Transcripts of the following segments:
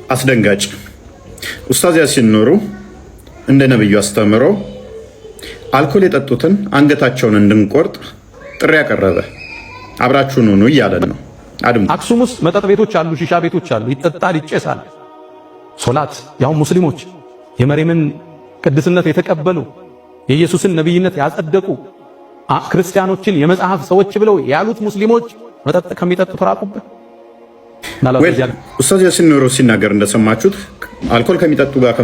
አስደንጋጭ ኡስታዝ ያሲን ኑሩ እንደ ነብዩ አስተምሮ አልኮል የጠጡትን አንገታቸውን እንድንቆርጥ ጥሪ ያቀረበ አብራችሁን ሁኑ እያለን ነው። አክሱም ውስጥ መጠጥ ቤቶች አሉ፣ ሺሻ ቤቶች አሉ፣ ይጠጣል፣ ይጨሳል። ሶላት ያው ሙስሊሞች የመርየምን ቅድስነት የተቀበሉ የኢየሱስን ነብይነት ያጸደቁ ክርስቲያኖችን የመጽሐፍ ሰዎች ብለው ያሉት ሙስሊሞች መጠጥ ከሚጠጡት ራቁበት። ኡስታዝ ያሲን ኑሩ ሲናገር እንደሰማችሁት አልኮል ከሚጠጡ ጋር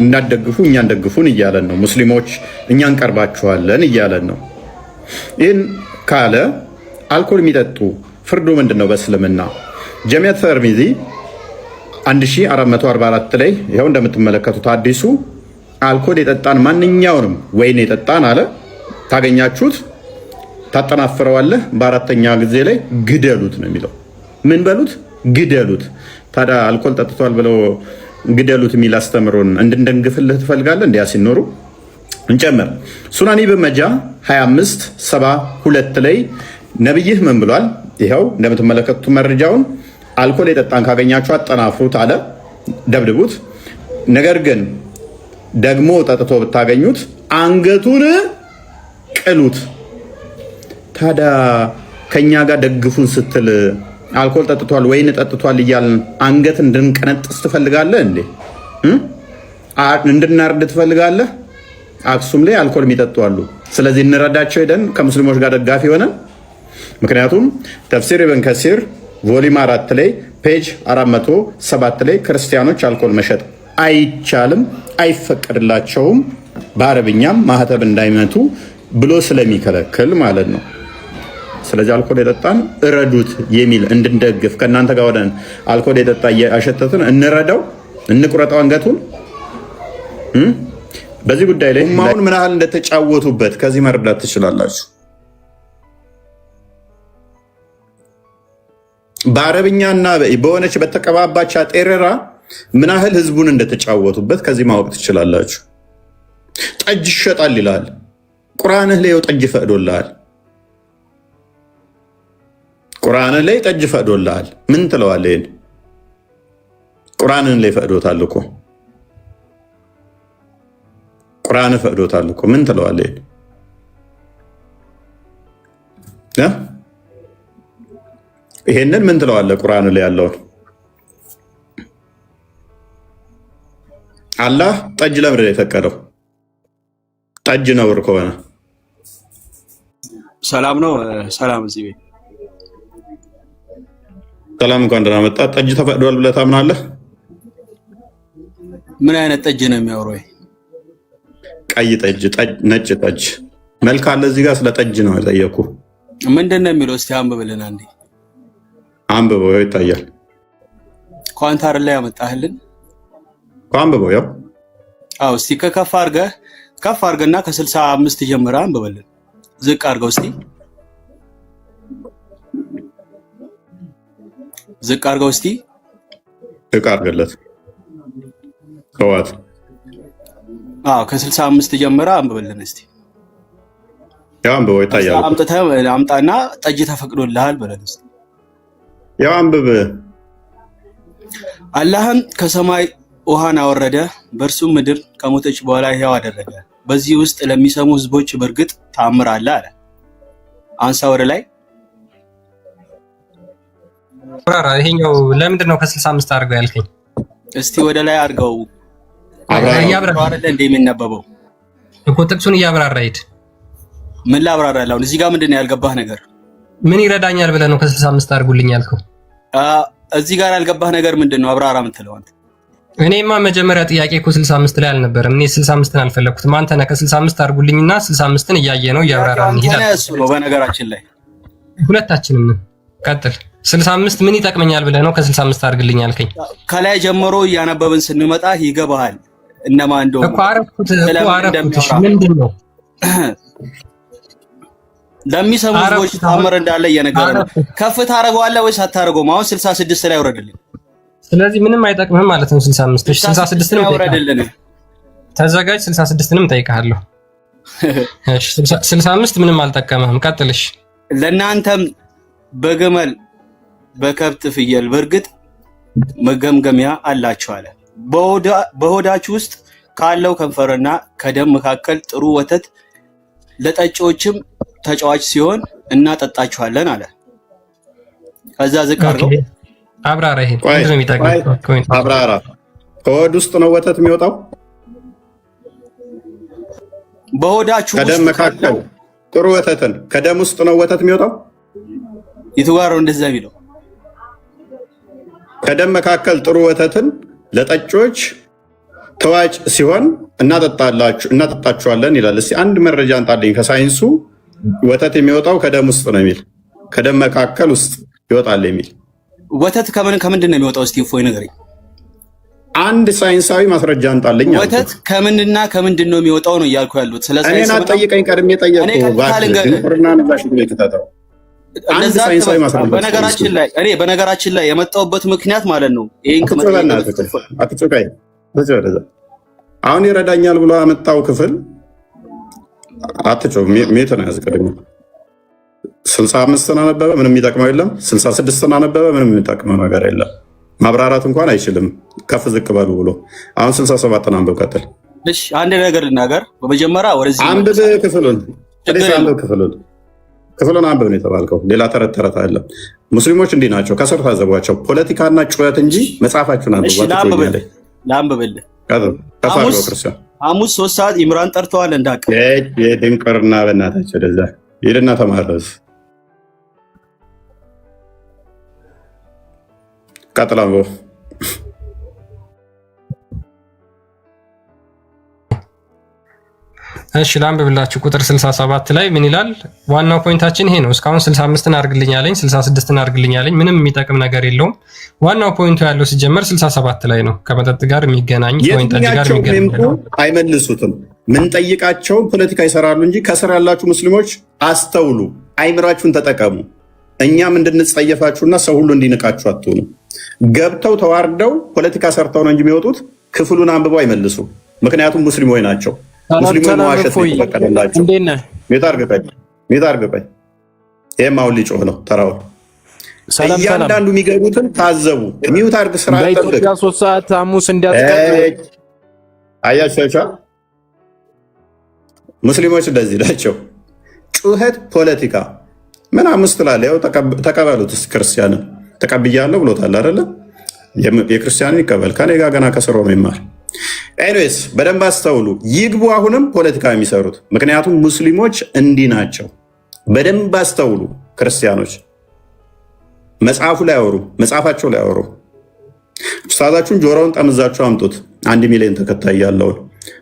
እንዳትደግፉ እኛን ደግፉን እያለን ነው። ሙስሊሞች እኛን ቀርባችኋለን እያለን ነው። ይህን ካለ አልኮል የሚጠጡ ፍርዱ ምንድን ነው? በእስልምና ጀሚዓት ተርሚዚ 1444 ላይ ይኸው እንደምትመለከቱት አዲሱ አልኮል የጠጣን ማንኛውንም ወይን የጠጣን አለ ታገኛችሁት ታጠናፍረዋለህ፣ በአራተኛ ጊዜ ላይ ግደሉት ነው የሚለው። ምን በሉት? ግደሉት። ታዲያ አልኮል ጠጥቷል ብለው ግደሉት የሚል አስተምሮን እንድንደግፍልህ ትፈልጋለህ? እንዲያ ሲኖሩ እንጨምር። ሱናን ኢብን መጃ 2572 ላይ ነብይህ ምን ብሏል? ይኸው እንደምትመለከቱት መረጃውን አልኮል የጠጣን ካገኛችሁ አጠናፍሩት አለ፣ ደብድቡት። ነገር ግን ደግሞ ጠጥቶ ብታገኙት አንገቱን ቅሉት። ታዲያ ከኛ ጋር ደግፉን ስትል አልኮል ጠጥቷል ወይን ጠጥቷል እያልን አንገት እንድንቀነጥስ ትፈልጋለህ እንዴ? እንድናርድ ትፈልጋለህ? አክሱም ላይ አልኮል የሚጠጡ አሉ። ስለዚህ እንረዳቸው ሄደን ከሙስሊሞች ጋር ደጋፊ ሆነን። ምክንያቱም ተፍሲር ኢብን ከሲር ቮሊዩም 4 ላይ ፔጅ 407 ላይ ክርስቲያኖች አልኮል መሸጥ አይቻልም፣ አይፈቀድላቸውም በአረብኛም ማህተብ እንዳይመቱ ብሎ ስለሚከለክል ማለት ነው። ስለዚህ አልኮል የጠጣን እረዱት የሚል እንድንደግፍ ከእናንተ ጋር ወደን አልኮል የጠጣ እያሸተትን እንረዳው፣ እንቁረጠው አንገቱን። በዚህ ጉዳይ ላይ ማውን ምን ያህል እንደተጫወቱበት ከዚህ መረዳት ትችላላችሁ። በአረብኛና በሆነች በተቀባባች ጤረራ ምን ያህል ህዝቡን እንደተጫወቱበት ከዚህ ማወቅ ትችላላችሁ። ጠጅ ይሸጣል ይላል ቁርአንህ ላይ ጠጅ ፈቅዶልሃል። ቁርአንህ ላይ ጠጅ ፈቅዶልሃል። ምን ትለዋለህ? ይሄን ቁርአንህ ላይ ፈቅዶታል እኮ ቁርአንህ ፈቅዶታል እኮ ምን ትለዋለህ? ይሄንን ምን ትለዋለህ? ቁርአን ላይ ያለውን አላህ ጠጅ ለምንድን ነው የፈቀደው? ጠጅ ነውር ከሆነ ሰላም ነው። ሰላም እዚህ ቤት ሰላም። እንኳን ደህና መጣ። ጠጅ ተፈቅዷል ብለህ ታምናለህ? ምን አይነት ጠጅ ነው የሚያወራው? ቀይ ጠጅ፣ ነጭ ጠጅ መልክ አለ። እዚህ ጋር ስለ ጠጅ ነው የጠየኩ። ምንድን ነው የሚለው? እስቲ አንብብልን አንዴ። አንብበው። ያው ይታያል። ኳንታር ላይ ያመጣህልን አንብበው። ያው አው እስቲ ከፍ አድርገና ከ65 ጀምረህ አንብብልን። ዝቅ አድርገው እስቲ ዝቅ አድርገው እስቲ ዝቅ አድርገለት ከዋት ከ65 ጀምረህ አንብብልን እስቲ። ያው አንብበው። ይታያል። አምጣና ጠጅ ተፈቅዶልሃል በለን እስቲ። ያው አንብብ። አላህም ከሰማይ ውሃን አወረደ፣ በእርሱም ምድር ከሞተች በኋላ ሕያው አደረገ። በዚህ ውስጥ ለሚሰሙ ህዝቦች በእርግጥ ተአምር አለ አለ። አንሳ ወደ ላይ። ይሄኛው ለምንድን ነው ከ65 አድርገው ያልከኝ? እስቲ ወደ ላይ አድርገው። አብራራ እንደ የሚነበበው እኮ ጥቅሱን እያብራራ ሂድ። ምን ላብራራ? አሁን እዚህ ጋር ምንድን ነው ያልገባህ ነገር? ምን ይረዳኛል ብለህ ነው ከ65 አድርጉልኝ ያልከው? እዚህ ጋር ያልገባህ ነገር ምንድን ነው? አብራራ የምትለው አንተ። እኔማ መጀመሪያ ጥያቄ እኮ 65 ላይ አልነበረም። እኔ 65ን አልፈለኩትም። አንተ ነህ ከ65 አድርጉልኝና 65ን እያየ ነው እያብራራን ይሄዳል። ነው በነገራችን ላይ ሁለታችንም ቀጥል። 65 ምን ይጠቅመኛል ብለህ ነው ከ65 አድርግልኝ ያልከኝ? ከላይ ጀምሮ እያነበብን ስንመጣ ይገባሃል። እነማን እንደው እኮ አረኩት። ምንድን ነው ለሚሰሙ ህዝቦች ተአምር እንዳለ እየነገረ ነው። ከፍ ታደርገዋለህ ወይስ አታደርገውም? አሁን 66 ላይ አውረድልኝ። ስለዚህ ምንም አይጠቅምህም ማለት ነው 65። እሺ 66ንም አውረድልኝ። ተዘጋጅ። 66ንም ጠይቃለሁ። እሺ 65 ምንም አልጠቀመህም። ቀጥልሽ። ለናንተም በግመል በከብት ፍየል በእርግጥ መገምገሚያ አላቸው አለ። በሆዳችሁ ውስጥ ካለው ከንፈርና ከደም መካከል ጥሩ ወተት ለጠጪዎችም ተጫዋች ሲሆን እናጠጣችኋለን አለ። ከዛ ዝቅ አድርገው አብራራ። ይሄ ምንድን ነው የሚጠቅመው? አብራራ። ከሆድ ውስጥ ነው ወተት የሚወጣው? በሆዳችሁ ከደም መካከል ጥሩ ወተትን ከደም ውስጥ ነው ወተት የሚወጣው? የቱ ጋር ነው እንደዛ የሚለው? ከደም መካከል ጥሩ ወተትን ለጠጪዎች ተዋጭ ሲሆን እናጠጣችኋለን ይላል። እስኪ አንድ መረጃ አንጣልኝ ከሳይንሱ ወተት የሚወጣው ከደም ውስጥ ነው የሚል፣ ከደም መካከል ውስጥ ይወጣል የሚል። ወተት ከምንድን ነው የሚወጣው? እስቲ እፎይ ንገረኝ። አንድ ሳይንሳዊ ማስረጃ አንጣልኝ። ወተት ከምንና ከምንድን ነው የሚወጣው ነው እያልኩ ያሉት። ስለዚህ እኔን አትጠይቀኝ፣ ቀድሜ ጠየቅኩ። አንድ ሳይንሳዊ ማስረጃ። በነገራችን ላይ የመጣሁበት ምክንያት ማለት ነው አሁን ይረዳኛል ብሎ አመጣው ክፍል አትጮህ። ሜትን ያዝቀድሞ 65 አነበበ፣ ምንም የሚጠቅመው የለም። 66 አነበበ፣ ምንም የሚጠቅመው ነገር የለም። ማብራራት እንኳን አይችልም ከፍ ዝቅ በሉ ብሎ። አሁን 67 አንብብ፣ ቀጥል። እሺ አንድ ነገር ልናገር። በመጀመሪያ ወደዚህ አንብብ፣ ክፍሉን አንብብ ነው የተባልከው። ሌላ ተረት ተረት አይደለም። ሙስሊሞች እንዲህ ናቸው። ከስር ታዘቧቸው። ፖለቲካና ጩኸት እንጂ መጽሐፋችሁን አንብቧቸው። ላንብብልህ። ክርስቲያን ሐሙስ 3 ሰዓት ኢምራን ጠርተዋል እንዳቀ የድንቅርና በእናታቸው ደዛ ሄድና ተማረስ ቀጥላም እሺ ላንብብላችሁ። ቁጥር 67 ላይ ምን ይላል? ዋናው ፖይንታችን ይሄ ነው። እስካሁን 65ን አድርግልኛለኝ 66ን አድርግልኛለኝ ምንም የሚጠቅም ነገር የለውም። ዋናው ፖይንቱ ያለው ሲጀመር 67 ላይ ነው። ከመጠጥ ጋር የሚገናኝ ፖይንት ጋር የሚገናኝ አይመልሱትም። ምን ጠይቃቸው ፖለቲካ ይሰራሉ እንጂ ከስር ያላችሁ ሙስሊሞች አስተውሉ፣ አይምራችሁን ተጠቀሙ። እኛም እንድንጸየፋችሁና ሰው ሁሉ እንዲንቃችሁ አትሆኑ። ገብተው ተዋርደው ፖለቲካ ሰርተው ነው እንጂ የሚወጡት ክፍሉን አንብበው አይመልሱ። ምክንያቱም ሙስሊሞች ናቸው። ሙስሊሞች መዋሸት ይፈቀደላቸው። ሜት አርግቀኝ። ይህም አሁን ሊጮህ ነው ተራው። እያንዳንዱ የሚገቡትን ታዘቡ። ሚዩት አርግ። ስራ ጠብቅ። 3 ሰዓት ሐሙስ አያቸው። ሙስሊሞች እንደዚህ ናቸው። ጩኸት፣ ፖለቲካ ምን አምስት ላለ ያው ተቀበሉት። ክርስቲያንን ተቀብያለሁ ብሎታል አይደለ? የክርስቲያንን ይቀበል። ከኔ ጋር ገና ከስሮ ነው ይማር። ኤኒዌይስ በደንብ አስተውሉ። ይግቡ አሁንም ፖለቲካ የሚሰሩት ምክንያቱም ሙስሊሞች እንዲህ ናቸው። በደንብ አስተውሉ። ክርስቲያኖች መጽሐፉ ላይ አወሩ፣ መጽሐፋቸው ላይ አወሩ። ኡስታዛችሁን ጆሮውን ጠምዛችሁ አምጡት። 1 ሚሊዮን ተከታይ ያለውን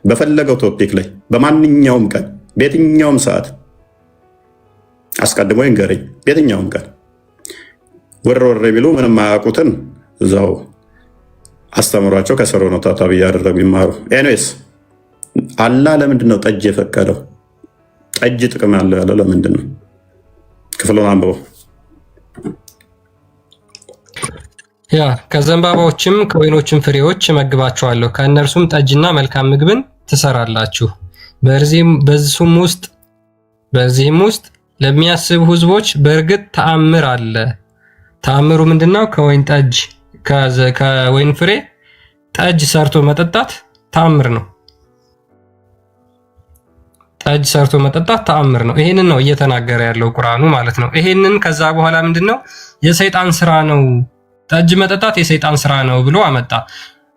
በፈለገው ቶፒክ ላይ በማንኛውም ቀን በየትኛውም ሰዓት አስቀድሞ ይንገረኝ። በየትኛውም ቀን ወረ የሚሉ ምንም አያውቁትን እዛው አስተምሯቸው። ከስሮ ነው ታታቢ እያደረጉ ይማሩ። ኤኒዌይስ አላህ ለምንድን ነው ጠጅ የፈቀደው? ጠጅ ጥቅም ያለው ያለው ለምንድን ነው? ክፍሉን አንብበው። ያ ከዘንባባዎችም ከወይኖችም ፍሬዎች እመግባችኋለሁ፣ ከእነርሱም ጠጅና መልካም ምግብን ትሰራላችሁ። በዚህም ውስጥ ለሚያስቡ ህዝቦች በእርግጥ ተአምር አለ። ተአምሩ ምንድነው? ከወይን ፍሬ ጠጅ ሰርቶ መጠጣት ተአምር ነው። ጠጅ ሰርቶ መጠጣት ተአምር ነው። ይሄንን ነው እየተናገረ ያለው ቁርአኑ ማለት ነው። ይሄንን ከዛ በኋላ ምንድነው? የሰይጣን ስራ ነው፣ ጠጅ መጠጣት የሰይጣን ስራ ነው ብሎ አመጣ።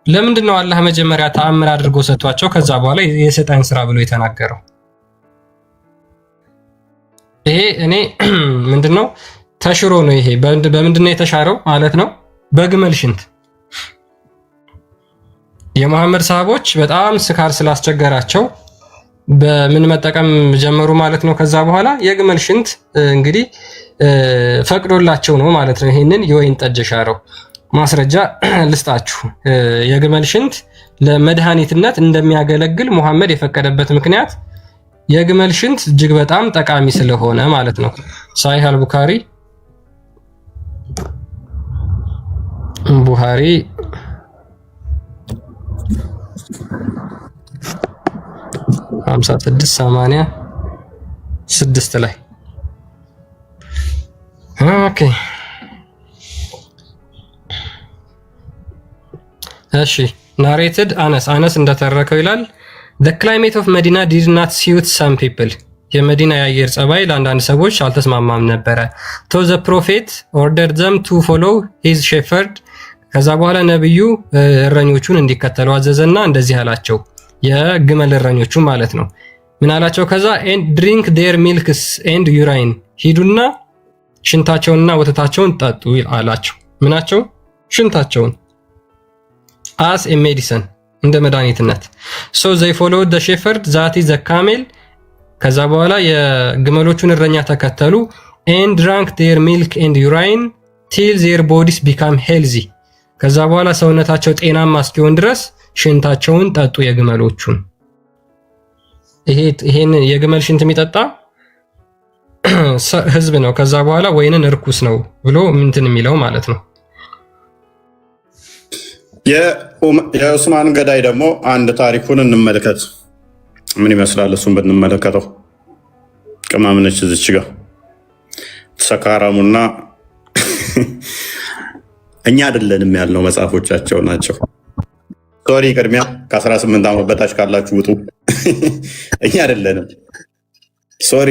ለምንድን ነው አላህ መጀመሪያ ተአምር አድርጎ ሰጥቷቸው ከዛ በኋላ የሰይጣን ስራ ብሎ የተናገረው? ይሄ እኔ ምንድነው ተሽሮ ነው። ይሄ በምንድነው የተሻረው ማለት ነው? በግመል ሽንት። የመሐመድ ሰሃቦች በጣም ስካር ስላስቸገራቸው በምን መጠቀም ጀመሩ ማለት ነው? ከዛ በኋላ የግመል ሽንት እንግዲህ ፈቅዶላቸው ነው ማለት ነው። ይሄንን የወይን ጠጅ ሻረው። ማስረጃ ልስጣችሁ። የግመል ሽንት ለመድኃኒትነት እንደሚያገለግል ሙሐመድ የፈቀደበት ምክንያት የግመል ሽንት እጅግ በጣም ጠቃሚ ስለሆነ ማለት ነው። ሳሂህ አልቡኻሪ ቡኻሪ 5686 ላይ ኦኬ እሺ ናሬትድ አነስ እንደተረከው ይላል the climate of Medina did not suit some people የመዲና የአየር ጸባይ ለአንዳንድ ሰዎች አልተስማማም ነበረ to the prophet ordered them to follow his shepherd ከዛ በኋላ ነብዩ እረኞቹን እንዲከተሉ አዘዘና እንደዚህ አላቸው የግመል እረኞቹ ማለት ነው ምን አላቸው ከዛ and drink their milks and urine ሂዱና ሽንታቸውንና ወተታቸውን ጠጡ አላቸው ምናቸው ሽንታቸውን as a medicine እንደ መድኃኒትነት so they followed the shepherd that is the camel ከዛ በኋላ የግመሎቹን እረኛ ተከተሉ and drank their milk and urine till their bodies become healthy ከዛ በኋላ ሰውነታቸው ጤናማ እስኪሆን ድረስ ሽንታቸውን ጠጡ የግመሎቹን ይሄን የግመል ሽንት የሚጠጣ ህዝብ ነው ከዛ በኋላ ወይንን እርኩስ ነው ብሎ ምንትን የሚለው ማለት ነው የኡስማን ገዳይ ደግሞ አንድ ታሪኩን እንመልከት ምን ይመስላል እሱን ብንመለከተው ቅማምነች እዚች ጋር ሰካራሙና እኛ አይደለንም ያልነው መጽሐፎቻቸው ናቸው ሶሪ ቅድሚያ ከ18 ዓመት በታች ካላችሁ ውጡ እኛ አይደለንም ሶሪ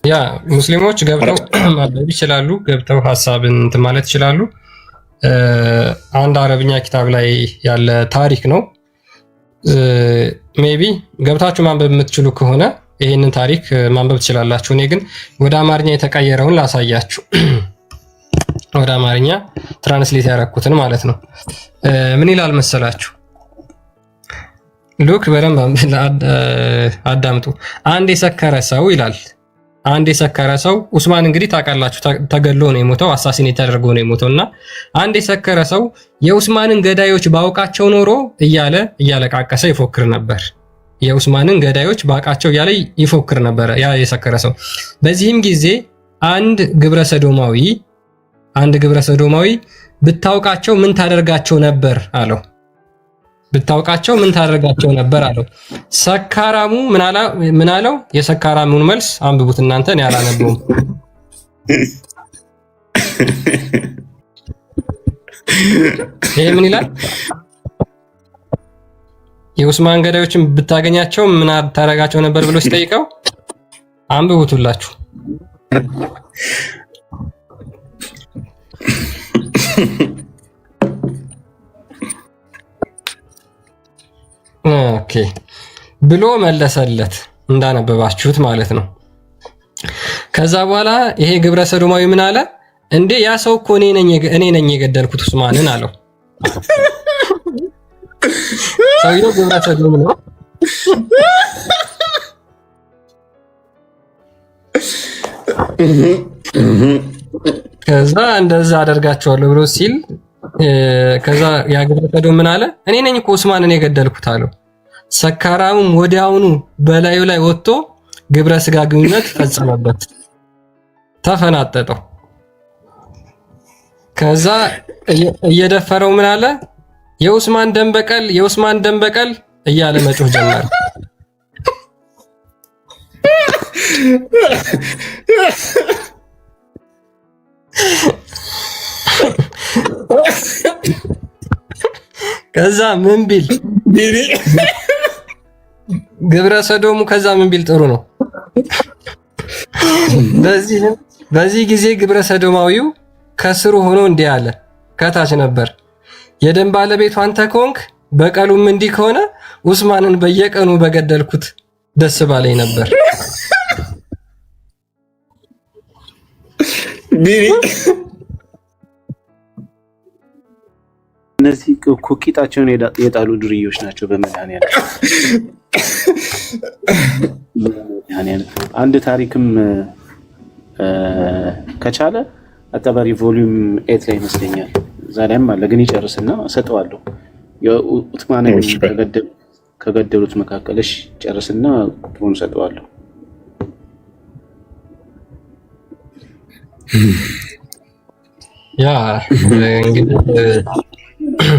ያ ሙስሊሞች ገብተው ማንበብ ይችላሉ ገብተው ሐሳብን ማለት ይችላሉ አንድ አረብኛ ኪታብ ላይ ያለ ታሪክ ነው ሜቢ ገብታችሁ ማንበብ የምትችሉ ከሆነ ይሄንን ታሪክ ማንበብ ትችላላችሁ እኔ ግን ወደ አማርኛ የተቀየረውን ላሳያችሁ ወደ አማርኛ ትራንስሌት ያደረኩትን ማለት ነው ምን ይላል መሰላችሁ ሉክ በደንብ አዳምጡ አንድ የሰከረ ሰው ይላል አንድ የሰከረ ሰው ኡስማን እንግዲህ ታውቃላችሁ ተገሎ ነው የሞተው አሳሲኔት ተደርጎ ነው የሞተውና አንድ የሰከረ ሰው የኡስማንን ገዳዮች ባውቃቸው ኖሮ እያለቃቀሰ ይፎክር ነበር የኡስማንን ገዳዮች ባውቃቸው እያለ ይፎክር ነበር ያ የሰከረ ሰው በዚህም ጊዜ አንድ ግብረ ሰዶማዊ ብታውቃቸው ምን ታደርጋቸው ነበር አለው ብታውቃቸው ምን ታደርጋቸው ነበር አለው ሰካራሙ ምን አለው የሰካራሙን መልስ አንብቡት እናንተን ያላነበውም ይሄ ምን ይላል የኡስማን ገዳዮችን ብታገኛቸው ምን ታደርጋቸው ነበር ብሎ ሲጠይቀው አንብቡትላችሁ ኦኬ ብሎ መለሰለት እንዳነበባችሁት ማለት ነው ከዛ በኋላ ይሄ ግብረ ሰዶማዊ ምን አለ እንዴ ያ ሰው እኮ እኔ ነኝ የገደልኩት ኡስማንን አለው ሰውየው ግብረ ሰዶም ነው ከዛ እንደዛ አደርጋቸዋለሁ ብሎ ሲል ከዛ ያ ግብረ ሰዶም ምን አለ እኔ ነኝ እኮ ኡስማንን የገደልኩት አለው ሰካራሙም ወዲያውኑ በላዩ ላይ ወጥቶ ግብረ ስጋ ግንኙነት ፈጸመበት ተፈናጠጠው ከዛ እየደፈረው ምን አለ የኡስማን ደም በቀል እያለ መጮህ ጀመረ ከዛ ምን ቢል ግብረ ሰዶሙ ከዛ ምን ቢል ጥሩ ነው በዚህ ጊዜ ግብረ ሰዶማዊው ከስሩ ሆኖ እንዲህ አለ ከታች ነበር የደም ባለቤቱ አንተ ከሆንክ በቀሉም እንዲህ ከሆነ ኡስማንን በየቀኑ በገደልኩት ደስ ባለኝ ነበር እነዚህ ኮቂጣቸውን የጣሉ ድርዮች ናቸው በመድኃኒዓለም አንድ ታሪክም ከቻለ አጠባሪ ቮሊዩም 8 ላይ ይመስለኛል እዛ ላይም አለ ግን ይጨርስና ሰጠዋለሁ የኡስማንን ከገደሉት መካከል እሺ ጨርስና ቁጥሩን ሰጠዋለሁ ያ እንግዲህ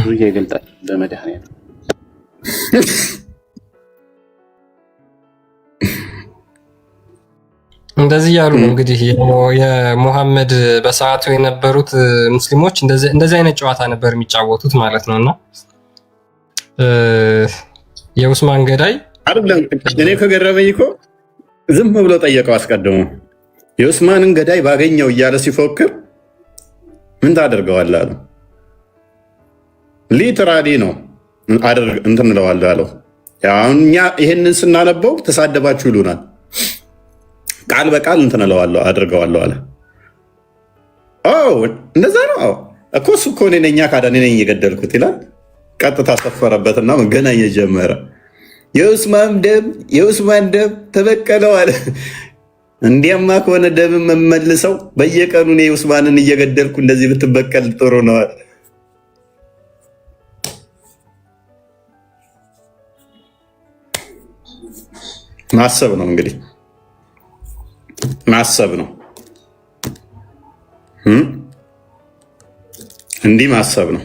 ሩያ ይገልጣል በመድኃኒዓለም እንደዚህ ያሉ ነው እንግዲህ የሙሐመድ በሰዓቱ የነበሩት ሙስሊሞች እንደዚህ አይነት ጨዋታ ነበር የሚጫወቱት ማለት ነውና የኡስማን ገዳይ አይደለም። እኔ ከገረመኝ እኮ ዝም ብሎ ጠየቀው አስቀድሞ የኡስማንን ገዳይ ባገኘው እያለ ሲፎክር ምን ታደርገዋለህ አለው። ሊትራሊ ነው እንትን እለዋለሁ አለው። አሁን እኛ ይሄንን ስናነበው ተሳደባችሁ ይሉናል። ቃል በቃል እንትን እለዋለሁ አድርገዋለሁ አለ። እንደዛ ነው እኮ እሱ እኮ እኔ ነኝ ካዳ እኔ ነኝ የገደልኩት ይላል። ቀጥታ ሰፈረበትና መገናኘት ጀመረ። የኡስማን ደም ተበቀለው አለ። እንዲያማ ከሆነ ደም መመልሰው በየቀኑ እኔ ኡስማንን እየገደልኩ እንደዚህ ብትበቀል ጥሩ ነው። ማሰብ ነው እንግዲህ ማሰብ ነው። እንዲህ ማሰብ ነው።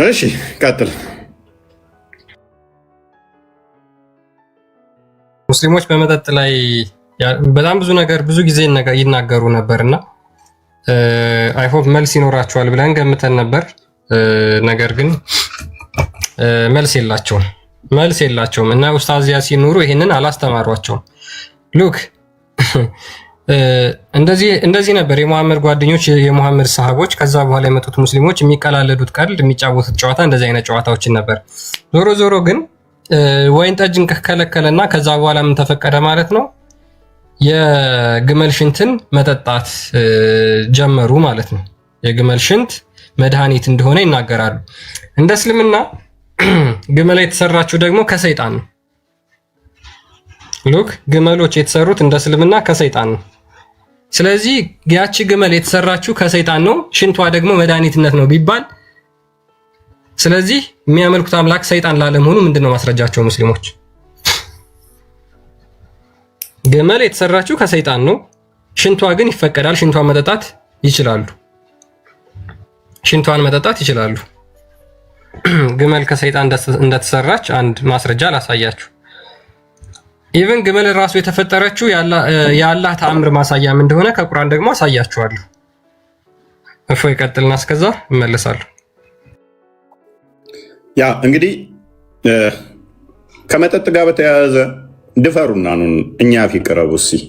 እሺ ቀጥል። ሙስሊሞች በመጠጥ ላይ በጣም ብዙ ነገር ብዙ ጊዜ ይናገሩ ነበርና አይሆፕ መልስ ይኖራቸዋል ብለን ገምተን ነበር። ነገር ግን መልስ የላቸውም እና ኡስታዝ ያሲን ኑሩ ይሄንን አላስተማሯቸውም። ሉክ እንደዚህ ነበር የሙሐመድ ጓደኞች የሙሐመድ ሰሃቦች ከዛ በኋላ የመጡት ሙስሊሞች የሚቀላለዱት ቀልድ የሚጫወቱት ጨዋታ እንደዚህ አይነት ጨዋታዎችን ነበር። ዞሮ ግን ወይን ጠጅን ከከለከለና ከዛ በኋላ ምን ተፈቀደ ማለት ነው? የግመል ሽንትን መጠጣት ጀመሩ ማለት ነው። የግመል ሽንት መድኃኒት እንደሆነ ይናገራሉ። እንደ እስልምና ግመል የተሰራችው ደግሞ ከሰይጣን ነው። ሉክ ግመሎች የተሰሩት እንደ እስልምና ከሰይጣን ነው። ስለዚህ ያቺ ግመል የተሰራችው ከሰይጣን ነው፣ ሽንቷ ደግሞ መድኃኒትነት ነው ቢባል፣ ስለዚህ የሚያመልኩት አምላክ ሰይጣን ላለመሆኑ ምንድነው ማስረጃቸው? ሙስሊሞች ግመል የተሰራችው ከሰይጣን ነው፣ ሽንቷ ግን ይፈቀዳል፣ ሽንቷን መጠጣት ይችላሉ። ግመል ከሰይጣን እንደተሰራች አንድ ማስረጃ ላሳያችሁ። ኢቭን ግመል ራሱ የተፈጠረችው የአላህ ተአምር ማሳያም እንደሆነ ከቁርአን ደግሞ አሳያችኋለሁ። እፎይ ይቀጥልና እስከዛ እመለሳለሁ። ያ እንግዲህ ከመጠጥ ጋር በተያያዘ ድፈሩና እኛ ፊት ቅረቡ። እስኪ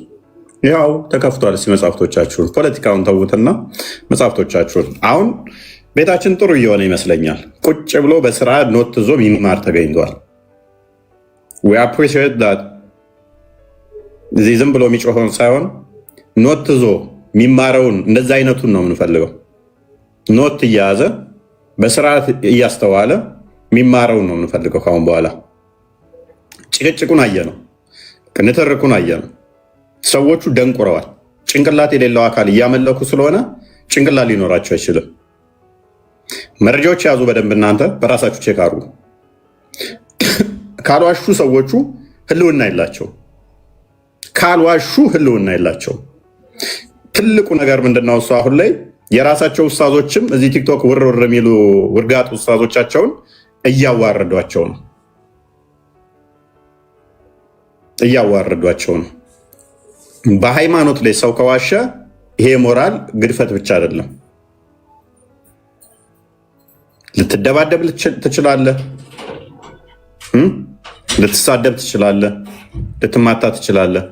ያው ተከፍቷል። እስኪ መጽሐፍቶቻችሁን ፖለቲካውን ተዉትና መጽሐፍቶቻችሁን አሁን ቤታችን ጥሩ እየሆነ ይመስለኛል። ቁጭ ብሎ በስራ ኖት ዞ ሚማር ተገኝቷል። we appreciate that እዚህ ዝም ብሎ የሚጮኸውን ሳይሆን ኖት ዞ የሚማረውን እንደዛ አይነቱን ነው የምንፈልገው። ኖት እያያዘ በስርዓት እያስተዋለ የሚማረውን ነው የምንፈልገው። ካሁን በኋላ ጭቅጭቁን አየነው፣ ንትርኩን አየነው። ሰዎቹ ደንቁረዋል። ጭንቅላት የሌለው አካል እያመለኩ ስለሆነ ጭንቅላት ሊኖራቸው አይችልም። መረጃዎች የያዙ በደንብ እናንተ በራሳችሁ ቼክ አድርጉ። ካልዋሹ ሰዎቹ ህልውና የላቸው። ትልቁ ነገር ምንድነው? እሱ አሁን ላይ የራሳቸው ኡስታዞችም እዚህ ቲክቶክ ውርውር የሚሉ ውርጋጥ ኡስታዞቻቸውን እያዋረዷቸው ነው። በሃይማኖት ላይ ሰው ከዋሸ ይሄ ሞራል ግድፈት ብቻ አይደለም። ልትደባደብ ትችላለህ፣ ልትሳደብ ትችላለህ፣ ልትማታ ትችላለህ።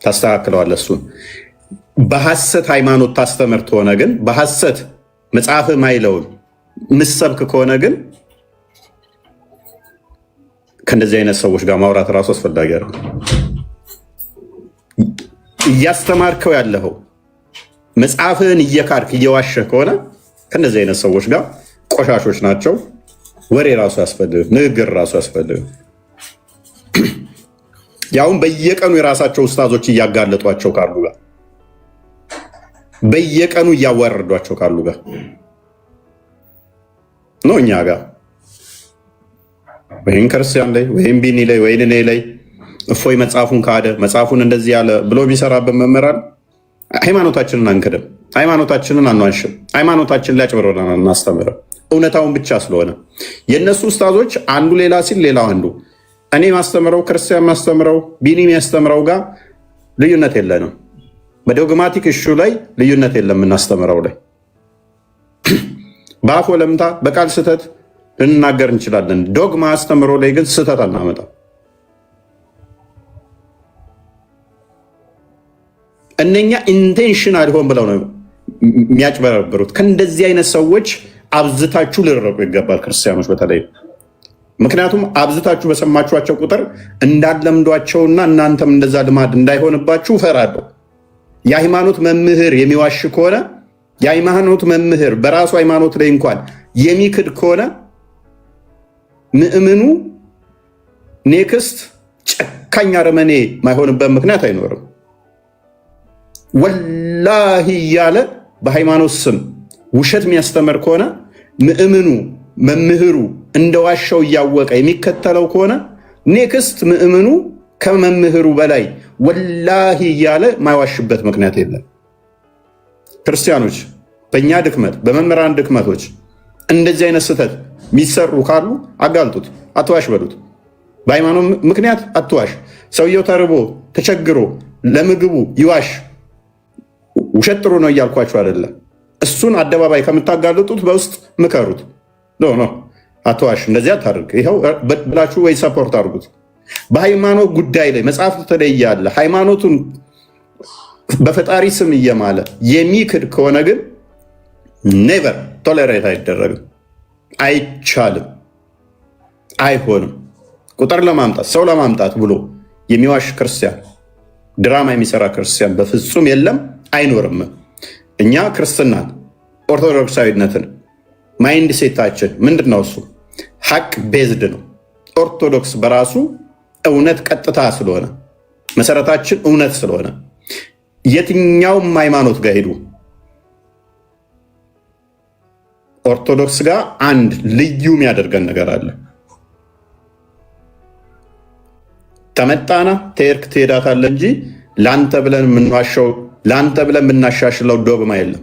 ታስተካክለዋለህ። እሱን በሐሰት ሃይማኖት ታስተምር ከሆነ ግን በሐሰት መጽሐፍ ማይለውን ምሰብክ ከሆነ ግን ከእንደዚህ አይነት ሰዎች ጋር ማውራት እራሱ አስፈላጊ ነው። እያስተማርከው ያለኸው መጽሐፍህን እየካድክ እየዋሸህ ከሆነ ከእንደዚህ አይነት ሰዎች ጋር ቆሻሾች ናቸው። ወሬ ራሱ ያስፈልግ፣ ንግግር ራሱ ያስፈልግ። ያውን በየቀኑ የራሳቸው ኡስታዞች እያጋለጧቸው ካሉ ጋር በየቀኑ እያዋረዷቸው ካሉ ጋር ነው እኛ ጋር ወይም ክርስቲያን ላይ ወይም ቢኒ ላይ ወይም እኔ ላይ እፎይ መጽሐፉን ካደ መጽሐፉን እንደዚህ ያለ ብሎ ቢሰራበት መምህራን ሃይማኖታችንን አንክድም። ሃይማኖታችንን አንዋሽም። ሃይማኖታችን ላይ አጭበርብረን እናስተምረው እውነታውን ብቻ ስለሆነ የእነሱ ኡስታዞች አንዱ ሌላ ሲል ሌላው አንዱ እኔ ማስተምረው ክርስቲያን ማስተምረው ቢኒ የሚያስተምረው ጋር ልዩነት የለንም። በዶግማቲክ እሹ ላይ ልዩነት የለም። የምናስተምረው ላይ በአፍ ወለምታ በቃል ስህተት ልንናገር እንችላለን። ዶግማ አስተምሮ ላይ ግን ስህተት አናመጣም። እነኛ ኢንቴንሽናል ሆን ብለው ነው የሚያጭበረብሩት። ከእንደዚህ አይነት ሰዎች አብዝታችሁ ልረቁ ይገባል ክርስቲያኖች በተለይ። ምክንያቱም አብዝታችሁ በሰማችኋቸው ቁጥር እንዳለምዷቸውና እናንተም እንደዛ ልማድ እንዳይሆንባችሁ እፈራለሁ። የሃይማኖት መምህር የሚዋሽ ከሆነ የሃይማኖት መምህር በራሱ ሃይማኖት ላይ እንኳን የሚክድ ከሆነ ምእምኑ ኔክስት ጨካኝ አረመኔ ማይሆንበት ምክንያት አይኖርም። ወላሂ እያለ በሃይማኖት ስም ውሸት የሚያስተምር ከሆነ ምእምኑ መምህሩ እንደዋሻው እያወቀ የሚከተለው ከሆነ ኔክስት ምእምኑ ከመምህሩ በላይ ወላሂ እያለ ማይዋሽበት ምክንያት የለም። ክርስቲያኖች በእኛ ድክመት በመምህራን ድክመቶች እንደዚህ አይነት ስህተት የሚሰሩ ካሉ አጋልጡት፣ አትዋሽ በሉት። በሃይማኖት ምክንያት አትዋሽ። ሰውየው ተርቦ ተቸግሮ ለምግቡ ይዋሽ። ውሸት ጥሩ ነው እያልኳቸው አይደለም። እሱን አደባባይ ከምታጋልጡት በውስጥ ምከሩት። ኖ አትዋሽ፣ እንደዚህ አታድርግ፣ ይኸው ብላችሁ ወይ ሰፖርት አድርጉት። በሃይማኖት ጉዳይ ላይ መጽሐፍ ተለያለ ሃይማኖቱን በፈጣሪ ስም እየማለ የሚክድ ከሆነ ግን ኔቨር ቶሌሬት አይደረግም፣ አይቻልም፣ አይሆንም። ቁጥር ለማምጣት ሰው ለማምጣት ብሎ የሚዋሽ ክርስቲያን፣ ድራማ የሚሰራ ክርስቲያን በፍጹም የለም፣ አይኖርም። እኛ ክርስትናን ኦርቶዶክሳዊነትን ማይንድ ሴታችን ምንድን ነው? እሱ ሀቅ ቤዝድ ነው። ኦርቶዶክስ በራሱ እውነት ቀጥታ ስለሆነ መሰረታችን እውነት ስለሆነ የትኛውም ሃይማኖት ጋር ሄዱ ኦርቶዶክስ ጋር አንድ ልዩ የሚያደርገን ነገር አለ። ተመጣና ተርክ ትሄዳታለህ እንጂ ለአንተ ብለን የምንዋሸው ለአንተ ብለን የምናሻሽለው ዶግማ የለም።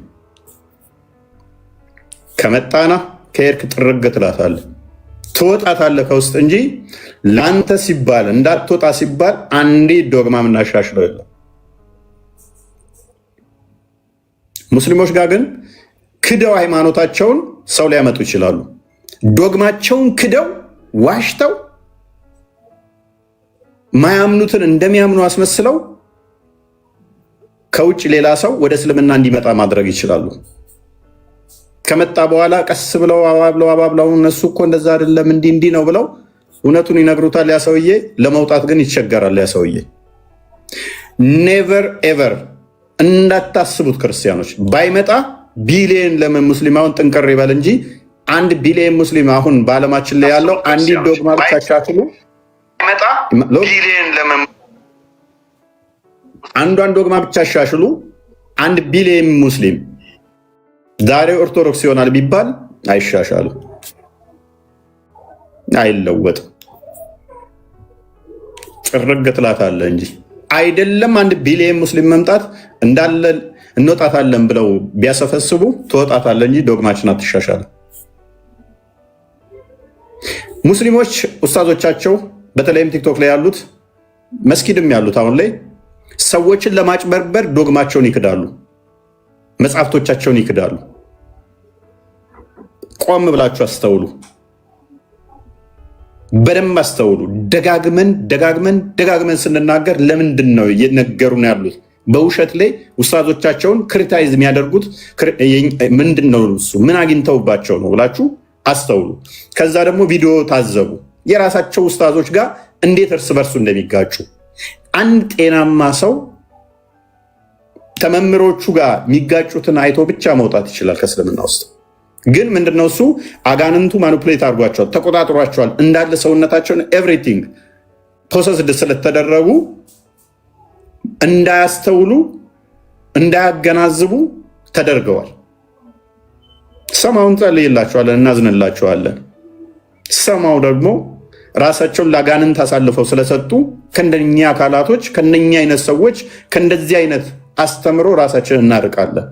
ከመጣና ከሄድክ ጥርግ ትላታለህ፣ ትወጣታለህ ከውስጥ እንጂ ለአንተ ሲባል እንዳትወጣ ሲባል አንዴ ዶግማ የምናሻሽለው የለም። ሙስሊሞች ጋር ግን ክደው ሃይማኖታቸውን ሰው ሊያመጡ ይችላሉ። ዶግማቸውን ክደው ዋሽተው ማያምኑትን እንደሚያምኑ አስመስለው ከውጭ ሌላ ሰው ወደ እስልምና እንዲመጣ ማድረግ ይችላሉ። ከመጣ በኋላ ቀስ ብለው አባብለው እነሱ እኮ እንደዛ አይደለም እንዲህ ነው ብለው እውነቱን ይነግሩታል። ያ ሰውዬ ለመውጣት ግን ይቸገራል። ያ ሰውዬ ኔቨር ኤቨር እንዳታስቡት ክርስቲያኖች። ባይመጣ ቢሊየን ለምን ሙስሊማውን ጥንቅር ይበል እንጂ 1 ቢሊየን ሙስሊም አሁን በዓለማችን ላይ ያለው አንዲ ዶግማ ብቻ ሻክሉ አንዷን ዶግማ ብቻ ሻሽሉ 1 ቢሊየን ሙስሊም ዛሬ ኦርቶዶክስ ይሆናል ቢባል አይሻሻልም፣ አይለወጥም። ጭርግ ትላታለህ እንጂ አይደለም 1 ቢሊየን ሙስሊም መምጣት እንዳለ እንወጣታለን ብለው ቢያሰፈስቡ ትወጣታለህ እንጂ ዶግማችን አትሻሻልም። ሙስሊሞች ኡስታዞቻቸው በተለይም ቲክቶክ ላይ ያሉት መስጊድም ያሉት አሁን ላይ ሰዎችን ለማጭበርበር ዶግማቸውን ይክዳሉ፣ መጽሐፍቶቻቸውን ይክዳሉ። ቆም ብላችሁ አስተውሉ፣ በደንብ አስተውሉ። ደጋግመን ስንናገር ለምንድን ነው እየነገሩን ያሉት? በውሸት ላይ ኡስታዞቻቸውን ክሪታይዝ የሚያደርጉት ምንድን ነው? እሱ ምን አግኝተውባቸው ነው ብላችሁ አስተውሉ። ከዛ ደግሞ ቪዲዮ ታዘቡ፣ የራሳቸው ኡስታዞች ጋር እንዴት እርስ በርሱ እንደሚጋጩ። አንድ ጤናማ ሰው ተመምሮቹ ጋር የሚጋጩትን አይቶ ብቻ መውጣት ይችላል ከእስልምና ውስጥ። ግን ምንድነው እሱ አጋንንቱ ማኒፑሌት አድርጓቸዋል፣ ተቆጣጥሯቸዋል። እንዳለ ሰውነታቸውን ኤቭሪቲንግ ፕሮሰስድ ስለተደረጉ እንዳያስተውሉ እንዳያገናዝቡ ተደርገዋል። ሰማውን ጸልይላቸዋለን፣ እናዝንላቸዋለን። ሰማው ደግሞ ራሳቸውን ለአጋንንት አሳልፈው ስለሰጡ ከእንደኛ አካላቶች ከእነኛ አይነት ሰዎች ከእንደዚህ አይነት አስተምሮ ራሳችንን እናርቃለን።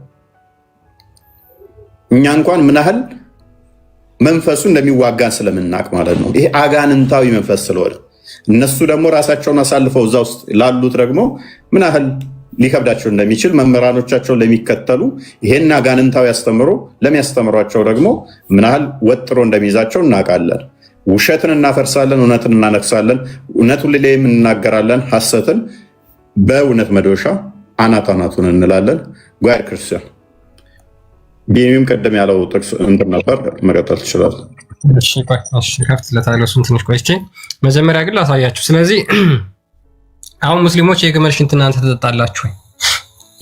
እኛ እንኳን ምን ያህል መንፈሱ እንደሚዋጋን ስለምናቅ ማለት ነው። ይሄ አጋንንታዊ መንፈስ ስለሆነ እነሱ ደግሞ ራሳቸውን አሳልፈው እዛ ውስጥ ላሉት ደግሞ ምን ያህል ሊከብዳቸው እንደሚችል መምህራኖቻቸውን ለሚከተሉ ይሄን አጋንንታዊ አስተምሮ ለሚያስተምሯቸው ደግሞ ምን ያህል ወጥሮ እንደሚይዛቸው እናውቃለን። ውሸትን እናፈርሳለን፣ እውነትን እናነግሳለን፣ እውነቱን ሌላም እንናገራለን፣ ሐሰትን በእውነት መዶሻ አናቱን እንላለን። ጓር ክርስቲያን ቢኒም ቀደም ያለው ጥቅስ እንትን ነበር፣ መቀጠል ትችላል። እሺ ቆይ እሺ ከፍትለታለሁ እሱን ትንሽ ቆይቼ መጀመሪያ ግን ላሳያችሁ። ስለዚህ አሁን ሙስሊሞች የግመል ሽንት እናንተ ትጠጣላችሁ ወይ?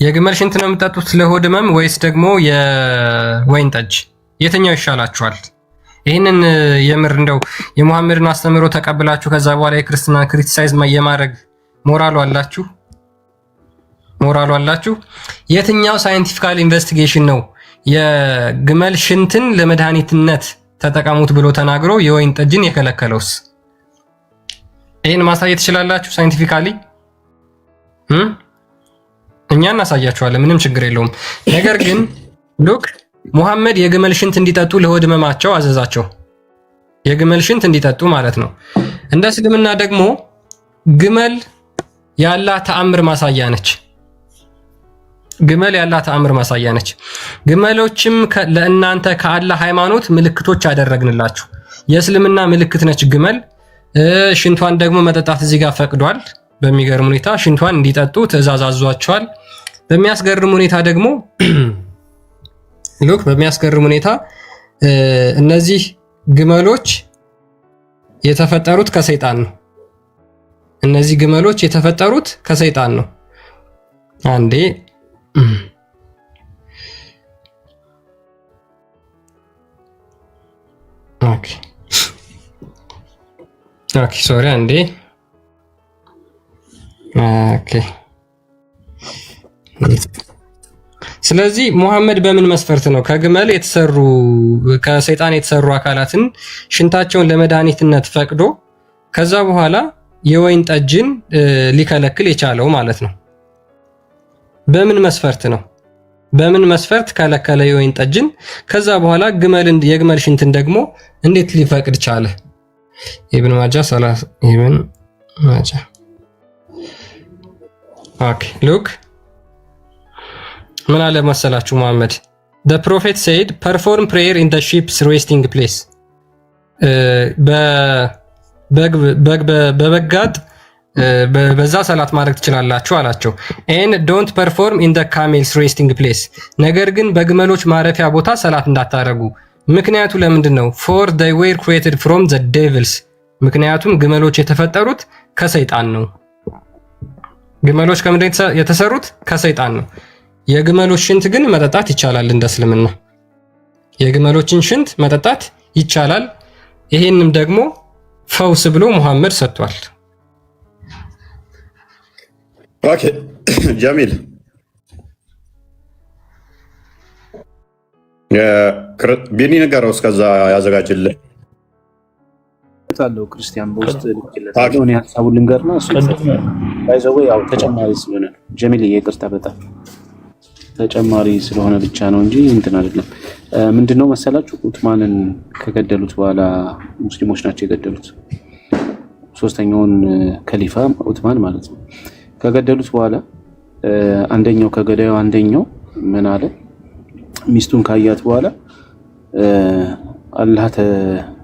የግመል ሽንት ነው የምትጠጡት ለሆድ ህመም ወይስ ደግሞ የወይን ጠጅ? የትኛው ይሻላችኋል? ይህንን የምር እንደው የሙሐመድን አስተምሮ ተቀብላችሁ ከዛ በኋላ የክርስትና ክሪቲሳይዝ የማድረግ ሞራሉ አላችሁ? ሞራሉ አላችሁ? የትኛው ሳይንቲፊካል ኢንቨስቲጌሽን ነው የግመል ሽንትን ለመድኃኒትነት ተጠቀሙት ብሎ ተናግሮ የወይን ጠጅን የከለከለውስ? ይህን ማሳየት ትችላላችሁ ሳይንቲፊካሊ? እኛ እናሳያችኋለን፣ ምንም ችግር የለውም። ነገር ግን ሉክ ሙሐመድ የግመል ሽንት እንዲጠጡ ለሆድ ህመማቸው አዘዛቸው። የግመል ሽንት እንዲጠጡ ማለት ነው። እንደ እስልምና ደግሞ ግመል የአላህ ተአምር ማሳያ ነች። ግመል የአላህ ተአምር ማሳያ ነች። ግመሎችም ለእናንተ ከአላህ ሃይማኖት ምልክቶች አደረግንላችሁ። የእስልምና ምልክት ነች ግመል። ሽንቷን ደግሞ መጠጣት እዚህ ጋር ፈቅዷል። በሚገርም ሁኔታ ሽንቷን እንዲጠጡ ትእዛዝ አዟቸዋል። በሚያስገርም ሁኔታ ደግሞ ሉክ በሚያስገርም ሁኔታ እነዚህ ግመሎች የተፈጠሩት ከሰይጣን ነው። እነዚህ ግመሎች የተፈጠሩት ከሰይጣን ነው። አንዴ ኦኬ ሶሪ አንዴ ኦኬ። ስለዚህ ሙሐመድ በምን መስፈርት ነው ከግመል የተሰሩ ከሰይጣን የተሰሩ አካላትን ሽንታቸውን ለመድኃኒትነት ፈቅዶ ከዛ በኋላ የወይን ጠጅን ሊከለክል የቻለው ማለት ነው? በምን መስፈርት ነው? በምን መስፈርት ከለከለ የወይን ጠጅን? ከዛ በኋላ የግመል ሽንትን ደግሞ እንዴት ሊፈቅድ ቻለ? ኢብኑ ማጃ ኢብኑ ማጃ ኦኬ ሉክ ምን አለ መሰላችሁ ሙሐመድ the prophet said perform prayer in the sheep's resting place በበጋጥ በዛ ሰላት ማድረግ ትችላላችሁ አላቸው። and don't perform in the camel's resting place ነገር ግን በግመሎች ማረፊያ ቦታ ሰላት እንዳታረጉ። ምክንያቱ ለምንድን ነው? for they were created from the devils ምክንያቱም ግመሎች የተፈጠሩት ከሰይጣን ነው። ግመሎች ከምንድን የተሰሩት? ከሰይጣን ነው። የግመሎች ሽንት ግን መጠጣት ይቻላል። እንደ እስልምና የግመሎችን ሽንት መጠጣት ይቻላል። ይሄንም ደግሞ ፈውስ ብሎ ሙሐመድ ሰጥቷል። ኦኬ ጀሚል ቢኒ ነገረው እስከዛ ያዘጋጅልህ ታለው ክርስቲያን በውስጥ ልክለታለው እኔ ሐሳቡን ልንገርና እሱ ባይዘው ያው ተጨማሪ ስለሆነ ጀሚል ይቅርታ በጣም ተጨማሪ ስለሆነ ብቻ ነው እንጂ እንትን አይደለም። ምንድነው መሰላችሁ ኡትማንን ከገደሉት በኋላ ሙስሊሞች ናቸው የገደሉት። ሶስተኛውን ከሊፋ ኡትማን ማለት ነው። ከገደሉት በኋላ አንደኛው ከገዳዩ አንደኛው ምን አለ? ሚስቱን ካያት በኋላ አላህ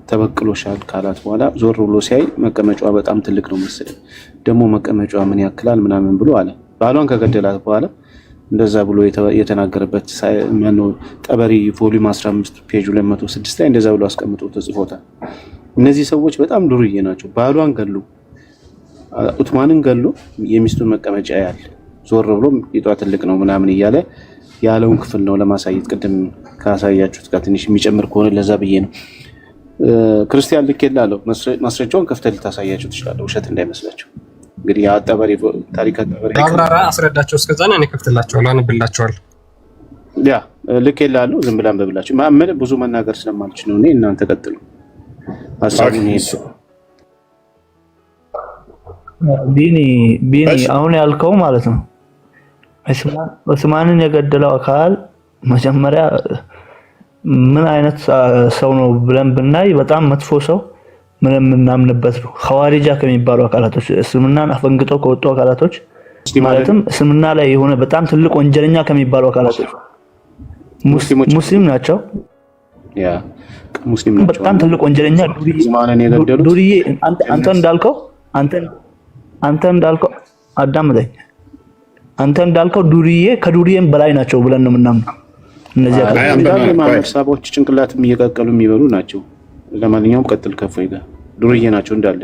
ተበቅሎሻል ካላት በኋላ ዞር ብሎ ሲያይ መቀመጫዋ በጣም ትልቅ ነው መሰለኝ። ደግሞ መቀመጫዋ ምን ያክላል ምናምን ብሎ አለ። ባሏን ከገደላት በኋላ እንደዛ ብሎ የተናገረበት ማነው? ጠበሪ ቮሊዩም 15 ፔጅ 206 ላይ እንደዛ ብሎ አስቀምጦ ተጽፎታል። እነዚህ ሰዎች በጣም ዱርዬ ናቸው። ባሏን ገሉ፣ ኡትማንን ገሉ፣ የሚስቱን መቀመጫ ያያል። ዞር ብሎ ቂጧ ትልቅ ነው ምናምን እያለ ያለውን ክፍል ነው ለማሳየት። ቅድም ካሳያችሁት ጋር ትንሽ የሚጨምር ከሆነ ለዛ ብዬ ነው። ክርስቲያን ልክ የላለው ማስረጃውን ከፍተህ ልታሳያችሁ ትችላለህ፣ ውሸት እንዳይመስላችሁ። እንግዲህ አጠበሪ ታሪክ አጠበሪ አብራራ አስረዳቸው። እስከዛ ነው እኔ ከፍትላቸዋለሁ፣ አንብላቸዋለሁ። ያ ልክ የላለው ዝም ብላ አንብብላችሁ ማመን ብዙ መናገር ስለማልችል ነው። እኔ እናንተ ቀጥሉ ሐሳቡን ይሄ ቢኒ አሁን ያልከው ማለት ነው ዑስማንን የገደለው አካል መጀመሪያ ምን አይነት ሰው ነው ብለን ብናይ በጣም መጥፎ ሰው ምንም እናምንበት ነው። ሐዋሪጃ ከሚባሉ አካላቶች እስልምናን አፈንግጠው ከወጡ አካላቶች ማለትም እስልምና ላይ የሆነ በጣም ትልቅ ወንጀለኛ ከሚባሉ አካላቶች ሙስሊም ናቸው። ያ ሙስሊም ናቸው። በጣም ትልቅ ወንጀለኛ ዱርዬ አንተ እንዳልከው አዳምጠኝ። አንተ እንዳልከው ዱርዬ ከዱርዬም በላይ ናቸው ብለን ነው የምናምነው። እነዚህ ሀሳቦች ጭንቅላትም እየቀቀሉ የሚበሉ ናቸው። ለማንኛውም ቀጥል ከፎይ ጋር ዱርዬ ናቸው እንዳለ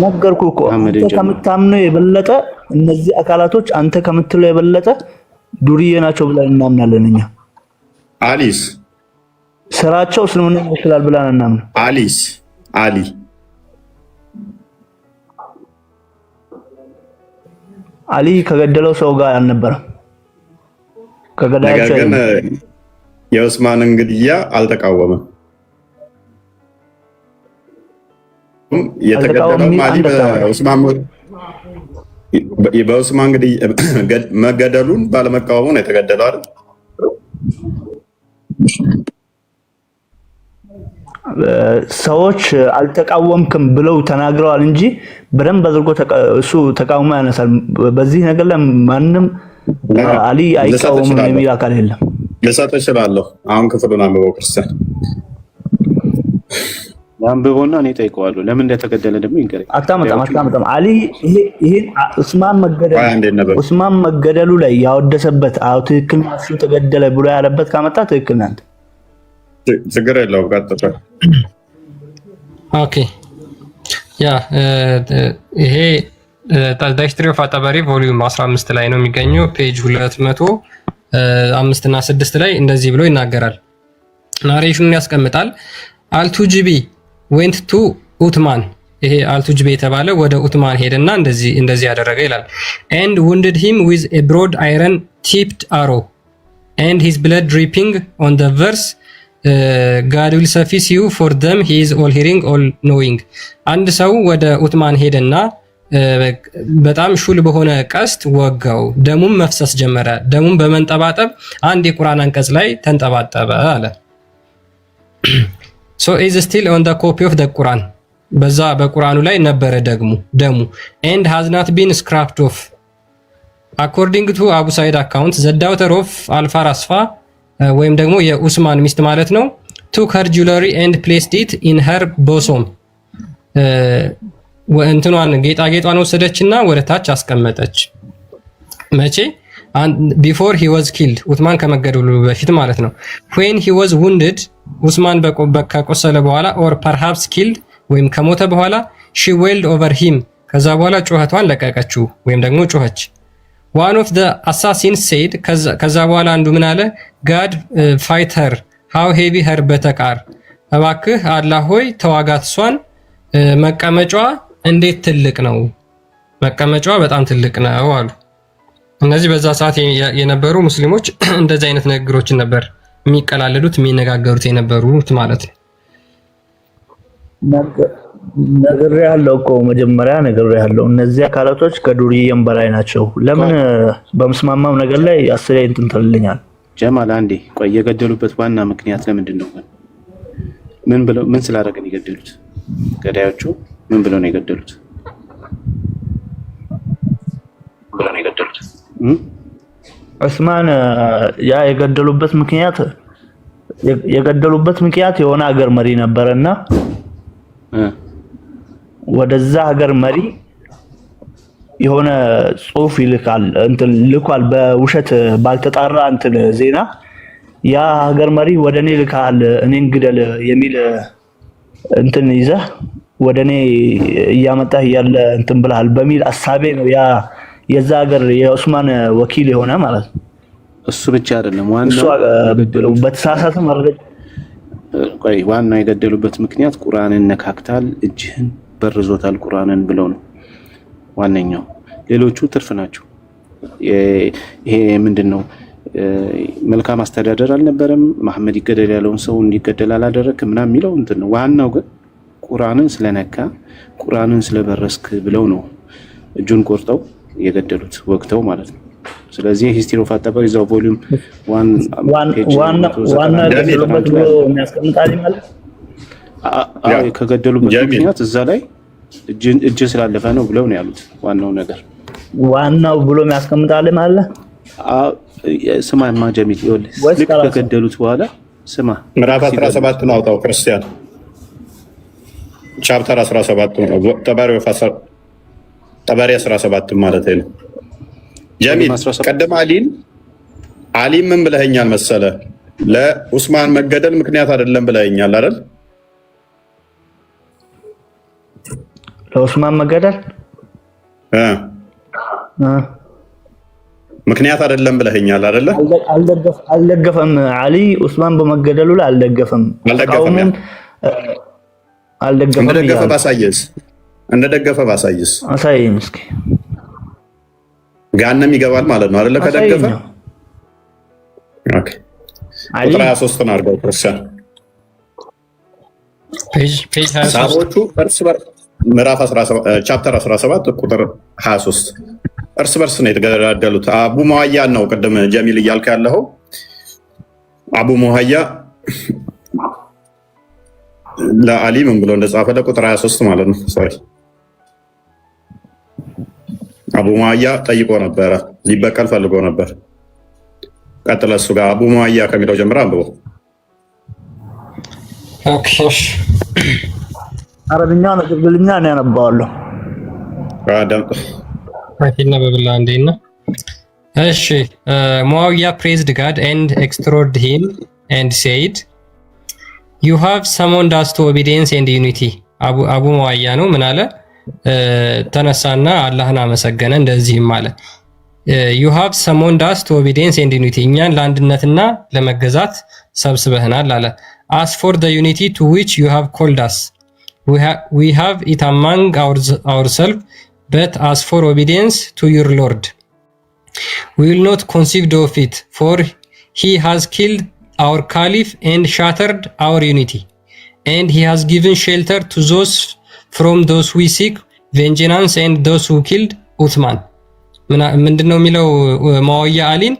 ነገርኩህ እኮ። አንተ ከምታምነው የበለጠ እነዚህ አካላቶች አንተ ከምትለው የበለጠ ዱርዬ ናቸው ብለን እናምናለን እኛ። አሊስ ስራቸው እስልምና ይመስላል ብለን እናምናለን። አሊ ከገደለው ሰው ጋር አልነበረም። ነገር ግን የኡስማንን ግድያ አልተቃወመም። የተገደለው አሊ በኡስማን ግድያ መገደሉን ባለመቃወሙ ነው የተገደለው አይደል? ሰዎች አልተቃወምክም ብለው ተናግረዋል እንጂ በደንብ አድርጎ እሱ ተቃውሞ ያነሳል። በዚህ ነገር ላይ ማንም አሊ አይቃወምም የሚል አካል የለም። ልሰጥህ እችላለሁ። አሁን ክፍሉን አንብበው ክርስቲያን አንብበውና እኔ እጠይቀዋለሁ ለምን እንደተገደለ ደግሞ ይንገረኝ። አታመጣም አሊ ይሄን ኡስማን መገደሉ ላይ ያወደሰበት ትክክል እሱ ተገደለ ብሎ ያለበት ካመጣ ትክክል ናት። ችግር የለውም። ቀጥታ ኦኬ ያ ይሄ ሂስትሪ ኦፍ አጠበሪ ቮሊዩም 15 ላይ ነው የሚገኘው ፔጅ 205 እና 6 ላይ እንደዚህ ብሎ ይናገራል። ናሬሽኑን ያስቀምጣል። አልቱጂቢ ዌንት ቱ ኡትማን ይሄ አልቱጂቢ የተባለ ወደ ኡትማን ሄደና እንደዚህ ያደረገ ይላል። and wounded him with a broad iron tipped arrow and his blood dripping on the verse God will suffice you for them he is all hearing all knowing አንድ ሰው ወደ ኡትማን ሄደና በጣም ሹል በሆነ ቀስት ወጋው። ደሙም መፍሰስ ጀመረ። ደሙም በመንጠባጠብ አንድ የቁርአን አንቀጽ ላይ ተንጠባጠበ አለ። so is still on the copy of the Quran በዛ በቁርአኑ ላይ ነበረ ደሙ and has not been scrapped off according to Abu Sa'id account the daughter of Al-Farasfa ወይም ደግሞ የኡስማን ሚስት ማለት ነው took her jewelry and placed it in her bosom እንትኗን ጌጣጌጧን ወሰደችና ወደ ታች አስቀመጠች። መቼ before he was killed ኡስማን ከመገደሉ በፊት ማለት ነው። when he was wounded ኡስማን ከቆሰለ በኋላ or perhaps killed ወይም ከሞተ በኋላ she wailed over him ከዛ በኋላ ጩኸቷን ለቀቀችው ወይም ደግሞ ጮኸች። one of the assassins said ከዛ በኋላ አንዱ ምን አለ God fight her how heavy her በተቃር እባክህ አላህ ሆይ ተዋጋት እሷን መቀመጫዋ እንዴት ትልቅ ነው መቀመጫዋ በጣም ትልቅ ነው አሉ። እነዚህ በዛ ሰዓት የነበሩ ሙስሊሞች እንደዚህ አይነት ንግግሮችን ነበር የሚቀላለዱት የሚነጋገሩት የነበሩት ማለት ነው። ነግሬሃለሁ እኮ መጀመሪያ ነግሬሃለሁ። እነዚህ አካላቶች ከዱርዬም በላይ ናቸው። ለምን በመስማማው ነገር ላይ አስሬ እንትን ትልልኛል? ጀማል አንዴ ቆይ። የገደሉበት ዋና ምክንያት ለምንድን ነው? ምን ስላደረገ ነው የገደሉት? ገዳዮቹ ምን ብለው ነው የገደሉት? ዑስማን ያ የገደሉበት ምክንያት የሆነ ሀገር መሪ ነበርና ወደዛ ሀገር መሪ የሆነ ጽሁፍ ልኳል በውሸት ባልተጣራ ዜና ያ ሀገር መሪ ወደኔ ልካል እኔን ግደል የሚል ይዘህ ወደኔ እያመጣህ ያለ ብለሃል በሚል አሳቤ ነው ያ የዛ ሀገር የዑስማን ወኪል የሆነ ማለት ነው። እሱ ብቻ አይደለም ዋናው በተሳሳተ መረጃ ቆይ ዋናው የገደሉበት ምክንያት ቁርአንን ነካክታል እጅህን በርዞታል ቁርአንን ብለው ነው ዋነኛው። ሌሎቹ ትርፍ ናቸው። ይሄ ምንድነው መልካም አስተዳደር አልነበረም፣ መሐመድ ይገደል ያለውን ሰው እንዲገደል አላደረክም ምናምን የሚለው ነው። ዋናው ግን ቁርአንን ስለነካ ቁርአንን ስለበረስክ ብለው ነው እጁን ቆርጠው የገደሉት ወቅተው ማለት ነው። ስለዚህ ሂስትሪ ኦፍ አጠበር እዛው ቮሊዩም 1 ፔጅ ዋና ገደሉበት ብሎ የሚያስቀምጣል ማለት ከገደሉበት ምክንያት እዛ ላይ እጅ ስላለፈ ነው ብለው ነው ያሉት። ዋናው ብሎ የሚያስቀምጣል ማለት ስማማ ጀሚል ይኸውልህ ልክ ከገደሉት በኋላ ስማ ምዕራፍ 17 ነው አውጣው ክርስቲያን ቻፕተር 17 ነው ጠባሪ 17 ማለት ነው። ጀሚል ቀደም አሊ ምን ብለኸኛል መሰለ? ለኡስማን መገደል ምክንያት አይደለም ብለኸኛል አይደል? ለኡስማን መገደል ምክንያት አይደለም ብለኸኛል አይደለ? አልደገፈም። አሊ ኡስማን በመገደሉ ላይ አልደገፈም። እንደደገፈ ባሳየስ አሳየኝ እስኪ። ገሃነም ይገባል ማለት ነው አይደለ? ከደገፈ ኦኬ። ቁጥር 23 ነው አድርገው ክርስቲያን ፔጅ 23 ሳቦቹ እርስ በርስ ምዕራፍ 17 ቻፕተር 17 ቁጥር 23 እርስ በርስ ነው የተገዳደሉት። አቡ ሙሐያ ነው ቅድም ጀሚል እያልከ ያለው አቡ ሙሐያ ለአሊ ምን ብሎ እንደጻፈ ለቁጥር 23 ማለት ነው። ሶሪ አቡ ሙሐያ ጠይቆ ነበረ፣ ሊበቀል ፈልጎ ነበር። ቀጥለ እሱ ጋር አቡ ሙሐያ ከሚለው ጀምሮ አንብቦ። ኦኬ አረብኛ ነው ግልኛ ነው ያነባዋለሁ። አይና በብላ እንዴና እሺ ሙሐያ praised God and extolled him and said you have summoned us to obedience and unity. አቡ ሙሐያ ነው ምን አለ? ተነሳና አላህን አመሰገነ እንደዚህም አለ you have summoned us to obedience and unity እኛን ለአንድነትና ለመገዛት ሰብስበህናል አለ። as for the unity to which you have called us we have it among ourselves but as for obedience to your Lord we will not conceive of it for he has killed our caliph and shattered our unity and he has given shelter to those from those who seek vengeance and those who killed Uthman. ምንድነው የሚለው ሙሐያ አሊን?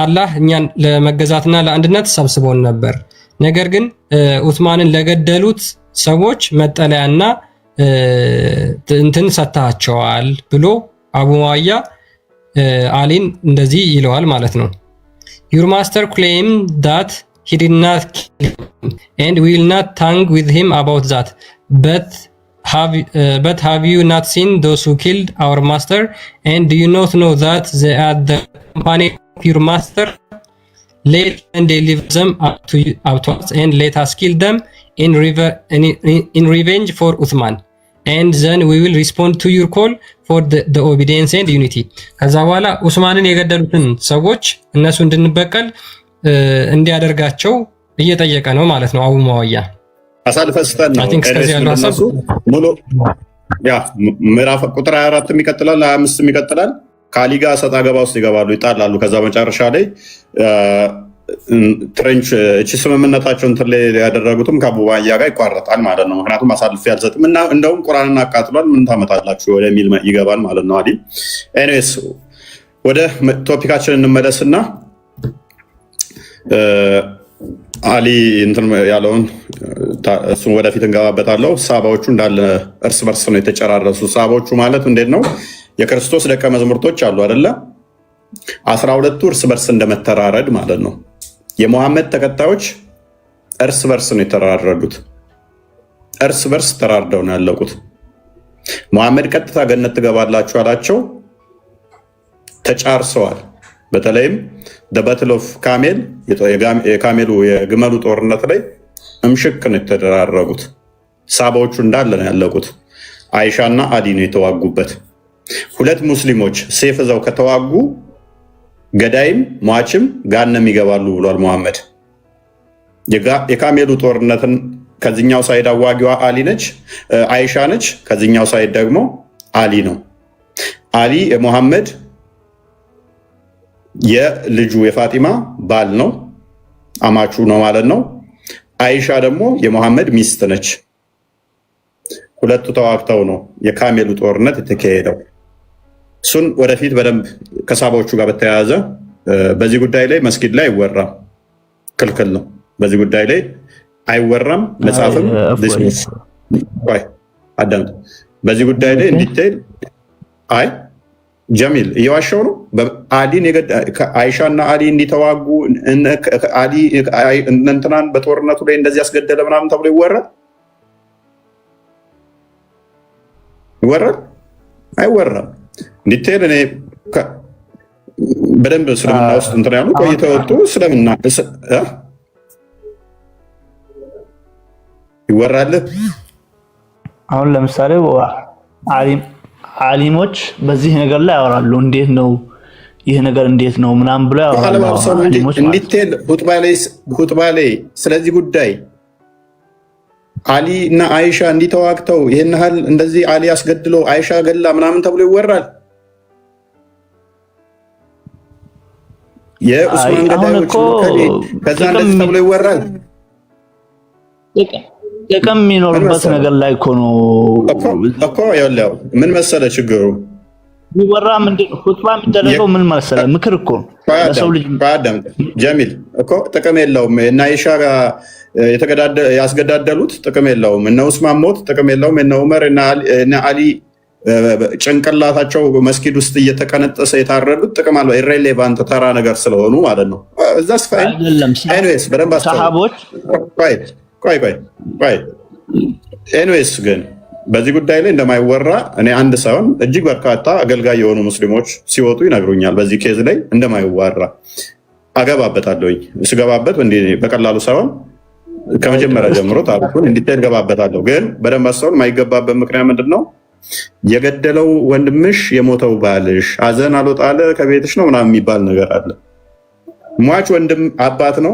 አላህ እኛን ለመገዛትና ለአንድነት ሰብስቦን ነበር፣ ነገር ግን ኡትማንን ለገደሉት ሰዎች መጠለያና እንትን ሰጣቸዋል ብሎ አቡ ሙሐያ አሊን እንደዚህ ይለዋል ማለት ነው። your master claimed that he did not kill him and we will not tangle with him about that but have you not seen those who killed our master and do you not know that they are the company of your master? Let and deliver them up to us and let us kill them in revenge for Uthman and then we will respond to your call for the obedience and unity. ከዛ በኋላ ኡስማንን የገደሉትን ሰዎች እነሱ እንድንበቀል እንዲያደርጋቸው እየጠየቀ ነው ማለት ነው አቡ ሙሐያ። አሳልፈስተን ነው ሙሉ ምዕራፍ ቁጥር 24 ይቀጥላል፣ 25 ይቀጥላል። ከአሊ ጋር ሰጣ ገባ ውስጥ ይገባሉ፣ ይጣላሉ። ከዛ መጨረሻ ላይ ትሬንች እቺ ስምምነታቸው እንትን ላይ ያደረጉትም ከአቡ ሙሐያ ጋር ይቋረጣል ማለት ነው። ምክንያቱም አሳልፌ አልሰጥም እና እንደውም ቁርአንን አቃጥሏል ምን ታመጣላችሁ ወደሚል ይገባል ማለት ነው አሊ። ኤኒዌይስ ወደ ቶፒካችን እንመለስና አሊ እንትን ያለውን እሱን ወደፊት እንገባበታለሁ። ሳባዎቹ እንዳለ እርስ በርስ ነው የተጨራረሱ። ሳባዎቹ ማለት እንዴት ነው? የክርስቶስ ደቀ መዛሙርቶች አሉ አይደለ? 12ቱ እርስ በርስ እንደመተራረድ ማለት ነው። የሙሐመድ ተከታዮች እርስ በርስ ነው የተራረዱት። እርስ በርስ ተራርደው ነው ያለቁት። ሙሐመድ ቀጥታ ገነት ትገባላችሁ አላቸው፣ ተጫርሰዋል። በተለይም በባትል ኦፍ ካሜል የግመሉ ጦርነት ላይ እምሽክ ነው የተደራረጉት። ሳባዎቹ እንዳለ ነው ያለቁት። አይሻና አሊ ነው የተዋጉበት። ሁለት ሙስሊሞች ሴፍ ይዘው ከተዋጉ ገዳይም ሟችም ገሃነም ይገባሉ ብሏል ሙሐመድ። የካሜሉ ጦርነትን ከዚህኛው ሳይድ አዋጊዋ አይሻ ነች፣ ከዚህኛው ሳይድ ደግሞ አሊ ነው። አሊ የሙሐመድ የልጁ የፋጢማ ባል ነው፣ አማቹ ነው ማለት ነው። አይሻ ደግሞ የሙሐመድ ሚስት ነች። ሁለቱ ተዋግተው ነው የካሜሉ ጦርነት የተካሄደው። እሱን ወደፊት በደንብ ከሳባዎቹ ጋር በተያያዘ በዚህ ጉዳይ ላይ መስጊድ ላይ አይወራም፣ ክልክል ነው። በዚህ ጉዳይ ላይ አይወራም። መጽሐፍም አዳምጥ። በዚህ ጉዳይ ላይ እንዲቴል አይ ጀሚል እየዋሻው ነው። አሊን አይሻ እና አሊ እንዲተዋጉ አሊ እንትናን በጦርነቱ ላይ እንደዚህ ያስገደለ ምናምን ተብሎ ይወራል አይወራም። እንዲቴል እኔ በደንብ እስልምና ውስጥ እንትን ያሉ ቆይተወጡ እስልምና ይወራል። አሁን ለምሳሌ ዓሊሞች በዚህ ነገር ላይ ያወራሉ። እንዴት ነው ይህ ነገር እንዴት ነው ምናምን ብለው ያወራሉ። እንዲቴል ሁጥባ ላይ ስለዚህ ጉዳይ አሊ እና አይሻ እንዲተዋግተው ይህን ያህል እንደዚህ አሊ አስገድሎ አይሻ ገላ ምናምን ተብሎ ይወራል። የኡስማን ገዳዮች ከዛ እንደዚህ ተብሎ ይወራል። ጥቅም የሚኖርበት ነገር ላይ እኮ ነው እኮ ያለው። ምን መሰለ ችግሩ ይወራ ምንድን ነው ሁጥባ የሚደረገው ምን መሰለ ምክር እኮ ለሰው ልጅ ጀሚል እኮ ጥቅም የለውም። እና አይሻ ያስገዳደሉት ጥቅም የለውም። እነ ኡስማን ሞት ጥቅም የለውም። እነ ዑመር እና አሊ ጭንቅላታቸው መስጊድ ውስጥ እየተቀነጠሰ የታረዱት ጥቅም አለው። ኢሬሌቫንት ተራ ነገር ስለሆኑ ማለት ነው። እዛስ ፋይል ኤኒዌይስ በደንብ ሰሃቦች ኤኒዌይስ ግን በዚህ ጉዳይ ላይ እንደማይወራ እኔ አንድ ሳይሆን እጅግ በርካታ አገልጋይ የሆኑ ሙስሊሞች ሲወጡ ይነግሩኛል። በዚህ ኬዝ ላይ እንደማይወራ አገባበታለሁኝ። ስገባበት በቀላሉ ሳይሆን ከመጀመሪያ ጀምሮ ታሪኩን እንዲታይ ገባበታለሁ። ግን በደንብ አስተውል። የማይገባበት ምክንያት ምንድን ነው? የገደለው ወንድምሽ የሞተው ባልሽ ሐዘን አልወጣለ ከቤትሽ ነው ምናምን የሚባል ነገር አለ። ሟች ወንድም አባት ነው፣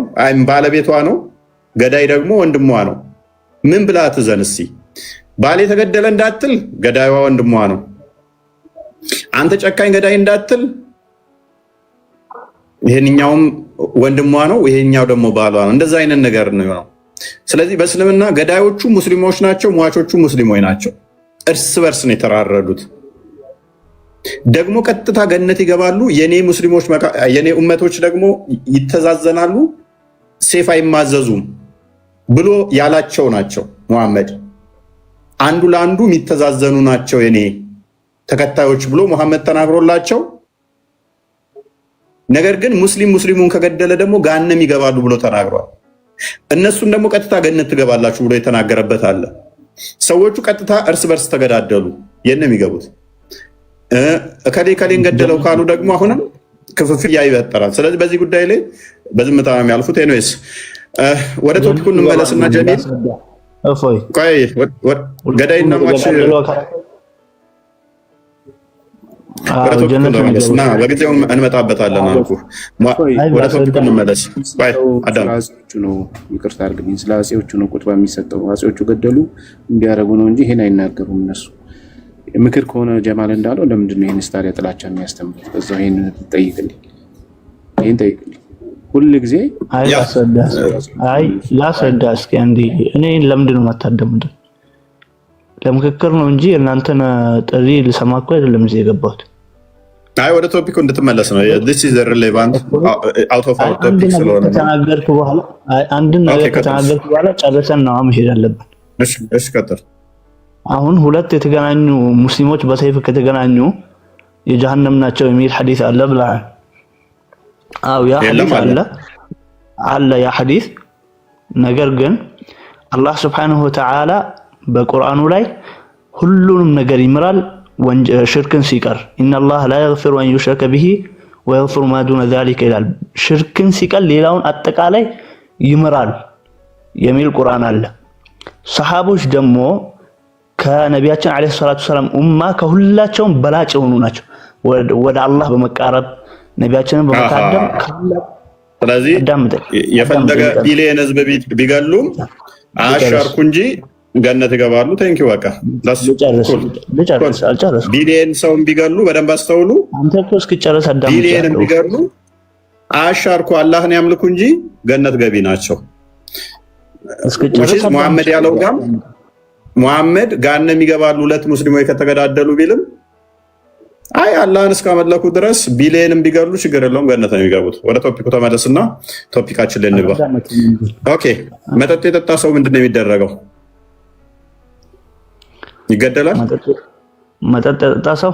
ባለቤቷ ነው። ገዳይ ደግሞ ወንድሟ ነው። ምን ብላ ትዘን? እስኪ ባሌ ተገደለ እንዳትል ገዳይዋ ወንድሟ ነው። አንተ ጨካኝ ገዳይ እንዳትል ይሄንኛውም ወንድሟ ነው፣ ይሄኛው ደግሞ ባሏ ነው። እንደዛ አይነት ነገር ነው። ስለዚህ በእስልምና ገዳዮቹ ሙስሊሞች ናቸው፣ ሟቾቹ ሙስሊሞች ናቸው። እርስ በርስ ነው የተራረዱት። ደግሞ ቀጥታ ገነት ይገባሉ። የኔ ኡመቶች ደግሞ ይተዛዘናሉ፣ ሴፍ አይማዘዙም ብሎ ያላቸው ናቸው። ሙሐመድ አንዱ ለአንዱ የሚተዛዘኑ ናቸው የኔ ተከታዮች ብሎ ሙሐመድ ተናግሮላቸው፣ ነገር ግን ሙስሊሙን ከገደለ ደግሞ ገሃነም ይገባሉ ብሎ ተናግሯል። እነሱን ደግሞ ቀጥታ ገነት ትገባላችሁ ብሎ የተናገረበት አለ። ሰዎቹ ቀጥታ እርስ በርስ ተገዳደሉ፣ የት ነው የሚገቡት? እከሌን ገደለው ካሉ ደግሞ አሁንም ክፍፍል ይፈጠራል። ስለዚህ በዚህ ጉዳይ ላይ በዝምታ ነው የሚያልፉት። ኤኒዌይስ ወደ ቶፒኩ እንመለስና ጀሚል ገዳይና ሟች በጊዜው እንመጣበታለን አልኩህ። ወደ ቶፒኩ እንመለስ። ይቅርታ አድርግልኝ። ስለ አፄዎቹ ነው ቁጥባ የሚሰጠው። አፄዎቹ ገደሉ እንዲያደርጉ ነው እንጂ ይሄን አይናገሩም እነሱ። ምክር ከሆነ ጀማል እንዳለው ለምንድን ነው ይህን ስታዲያ ጥላቻ የሚያስተምሩት? በዛው ይህን ጠይቅልኝ። ሁል ጊዜ ላስረዳ እስኪ አንዴ። እኔ ለምንድን ነው የማታደምጡት? ለምክክር ነው እንጂ እናንተን ጥሪ ልሰማ እኮ አይደለም እዚህ የገባሁት። አይ ወደ ቶፒኩ እንድትመለስ ነው። this is relevant out of our topic ስለሆነ ከተናገርኩ በኋላ አንድን ነገር ከተናገርኩ በኋላ ጨርሰን ነው መሄድ አለብን። እሺ ቀጥል። አሁን ሁለት የተገናኙ ሙስሊሞች በሰይፍ ከተገናኙ የጀሃነም ናቸው የሚል ሐዲስ አለ ብለሃል። አው ያ ሐዲስ አለ ያ ሐዲስ። ነገር ግን አላህ Subhanahu Wa Ta'ala በቁርአኑ ላይ ሁሉንም ነገር ይምራል ሽርክን ሲቀር ኢነላህ ላ የግፊሩ አን ዩሽረከ ቢሂ ወየግፊሩ ማ ዱነ ዛሊከ ይላል። ሽርክን ሲቀር ሌላውን አጠቃላይ ይምራል የሚል ቁርአን አለ። ሰሃቦች ደግሞ ከነቢያችን አለይሂ ሰላቱ ሰላም ኡማ ከሁላቸውም በላጭ የሆኑ ናቸው ወደ አላህ በመቃረብ ነቢያችንን በመታደም። ስለዚህ የፈለገ ቢሊየን ህዝብ ቢገሉም አሻርኩ እንጂ ገነት ይገባሉ። ቴንኪው በቃ ልጨርስ። ቢሊየን ሰውን ቢገሉ በደንብ አስተውሉ። አንተ እኮ እስኪጨርስ አዳም። ቢሊየን ቢገሉ አሻርኩ አላህን ያምልኩ እንጂ ገነት ገቢ ናቸው። እስኪጨርስ ሙሐመድ ያለው ጋር ሙሐመድ ገሃነም ይገባሉ ሁለት ሙስሊሞች ከተገዳደሉ ቢልም አይ አላህን እስካመለኩ ድረስ ቢሊየንም ቢገሉ ችግር የለውም፣ ገነት ነው የሚገቡት። ወደ ቶፒኩ ተመለስና ቶፒካችን ላይ እንግባ። ኦኬ መጠጥ የጠጣ ሰው ምንድን ነው የሚደረገው? ይገደላል። መጠጥ የጠጣ ሰው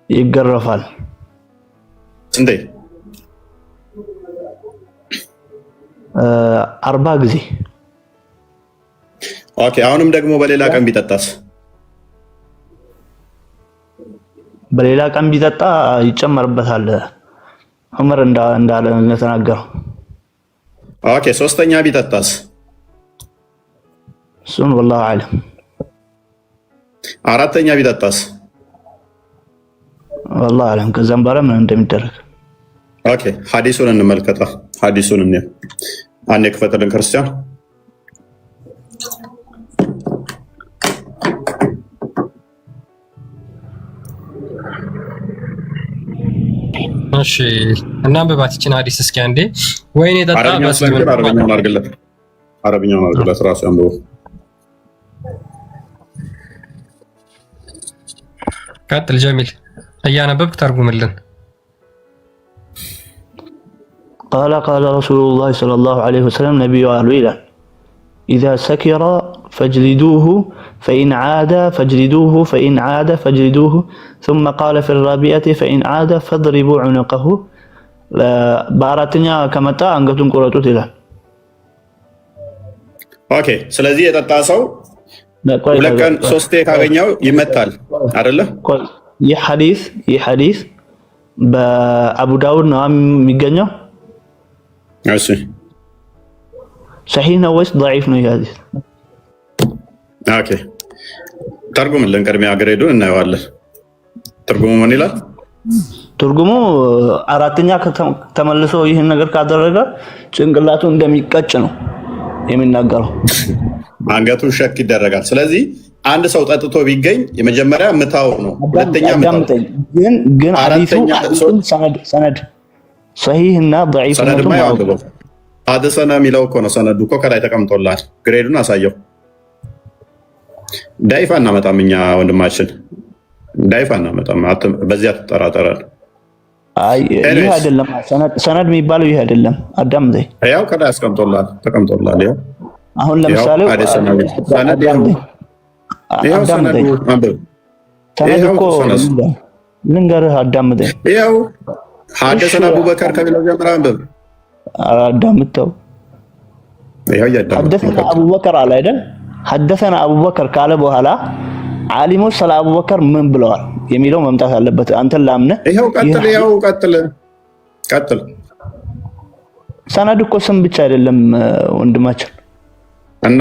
ይገረፋል። ስንቴ? 40 ጊዜ። ኦኬ አሁንም ደግሞ በሌላ ቀን ቢጠጣስ? በሌላ ቀን ቢጠጣ ይጨመርበታል። ዑመር እንዳለ እንደተናገረው። ኦኬ ሶስተኛ ቢጠጣስ? እሱን ወላሂ አለም። አራተኛ ቢጠጣስ? ወላሂ አለም። ከዛም በኋላ ምን እንደሚደረግ ኦኬ ሐዲሱን እንመልከታ። ሐዲሱን እንያ አንዴ ክፈተልን ክርስቲያን። እሺ እና አንብባት ይችን ሐዲስ እስኪ አንዴ። ወይኔ ጠጣ አረብኛውን አድርግለት ራሱ አንብቦ ቀጥል ጀሚል፣ እያነበብክ ተርጉምልን። قال رسول الله صلى الله عليه وسلم نبي إلى إذا سكر فاجلدوه فإن عاد فاجلدوه فإن عاد فاجلدوه ثم قال في الرابعة فإن عاد فاضربوا عنقه باراتنيا كمتا أنقذتم قرأتوا إلى اوكي ስለዚህ የጠጣ ሰው ሁለት ቀን ሶስቴ ካገኘው ይመታል አይደለ? ይህ ሐዲስ በአቡ ዳውድ ነው የሚገኘው። እሺ صحيح ነው ወይስ ضعيف ነው ይህ ሐዲስ? ኦኬ ተርጉምልን፣ ቅድሚያ ግሬዱን እናየዋለን። ትርጉሙ ምን ይላል? ትርጉሙ አራተኛ ተመልሶ ይህን ነገር ካደረገ ጭንቅላቱ እንደሚቀጭ ነው የሚናገረው። አንገቱ ሸክ ይደረጋል። ስለዚህ አንድ ሰው ጠጥቶ ቢገኝ የመጀመሪያ ምታው ነው፣ ሁለተኛ ምታው። ግን ሐዲሱ ሰነድ صحيح እና ضعيف ነው። ሐዲሰና የሚለው እኮ ነው፣ ሰነዱ እኮ ከላይ ተቀምጦላል። ግሬዱን አሳየው። ዳይፋ እናመጣም እኛ ወንድማችን፣ ዳይፋ እናመጣም። በዚያ ተጠራጠራል። አይ ይሄ አይደለም ሰነድ የሚባለው ይሄ አይደለም። አዳም ዘይ ያው ከላይ አስቀምጦላል፣ ተቀምጦላል። ያው አሁን ለምሳሌ ሰነድ ያው ሰነዱ አንብብ። ሰነድ እኮ ልንገርህ አዳም ዘይ ያው ሐዲሰና አቡበከር ከሚለው ጀምራ አንብብ። አዳምጠው ያው ሐዲሰና አቡበከር አለ አይደል? ሐዲሰና አቡበከር ካለ በኋላ ዓሊሞች ስለ አቡበከር ምን ብለዋል የሚለው መምጣት አለበት። አንተን ላምነህ ይሄው ቀጥል፣ ያው ቀጥል። ሰነድ እኮ ስም ብቻ አይደለም ወንድማችን እና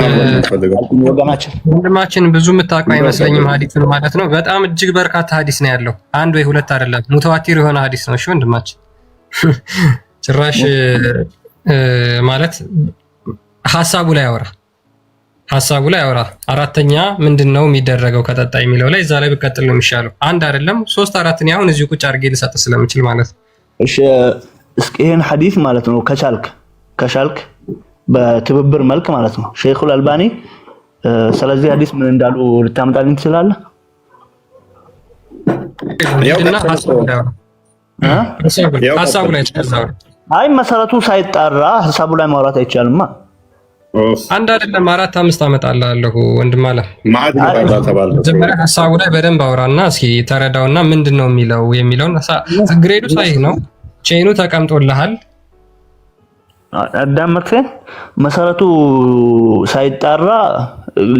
ወንድማችን ብዙ የምታውቀው አይመስለኝም ሐዲስን ማለት ነው። በጣም እጅግ በርካታ ሐዲስ ነው ያለው፣ አንድ ወይ ሁለት አይደለም፣ ሙተዋቲር የሆነ ሐዲስ ነው። እሺ ወንድማችን ጭራሽ ማለት ሐሳቡ ላይ ያወራ አራተኛ ምንድነው የሚደረገው ከጠጣ የሚለው ላይ እዛ ላይ ብቀጥል ነው የሚሻለው። አንድ አይደለም 3 4 ነው። አሁን እዚሁ ቁጭ አድርጌ ልሰጥ ስለምችል ማለት ነው። እሺ እስኪ ይሄን ሐዲስ ማለት ነው ከቻልክ በትብብር መልክ ማለት ነው ሼኹል አልባኒ ስለዚህ ሐዲስ ምን እንዳሉ ልታምጣልኝ ትችላለህ? ሐሳቡ ላይ ተቀዛው። አይ መሰረቱ ሳይጣራ ሐሳቡ ላይ ማውራት አይቻልማ። አንድ አይደለም 4 5 አመጣልሃለሁ ወንድም አለ መጀመሪያ ሐሳቡ ላይ በደንብ አውራና እስኪ ተረዳውና ምንድነው የሚለውን ግሬዱ ሳይህ ነው ቼኑ ተቀምጦልሃል። አዳምጥከ መሰረቱ ሳይጣራ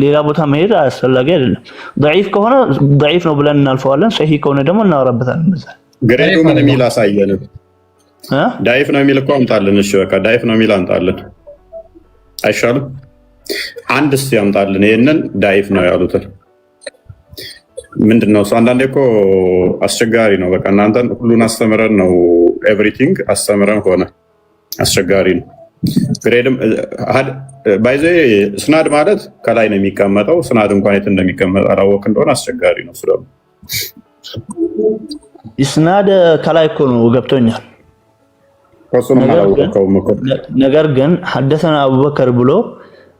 ሌላ ቦታ መሄድ አስፈላጊ አይደለም። ضعيف ከሆነ ضعيف ነው ብለን እናልፈዋለን። ሰሂህ ከሆነ ደግሞ እናወራበታለን። በዛ ግሬዱ ምን የሚል አሳየን። ضعيف ነው የሚል እኮ አምጣልን። እሺ በቃ ضعيف ነው የሚል አምጣልን አይሻልም? አንድ እስቲ ያምጣልን ይሄንን ضعيف ነው ያሉትን። ምንድነው እሱ? አንዳንዴ እኮ አስቸጋሪ ነው። በቃ እናንተን ሁሉን አስተምረን ነው ኤቭሪቲንግ አስተምረን ሆነ አስቸጋሪ ነው። ግሬድም ባይዘ ስናድ ማለት ከላይ ነው የሚቀመጠው። ስናድ እንኳን የት እንደሚቀመጥ አላወቅ እንደሆነ አስቸጋሪ ነው። ስለዚህ ስናድ ከላይ እኮ ነው ገብቶኛል። ነገር ግን ሐደሰና አቡበከር ብሎ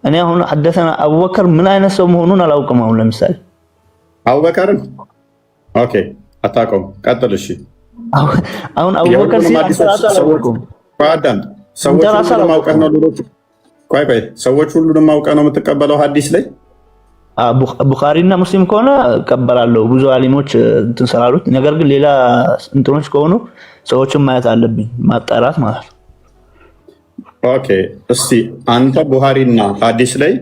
እኔ አሁን ሐደሰና አቡበከር ምን አይነት ሰው መሆኑን አላውቅም። አሁን ለምሳሌ አቡበከርን ኦኬ አታውቀውም። ቀጥል። እሺ አሁን አቡበከር ሲያንተራሳ አላወቁም። አዳም ሰዎች ሁሉንም አውቀህ ነው ሌሎች ቆይ ሰዎች ሁሉንም አውቀህ ነው የምትቀበለው ሐዲስ ላይ? ቡኻሪና ሙስሊም ከሆነ እቀበላለሁ። ብዙ አሊሞች እንትን ስላሉት። ነገር ግን ሌላ እንትኖች ከሆኑ ሰዎችን ማየት አለብኝ፣ ማጣራት ማለት ነው። ኦኬ እስቲ አንተ ቡኻሪና ሐዲስ ላይ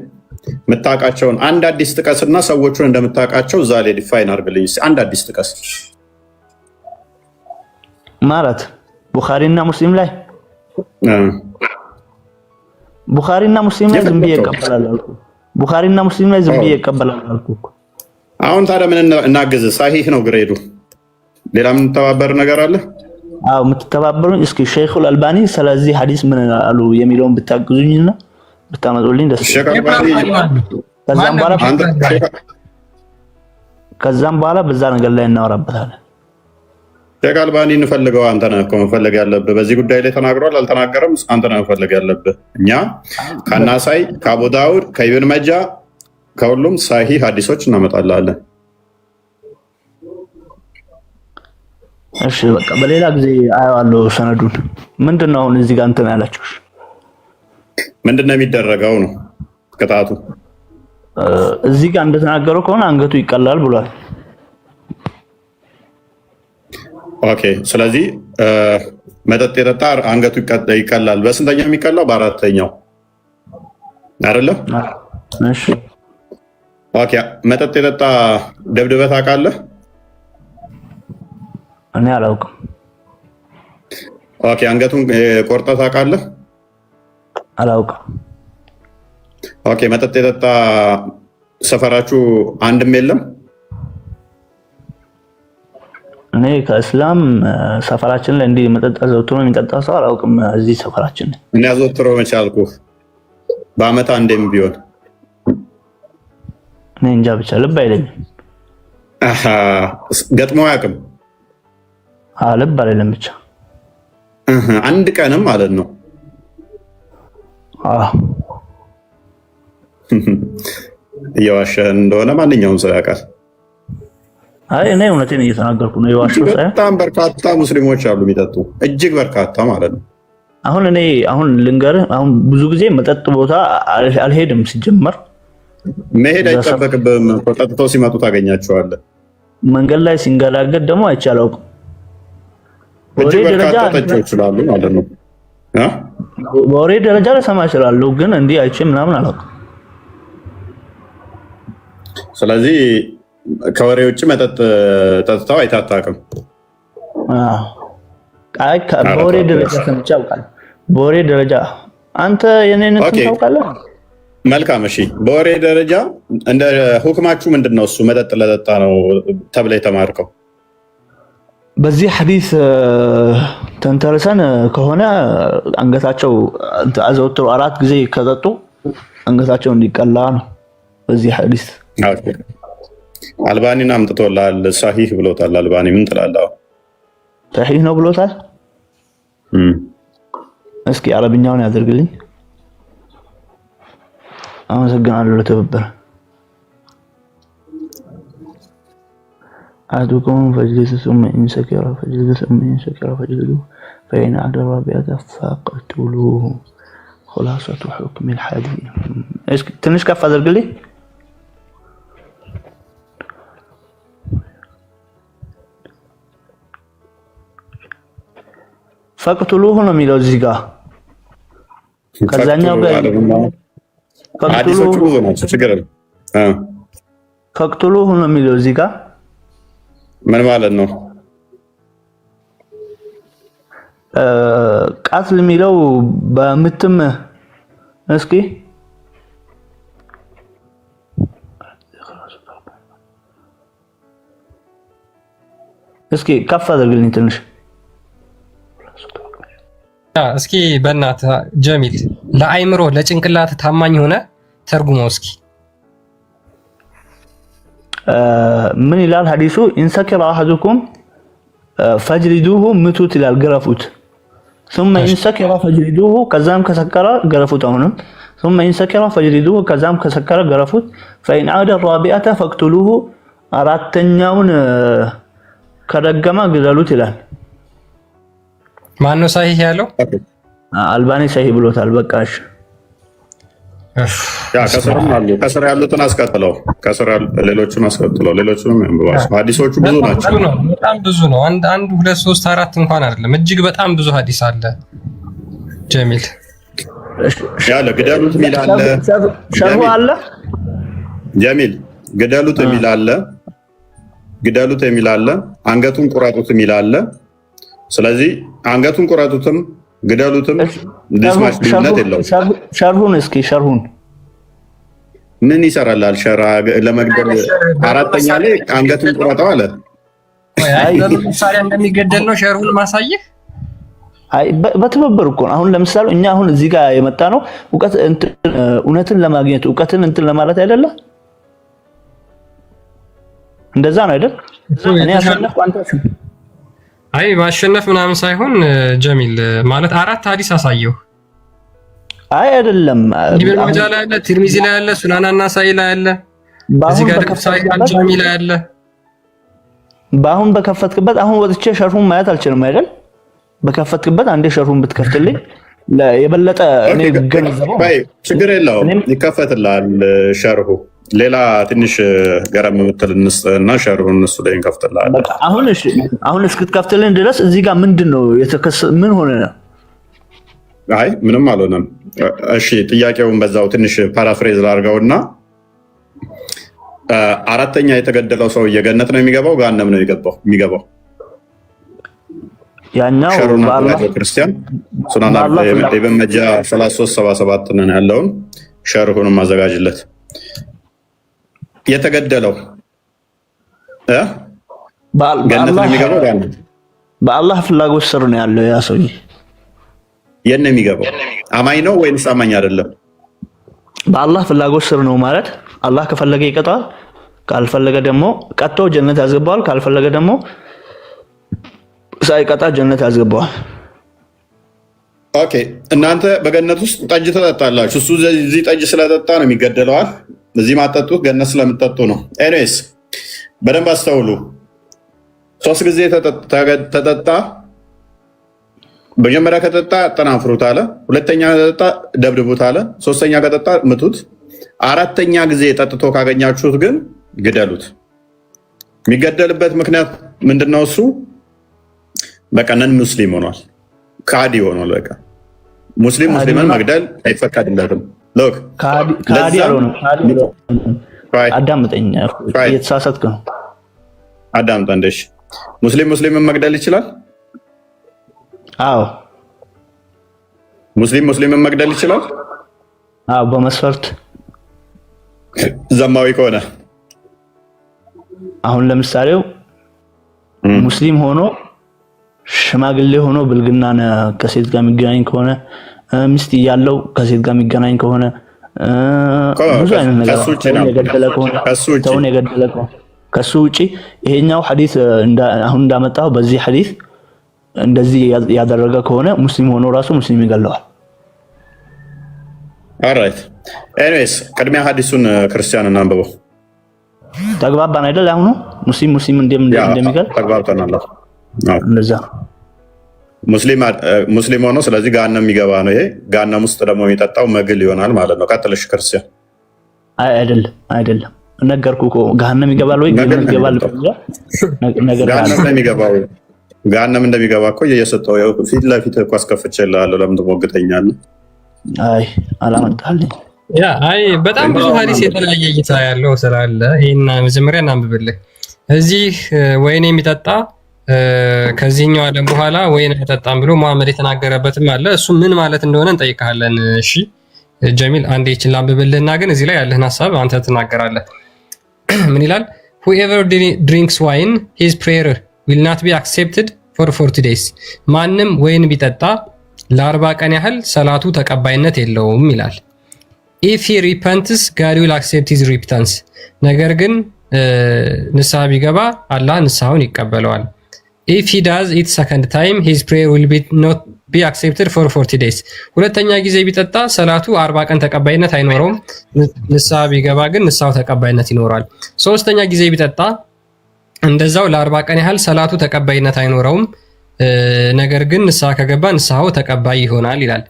የምታውቃቸውን አንድ አዲስ ጥቀስና ሰዎቹን እንደምታውቃቸው እዛ ላይ ዲፋይን አድርግልኝ። አንድ አዲስ ጥቀስ ማለት ቡኻሪና ሙስሊም ላይ ቡኻሪና ሙስሊም ላይ ዝም ብዬ እቀበላለሁ አልኩ። ቡኻሪና ሙስሊም ላይ ዝም ብዬ እቀበላለሁ አልኩ። አሁን ታዲያ ምን እናግዝ? ሳሂህ ነው ግሬዱ። ሌላ የምንተባበር ነገር አለ? አዎ የምትተባበሩኝ እስኪ ሸይኹል አልባኒ ስለዚህ ሐዲስ ምን አሉ የሚለውን ብታግዙኝና ብታመጡልኝ ደስ ይላል። ከዛም በኋላ በዛ ነገር ላይ እናወራበታለን። ሼክ አልባኒ እንፈልገው። አንተ ነህ እኮ መፈለግ ያለብህ። በዚህ ጉዳይ ላይ ተናግሯል አልተናገረም? አንተ ነህ መፈለግ ያለብህ። እኛ ከናሳይ ከአቡ ዳውድ ከኢብን መጃ ከሁሉም ሳሂህ ሐዲሶች እናመጣላለን። እሺ በቃ በሌላ ጊዜ አየዋለሁ ሰነዱን። ምንድነው አሁን እዚህ ጋር እንትን ያላችሁ? ምንድነው የሚደረገው ነው ቅጣቱ? እዚህ ጋር እንደተናገረው ከሆነ አንገቱ ይቀላል ብሏል። ኦኬ ስለዚህ መጠጥ የጠጣ አንገቱ ይቀላል። በስንተኛው የሚቀላው? በአራተኛው አይደለም? እሺ ኦኬ መጠጥ የጠጣ ደብድበህ ታውቃለህ? እኔ አላውቅም። ኦኬ አንገቱን ቆርጠህ ታውቃለህ? አላውቅም። ኦኬ መጠጥ የጠጣ ሰፈራችሁ አንድም የለም? እኔ ከእስላም ሰፈራችን ላይ እንዲህ መጠጥ አዘውትሮ የሚጠጣ ሰው አላውቅም። እዚህ ሰፈራችን እኔ አዘውትሮ መቼ አልኩህ? በአመት አንዴም ቢሆን እኔ እንጃ ብቻ ልብ አይለኝም። ገጥሞ አያውቅም? ልብ አይለኝም ብቻ አንድ ቀንም ማለት ነው። እየዋሸህ እንደሆነ ማንኛውም ሰው ያውቃል። አይ እኔ እውነቴን እየተናገርኩ ነው። የዋሸው ሳይሆን በጣም በርካታ ሙስሊሞች አሉ የሚጠጡ፣ እጅግ በርካታ ማለት ነው። አሁን ልንገርህ፣ አሁን ብዙ ጊዜ መጠጥ ቦታ አልሄድም። ሲጀመር መሄድ አይጠበቅብህም። ጠጥተው ሲመጡ ታገኛቸዋለህ። መንገድ ላይ ሲንገላገድ ደግሞ አይቼ አላውቅም። እጅግ በርካታ ጠጪዎች ይችላሉ ማለት ነው። በወሬ ደረጃ ልሰማ እችላለሁ፣ ግን እንዲህ አይቼ ምናምን አላውቅም። ስለዚህ ከወሬ ውጭ መጠጥ ጠጥተው አይተህ አታውቅም? በወሬ ደረጃ ሰምቼ አውቃለሁ። በወሬ ደረጃ አንተ የኔን እንትን ታውቃለህ? መልካም እሺ። በወሬ ደረጃ እንደ ሁክማችሁ ምንድን ነው? እሱ መጠጥ ለጠጣ ነው ተብለህ የተማርከው? በዚህ ሐዲስ ተንተርሰን ከሆነ አንገታቸው አዘውትሮ 4 ጊዜ ከጠጡ አንገታቸው እንዲቀላ ነው በዚህ ሐዲስ። አልባኒን አምጥቶላል። ሳሂህ ብሎታል። አልባኒ ምን ትላለህ? ሳሂህ ነው ብሎታል። እስኪ አረብኛውን ያደርግልኝ። አመሰግናለሁ ለተባበረ أحدكم فاجلس ثم إن سكر فاجلس ثم إن سكر فاجلدوه فإن عاد الرابعة فاقتلوه. خلاصة حكم الحديث. إيش تنش كيف هذا القلي؟ فاقتلوه نميلو زيغا. كذانيو فاقتلوه نميلو زيغا. ምን ማለት ነው? ቃትል የሚለው በምትም እስኪ ከፍ አድርግልኝ ትንሽ። እስኪ በእናትህ ጀሚል ለአይምሮ ለጭንቅላት ታማኝ ሆነ ተርጉመው እስኪ። ምን ይላል ሐዲሱ? ኢንሰከረ አሐዱኩም ፈጅሊዱሁ ምቱት ይላል፣ ገረፉት። ثم ኢንሰከረ ፈጅሊዱሁ ከዛም ከሰከረ ገረፉት። አሁንም ثم ኢንሰከረ ፈጅሊዱሁ ከዛም ከሰከረ ገረፉት። فإن عاد الرابعة فاقتلوه አራተኛውን ከደገማ ግደሉት ይላል። ማን ነው ሰሂህ ያለው? አልባኒ ሰሂህ ብሎታል። በቃሽ ከስር ያሉትን አስቀጥለው ሌሎቹን አስቀጥለው ሌሎቹንም ያንብባቸው። ሀዲሶቹ ብዙ ናቸው፣ በጣም ብዙ ነው። አንድ 2 3 4 እንኳን አይደለም፣ እጅግ በጣም ብዙ ሀዲስ አለ። ጀሚል ያለ ግደሉት የሚል አለ፣ ሸርሁ አለ። ጀሚል ግደሉት የሚል አለ፣ ግደሉት የሚል አለ፣ አንገቱን ቁረጡት የሚል አለ። ስለዚህ አንገቱን ቁረጡትም ግደሉትም ዲስማሽ ልዩነት የለውም። ሸርሁን እስኪ ሸርሁን ምን ይሰራላል? ሸራ ለመግደል አራተኛ ላይ አንገቱን ቁረጠው አለ። አይ ለምሳሌ እንደሚገደል ነው ሸርሁን ማሳየህ። አይ በትብብር እኮ አሁን ለምሳሌ እኛ አሁን እዚህ ጋር የመጣ ነው እውነትን ለማግኘት እውቀትን እንትን ለማለት አይደለ? እንደዛ ነው አይደል? እኔ አሸነፍኩ አንተ አይ ማሸነፍ ምናምን ሳይሆን ጀሚል ማለት 4 ሀዲስ አሳየው። አይ አይደለም፣ ኢብኑ ማጃህ ላይ አለ፣ ትርሚዚ ላይ አለ፣ ሱናን ናሳኢ ላይ አለ፣ እዚህ ጋር ደግሞ ሳሂህ አልጃሚ ላይ አለ። በአሁን በከፈትክበት አሁን ወጥቼ ሸርሁን ማየት አልችልም አይደል? በከፈትክበት አንዴ ሸርሁን ብትከፍትልኝ የበለጠ እኔ ገንዘበው ችግር የለውም ይከፈትልሃል ሸርሁ። ሌላ ትንሽ ገረም የምትል እና ሸርሁን እሱ ላይ እንከፍትልሃል። አሁን እስክትከፍትልኝ ድረስ እዚህ ጋር ምንድነው ምን ሆነ? አይ ምንም አልሆነም። እሺ ጥያቄውን በዛው ትንሽ ፓራፍሬዝ ላድርገውና አራተኛ የተገደለው ሰው ገነት ነው የሚገባው ገሃነም ነው የሚገባው? ያኛው ባላህ ክርስቲያን ሱናን ኢብኑ ማጃህ 3377 ነው ያለውን ሸርሁን ማዘጋጅለት። የተገደለው ገነት ነው የሚገባው ገሃነም? በአላህ ፍላጎት ስር ነው ያለው ያ ሰውዬ። የት ነው የሚገባው? አማኝ ነው ወይስ አማኝ አይደለም? በአላህ ፍላጎት ስር ነው ማለት አላህ ከፈለገ ይቀጣል፣ ካልፈለገ ደግሞ ቀጥቶ ጀነት ያስገባዋል፣ ካልፈለገ ደግሞ ሳይቀጣ ጀነት ያስገባዋል። ኦኬ እናንተ በገነት ውስጥ ጠጅ ትጠጣላችሁ። እሱ እዚህ ጠጅ ስለጠጣ ነው የሚገደለዋል። እዚህ ማጠጡት ገነት ስለምትጠጡ ነው። ኤኒዌይስ በደንብ አስተውሉ። 3 ጊዜ ተጠጣ። መጀመሪያ ከጠጣ አጠናፍሩት አለ። ሁለተኛ ከጠጣ ደብድቡት አለ። ሶስተኛ ከጠጣ ምቱት። አራተኛ ጊዜ ጠጥቶ ካገኛችሁት ግን ግደሉት። የሚገደልበት ምክንያት ምንድነው? እሱ በቃ ነን ሙስሊም ሆኗል፣ ካዲ ሆኗል። በቃ ሙስሊምን መግደል አይፈቀድለትም። ሎክ ካዲ አልሆነም። አዳምጠኝ፣ እየተሳሳትክ ነው። አዳምጠኝ። እንደሽ ሙስሊምን መግደል ይችላል? አዎ ሙስሊምን መግደል ይችላል? አዎ በመስፈርት ዘማዊ ከሆነ አሁን ለምሳሌው ሙስሊም ሆኖ ሽማግሌ ሆኖ ብልግናን ከሴት ጋር የሚገናኝ ከሆነ ሚስት እያለው ከሴት ጋር የሚገናኝ ከሆነ ብዙ አይነት ነገር የገደለ ከሆነ ሰውን የገደለ ከሆነ ከሱ ውጪ ይሄኛው ሐዲስ አሁን እንዳመጣው በዚህ ሐዲስ እንደዚህ ያደረገ ከሆነ ሙስሊም ሆኖ ራሱ ሙስሊም ይገለዋል። ኦልራይት ኤኒዌይስ ቅድሚያ ሐዲሱን ክርስቲያንን አንብበው። ተግባባን አይደል? አሁን ሙስሊም እንደሚገል ተግባብተናል። እንደዛ ሙስሊም ሆኖ ስለዚህ ገሃነም የሚገባ ነው። ይሄ ገሃነም ውስጥ ደግሞ የሚጠጣው መግል ይሆናል ማለት ነው። ቀጥልሽ ክርስቲያን። አይደለም ነገርኩህ እኮ ገሃነም ይገባል ወይ ገሃነም ይገባል ገሃነም እንደሚገባ እኮ እየሰጠው ፊት ለፊት እኮ አስከፍቼልሃለሁ። ለምን ትሞግተኛለህ? አይ አላመጣልኝ። አይ በጣም ብዙ ሐዲስ የተለያየ እይታ ያለው ስላለ ይሄን መጀመሪያ እናንብብልህ። እዚህ ወይን የሚጠጣ ከዚህኛው ዓለም በኋላ ወይን አይጠጣም ብሎ መሐመድ የተናገረበትም አለ። እሱ ምን ማለት እንደሆነ እንጠይቃለን። እሺ ጀሚል አንዴ ይችላል አንብብልህና ግን እዚህ ላይ ያለህን ሐሳብ አንተ ትናገራለህ። ምን ይላል? whoever drinks wine his prayer will not be accepted for 40 days ማንም ወይን ቢጠጣ ለ40 ቀን ያህል ሰላቱ ተቀባይነት የለውም ይላል። if he repents God will accept his repentance ነገር ግን ንስሐ ቢገባ አላህ ንስሐውን ይቀበለዋል። if he does it second time his prayer will be not be accepted for 40 days ሁለተኛ ጊዜ ቢጠጣ ሰላቱ 40 ቀን ተቀባይነት አይኖረውም ንስሐ ቢገባ ግን ንስሐው ተቀባይነት ይኖራል ሶስተኛ ጊዜ ቢጠጣ እንደዛው ለ40 ቀን ያህል ሰላቱ ተቀባይነት አይኖረውም ነገር ግን ንስሐ ከገባ ንስሐው ተቀባይ ይሆናል ይላል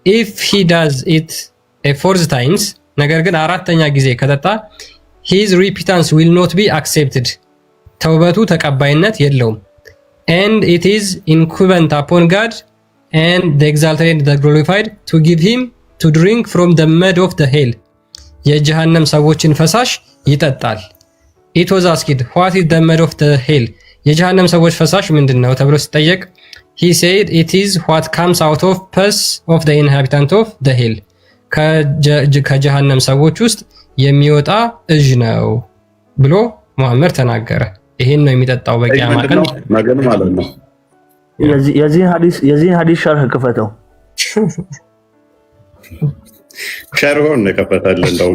if he does it a fourth times ነገር ግን አራተኛ ጊዜ ከጠጣ his repentance will not be accepted ተውበቱ ተቀባይነት የለውም and it is incumbent upon God and the exalted and the glorified to give him to drink from the mud of the hell የጀሃነም ሰዎችን ፈሳሽ ይጠጣል it was asked what is the mud of the hell የጀሃነም ሰዎች ፈሳሽ ምንድነው ተብሎ ሲጠየቅ he said it is what comes out of pus of the inhabitant of the hell ከጀሃነም ሰዎች ውስጥ የሚወጣ እጅ ነው ብሎ መሐመድ ተናገረ ይሄን ነው የሚጠጣው በቂያማ ቀን ማገን ማለት ነው የዚህ ሐዲስ ሸርህ ከፈተው ሸርሆን ነው ከፈታለን እንደው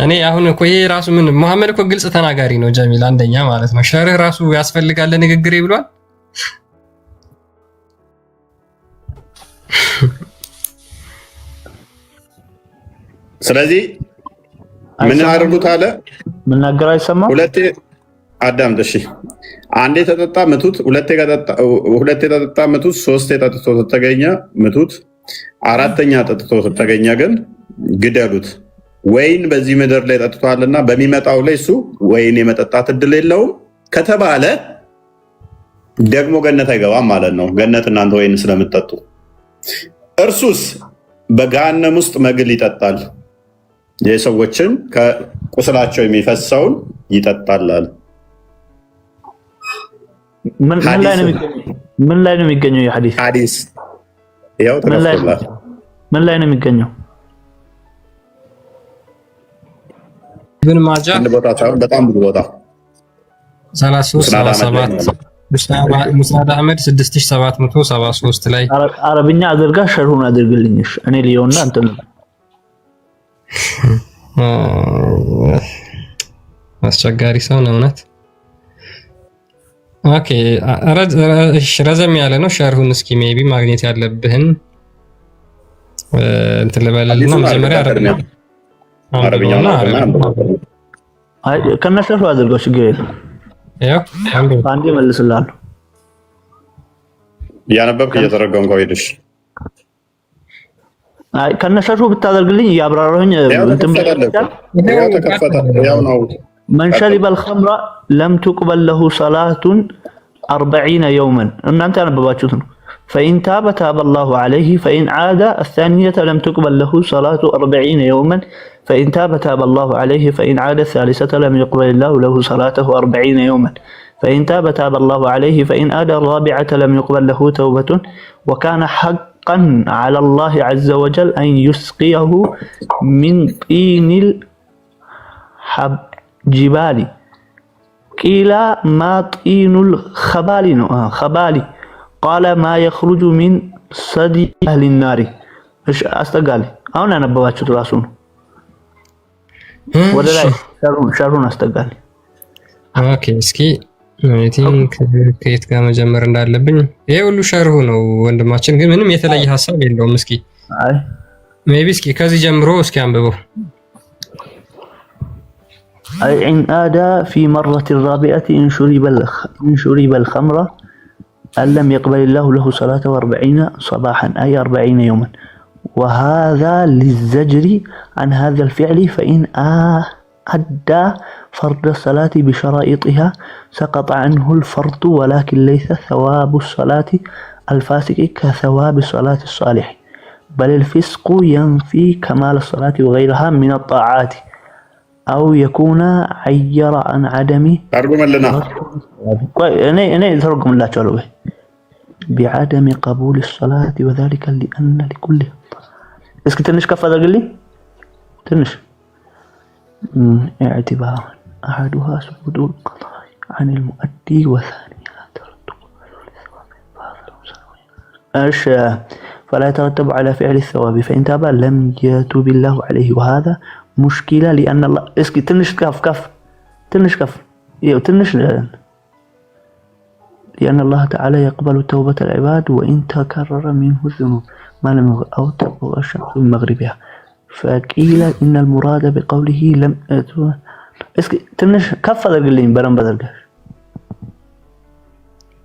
እኔ አሁን እኮ ይሄ ራሱ ምን መሐመድ እኮ ግልጽ ተናጋሪ ነው ጀሚል አንደኛ ማለት ነው ሸርህ ራሱ ያስፈልጋል ለንግግሬ ብሏል ስለዚህ ምን አድርጉት አለ ምን ነገር አይሰማም ሁለቴ አዳምጥ እሺ አንዴ ተጠጣ ምቱት ሁለቴ ተጠጣ ምቱት ሶስቴ ተጠጥቶ ተገኘ ምቱት አራተኛ ተጠጥቶ ተገኘ ግን ግደሉት ወይን በዚህ ምድር ላይ ተጠጥቷልና በሚመጣው ላይ እሱ ወይን የመጠጣት እድል የለውም ከተባለ ደግሞ ገነት አይገባም ማለት ነው ገነት እናንተ ወይን ስለምትጠጡ እርሱስ በገሃነም ውስጥ መግል ይጠጣል የሰዎችን ከቁስላቸው የሚፈሰውን ይጠጣል ምን ላይ ነው የሚገኘው የሐዲስ ያው ተከፍቷል ምን ላይ ነው የሚገኘው ግን ማጃ በጣም ብዙ ቦታ 33 ሙስናድ አህመድ 6773 ላይ አረብኛ አድርጋ ሸርሁን አድርግልኝሽ እኔ ሊዮና አንተ ነው አስቸጋሪ ሰው ነው ማለት ኦኬ ረዘም ያለ ነው ሸርሁን እስኪ ሜቢ ማግኘት ያለብህን እንትን ልበልና መጀመሪያ አረብኛ አይ ከነሸርሁ አድርገው ችግር የለም ያው አንዴ መልስልሃለሁ ያነበብክ እየተረጎምከው ሄደሽ አይ ከነሸርሁ ብታደርግልኝ ያብራራሁኝ እንትን ተከፈተ ያው ነው من شرب الخمر لم تقبل له صلاة 40 يوما እናንተ ያነበባችሁት ነው فإن تاب تاب الله عليه فإن عاد الثانية لم تقبل له صلاة 40 يوما فإن تاب تاب الله عليه فإن عاد الثالثة لم يقبل الله له صلاته 40 يوما فإن تاب تاب الله عليه فإن عاد الرابعة لم يقبل له توبة وكان حقا على الله عز وجل أن يسقيه من طين الجبال قيل ما طين الخبال قال ما يخرج من صدي أهل النار ايش استقال አሁን ያነበባችሁት ራሱ ነው ወደ ላይ ሸርሁን አስተጋል ኦኬ እስኪ አይ ቲንክ ከየት ጋር መጀመር እንዳለብኝ ይሄ ሁሉ ሸርሁ ነው ወንድማችን ግን ምንም የተለየ ሐሳብ የለውም እስኪ አይ ሜቢ እስኪ ከዚህ ጀምሮ እስኪ አንብበው أي إن آدى في مرة الرابعة إن شرب الخمر أن لم يقبل الله له صلاته 40 صباحا أي 40 يوما وهذا للزجر عن هذا الفعل فإن أدى فرض الصلاة بشرائطها سقط عنه الفرض ولكن ليس ثواب الصلاة الفاسق كثواب الصلاة الصالح بل الفسق ينفي كمال الصلاة وغيرها من الطاعات أو يكون عير عن عدم ترجم لنا أنا ترجم الله تعالى بعدم قبول الصلاة وذلك لأن لكل اسكت تنش كفى ذا قال لي تنش اعتبار أحدها سقوط القضاء عن المؤدي وثانيها ترتب ايش فلا يترتب على فعل الثواب فإن تاب لم يتوب الله عليه وهذا مشكلة لأن الله اسكي تنش كف تنش كف يو تنش لأن الله تعالى يقبل توبة العباد وإن تكرر منه الذنوب ما لم أو تبلغ الشمس من مغربها. فقيل إن المراد بقوله لم تنش كفر القلين بلن بدرجة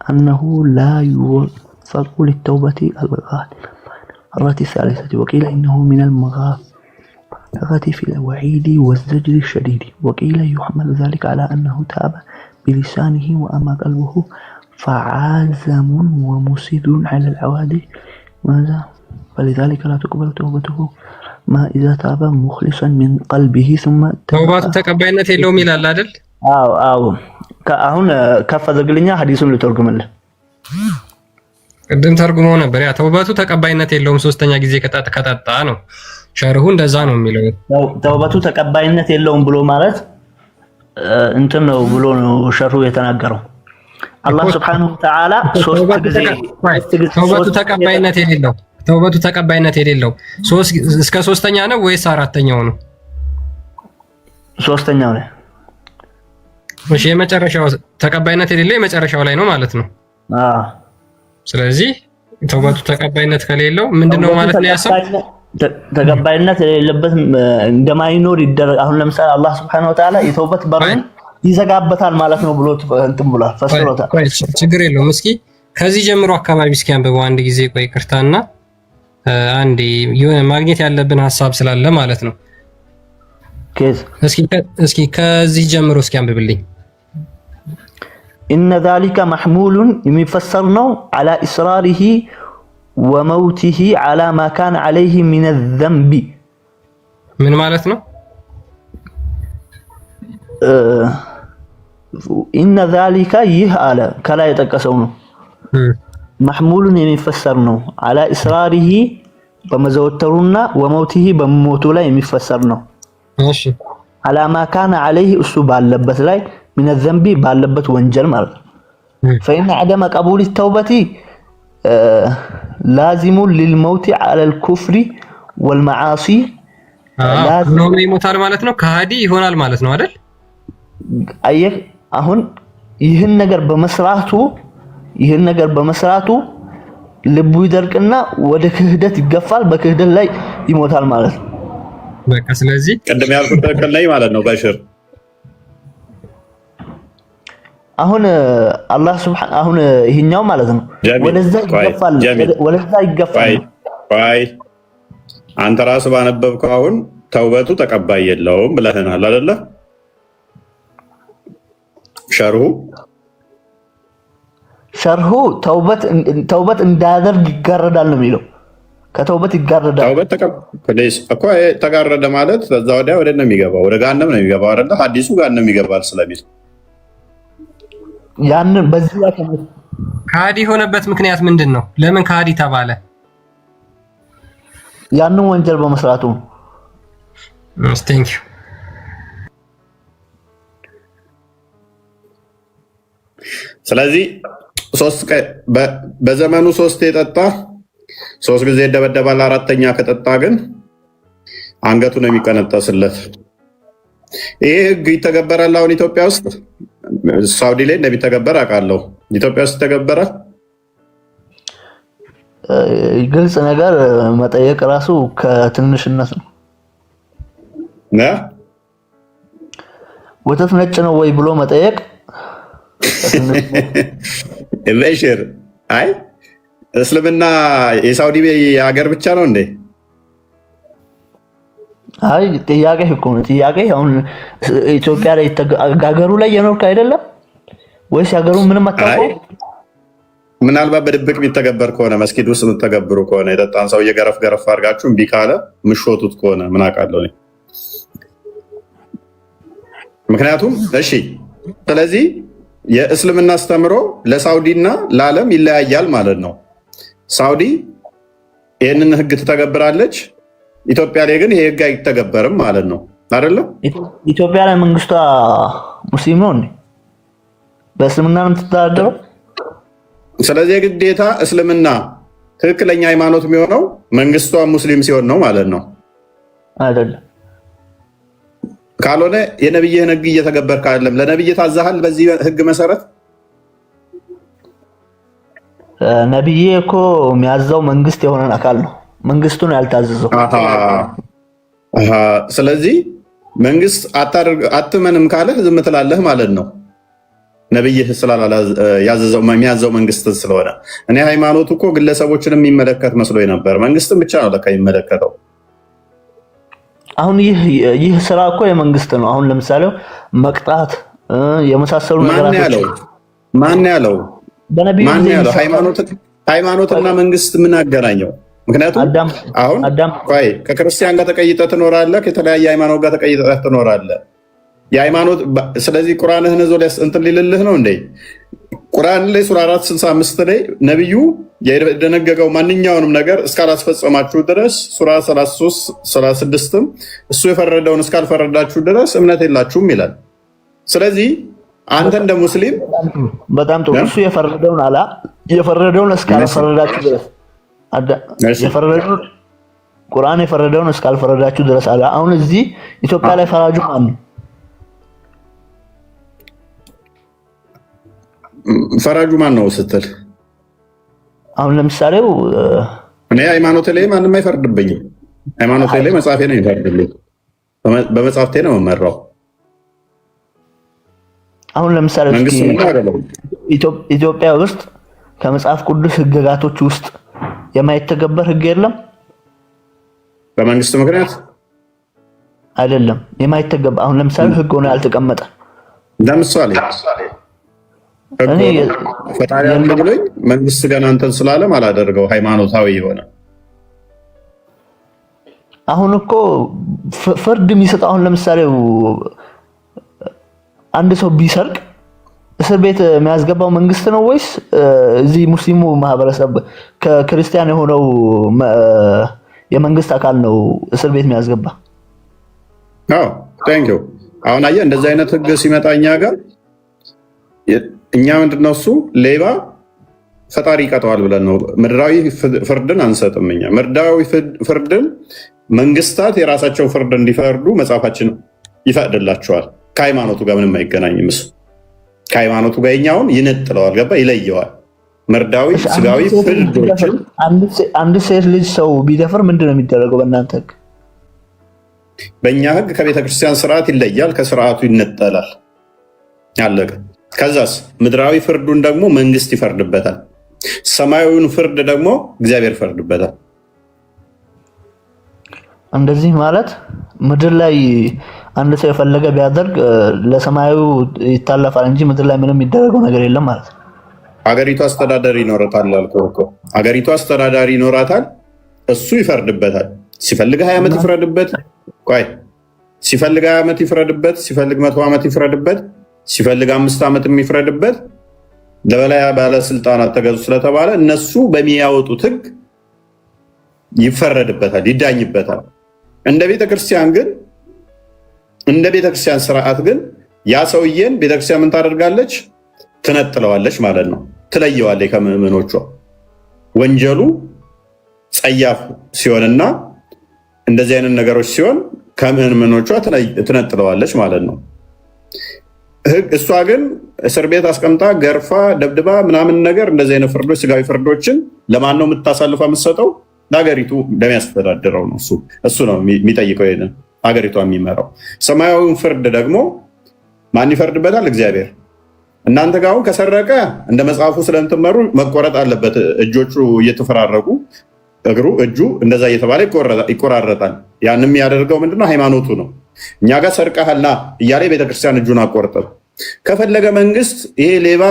أنه لا يوفق للتوبة المرة الثالثة. وقيل إنه من المغافرة في الوعيد والزجر الشديد. وقيل يحمل ذلك على أنه تاب بلسانه وأما قلبه فعازم ومصد على العوادي ماذا فلذلك لا تقبل توبته ما إذا تاب مخلصا من قلبه ثم توبته ተቀባይነት የለውም ይላል አይደል? አዎ አሁን ከፍ አድርግልኛ ሐዲሱን ልተርጉምልህ። ቅድም ተርጉሞ ነበር። ያ ተውበቱ ተቀባይነት የለውም ሶስተኛ ጊዜ ከጠጣ ነው። ሸርሁ እንደዛ ነው የሚለው። ተውበቱ ተቀባይነት የለውም ብሎ ማለት እንትን ነው ብሎ ነው ሸርሁ የተናገረው። አላህ Subhanahu Wa Ta'ala ሶስት ጊዜ ተውበቱ ተቀባይነት የሌለው እስከ ሶስተኛ ነው ወይስ አራተኛው ነው? ሶስተኛው ነው። እሺ የመጨረሻው ተቀባይነት የሌለው የመጨረሻው ላይ ነው ማለት ነው። ስለዚህ ተውበቱ ተቀባይነት ከሌለው ምንድነው ማለት ነው? ያሰው ተቀባይነት የሌለበት እንደማይኖር ይደረግ። አሁን ለምሳሌ አላህ Subhanahu Wa Ta'ala የተውበት በር ይዘጋበታል ማለት ነው ብሎ እንትን ብሏል፣ ፈስሮታል። ችግር የለውም። እስኪ ከዚህ ጀምሮ አካባቢ እስኪ አንብበው አንድ ጊዜ። ቆይ ቅርታና አንዴ የሆነ ማግኘት ያለብን ሐሳብ ስላለ ማለት ነው። እስኪ ከዚህ ጀምሮ እስኪ አንብብልኝ። إن ذلك محمول يفسر ነው على إصراره وموته على ما كان عليه من الذنب. ምን ማለት ነው? إن ذلك ይህ አለ ከላይ የጠቀሰው ነው። محمول የሚፈሰር ነው على إصراره በመዘወተሩና وموته በመሞቱ ላይ የሚፈሰር ነው። እሺ على ما كان عليه እሱ ባለበት ላይ من الذنب ባለበት ወንጀል ማለት ነው። فإن عدم قبول التوبة لازم للموت على الكفر والمعاصي. لازم ይሞታል ማለት ነው። ከሃዲ ይሆናል ማለት ነው አይደል? አየህ አሁን ይህን ነገር በመስራቱ ልቡ ይደርቅና ወደ ክህደት ይገፋል፣ በክህደት ላይ ይሞታል ማለት ነው። በቃ ስለዚህ ቀደም ያልኩት ተከል ላይ ማለት ነው በሽር አሁን አላህ Subhanahu አሁን ይሄኛው ማለት ነው ወደዛ ይገፋል። አንተ ራስህ ባነበብከው አሁን ተውበቱ ተቀባይ የለውም ብለህናል አይደለ? ሸርሁ ተውበት እንዳያደርግ ይጋረዳል ነው የሚለው። ከተውበት ይጋረዳል። ተውበት ተጋረደ ማለት ከዛ ወዲያ ወደ ነው የሚገባው፣ ወደ ገሃነም ነው የሚገባው አይደለ? ሐዲሱ ገሃነም ይገባል ስለሚል ያንን በዚህ ላይ ከሃዲ የሆነበት ምክንያት ምንድን ነው? ለምን ከሃዲ ተባለ? ያንን ወንጀል በመስራቱ። ቴንክ ዩ። ስለዚህ በዘመኑ ሶስት የጠጣ ሶስት ጊዜ ይደበደባል። አራተኛ ከጠጣ ግን አንገቱ ነው የሚቀነጠስለት። ይሄ ህግ ይተገበራል አሁን ኢትዮጵያ ውስጥ። ሳውዲ ላይ እንደሚተገበር አውቃለሁ። ኢትዮጵያ ውስጥ ተገበረ? ግልጽ ነገር መጠየቅ ራሱ ከትንሽነት ነው። ወተት ነጭ ነው ወይ ብሎ መጠየቅ በሽር አይ እስልምና የሳውዲ ሀገር ብቻ ነው እንዴ? አይ ጥያቄ እኮ ነው። ጥያቄ አሁን ኢትዮጵያ ላይ ሀገሩ ላይ የኖርክ አይደለም ወይስ ሀገሩ ምንም አታውቀው? ምናልባት በድብቅ የሚተገበር ከሆነ መስጊድ ውስጥ የምትተገብሩ ከሆነ የጠጣን ሰው እየገረፍ ገረፍ አድርጋችሁ እምቢ ካለ ምሾቱት ከሆነ ምን አውቃለሁ እኔ። ምክንያቱም እሺ፣ ስለዚህ የእስልምና አስተምሮ ለሳውዲና ለዓለም ይለያያል ማለት ነው። ሳውዲ ይህንን ህግ ትተገብራለች፣ ኢትዮጵያ ላይ ግን ይሄ ህግ አይተገበርም ማለት ነው አይደለም? ኢትዮጵያ ላይ መንግስቷ ሙስሊም ነው እንዴ? በእስልምና ነው የምትተዳደረው። ስለዚህ የግዴታ እስልምና ትክክለኛ ሃይማኖት የሚሆነው መንግስቷ ሙስሊም ሲሆን ነው ማለት ነው አይደለም? ካልሆነ የነብይህን ህግ እየተገበርክ አይደለም። ለነብይ ታዛሃል በዚህ ህግ መሰረት ነብዬ እኮ የሚያዘው መንግስት የሆነን አካል ነው። መንግስቱን ያልታዘዘው። ስለዚህ መንግስት አትመንም ካለህ ዝም ትላለህ ማለት ነው። ነብይህ ያዘዘው የሚያዘው መንግስት ስለሆነ። እኔ ሃይማኖቱ እኮ ግለሰቦችን የሚመለከት መስሎኝ ነበር። መንግስትን ብቻ ነው ለካ የሚመለከተው። አሁን ይህ ስራ እኮ የመንግስት ነው። አሁን ለምሳሌ መቅጣት የመሳሰሉ ነገራቶች ማን ያለው? ሃይማኖትና መንግስት ምን አገናኘው? ምክንያቱም አሁን ከክርስቲያን ጋር ተቀይጠህ ትኖራለህ፣ ከተለያየ ሃይማኖት ጋር ተቀይጠህ ትኖራለህ። የሃይማኖት ስለዚህ ቁርአንህን ዞ እንትን ሊልልህ ነው እንዴ? ቁርአን ላይ ሱራ 465 ላይ ነብዩ የደነገገው ማንኛውንም ነገር እስካላስፈጸማችሁ ድረስ ሱራ 33 36ም እሱ የፈረደውን እስካልፈረዳችሁ ድረስ እምነት የላችሁም ይላል። ስለዚህ አንተ እንደ ሙስሊም በጣም ጥሩ እሱ የፈረደውን እስካልፈረዳችሁ ድረስ ቁርአን የፈረደውን እስካልፈረዳችሁ ድረስ አለ። አሁን እዚህ ኢትዮጵያ ላይ ፈራጁ ማን ነው? ፈራጁ ማን ነው ስትል አሁን ለምሳሌው እኔ ሃይማኖቴ ላይ ማንም አይፈርድብኝም። ሃይማኖቴ ላይ መጽሐፌ ነው የሚፈርድልኝ። በመጽሐፍቴ ነው የምመራው። አሁን ለምሳሌ ኢትዮጵያ ውስጥ ከመጽሐፍ ቅዱስ ህግጋቶች ውስጥ የማይተገበር ህግ የለም። በመንግስት ምክንያት አይደለም የማይተገበር። አሁን ለምሳሌ ህግ ሆኖ ያልተቀመጠ ለምሳሌ ፈጣሪ ብሎኝ መንግስት ገና እንትን ስላለም አላደርገው ሃይማኖታዊ የሆነ አሁን እኮ ፍርድ የሚሰጠው አሁን ለምሳሌ አንድ ሰው ቢሰርቅ እስር ቤት የሚያስገባው መንግስት ነው ወይስ እዚህ ሙስሊሙ ማህበረሰብ ከክርስቲያን የሆነው የመንግስት አካል ነው እስር ቤት የሚያስገባ? ታንክ ዩ። አሁን አየህ እንደዚህ አይነት ህግ ሲመጣ እኛ ጋር እኛ ምንድነው እሱ ሌባ ፈጣሪ ይቀጠዋል ብለን ነው ምድራዊ ፍርድን አንሰጥም። እኛ ምድራዊ ፍርድን መንግስታት የራሳቸው ፍርድ እንዲፈርዱ መጽሐፋችን ይፈቅድላቸዋል። ከሃይማኖቱ ጋር ምንም አይገናኝም። እሱ ከሃይማኖቱ ጋር የኛውን ይነጥለዋል፣ ገባ ይለየዋል። ምድራዊ ስጋዊ ፍርዶችን አንድ ሴት ልጅ ሰው ቢደፍር ምንድን ነው የሚደረገው በእናንተ ህግ? በእኛ ህግ ከቤተክርስቲያን ስርዓት ይለያል፣ ከስርዓቱ ይነጠላል። አለቀ። ከዛስ ምድራዊ ፍርዱን ደግሞ መንግስት ይፈርድበታል። ሰማያዊውን ፍርድ ደግሞ እግዚአብሔር ይፈርድበታል። እንደዚህ ማለት ምድር ላይ አንድ ሰው የፈለገ ቢያደርግ ለሰማያዊ ይታለፋል እንጂ ምድር ላይ ምንም የሚደረገው ነገር የለም ማለት ነው። አገሪቱ አስተዳዳሪ ይኖራታል አልኩህ እኮ። አገሪቱ አስተዳዳሪ ይኖራታል፣ እሱ ይፈርድበታል። ሲፈልግ 20 ዓመት ይፍረድበት፣ ሲፈልግ 20 ዓመት ይፍረድበት፣ ሲፈልግ 100 ዓመት ይፍረድበት፣ ሲፈልግ 5 ዓመት የሚፍረድበት። ለበላይ ባለስልጣናት ተገዙ ስለተባለ እነሱ በሚያወጡት ህግ ይፈረድበታል፣ ይዳኝበታል። እንደ ቤተክርስቲያን ግን እንደ ቤተክርስቲያን ስርዓት ግን ያ ሰውዬን ቤተክርስቲያን ምን ታደርጋለች? ትነጥለዋለች ማለት ነው። ትለየዋለች ከምዕመኖቿ። ወንጀሉ ጸያፍ ሲሆንና እንደዚህ አይነት ነገሮች ሲሆን ከምዕመኖቿ ትነጥለዋለች ማለት ነው። እሷ ግን እስር ቤት አስቀምጣ ገርፋ ደብድባ ምናምን ነገር እንደዚህ አይነት ፍርዶች ስጋዊ ፍርዶችን ለማን ነው የምታሳልፋ የምትሰጠው? ለሀገሪቱ እንደሚያስተዳድረው ነው። እሱ ነው የሚጠይቀው፣ ይሄንን ሀገሪቷ የሚመራው። ሰማያዊውን ፍርድ ደግሞ ማን ይፈርድበታል? እግዚአብሔር። እናንተ ጋር አሁን ከሰረቀ እንደ መጽሐፉ ስለምትመሩ መቆረጥ አለበት። እጆቹ እየተፈራረቁ እጁ እንደዛ እየተባለ ይቆራረጣል። ያን የሚያደርገው ምንድነው? ሃይማኖቱ ነው። እኛ ጋር ሰርቀሃላ እያለ ቤተክርስቲያን እጁን አቆርጠም። ከፈለገ መንግስት ይሄ ሌባ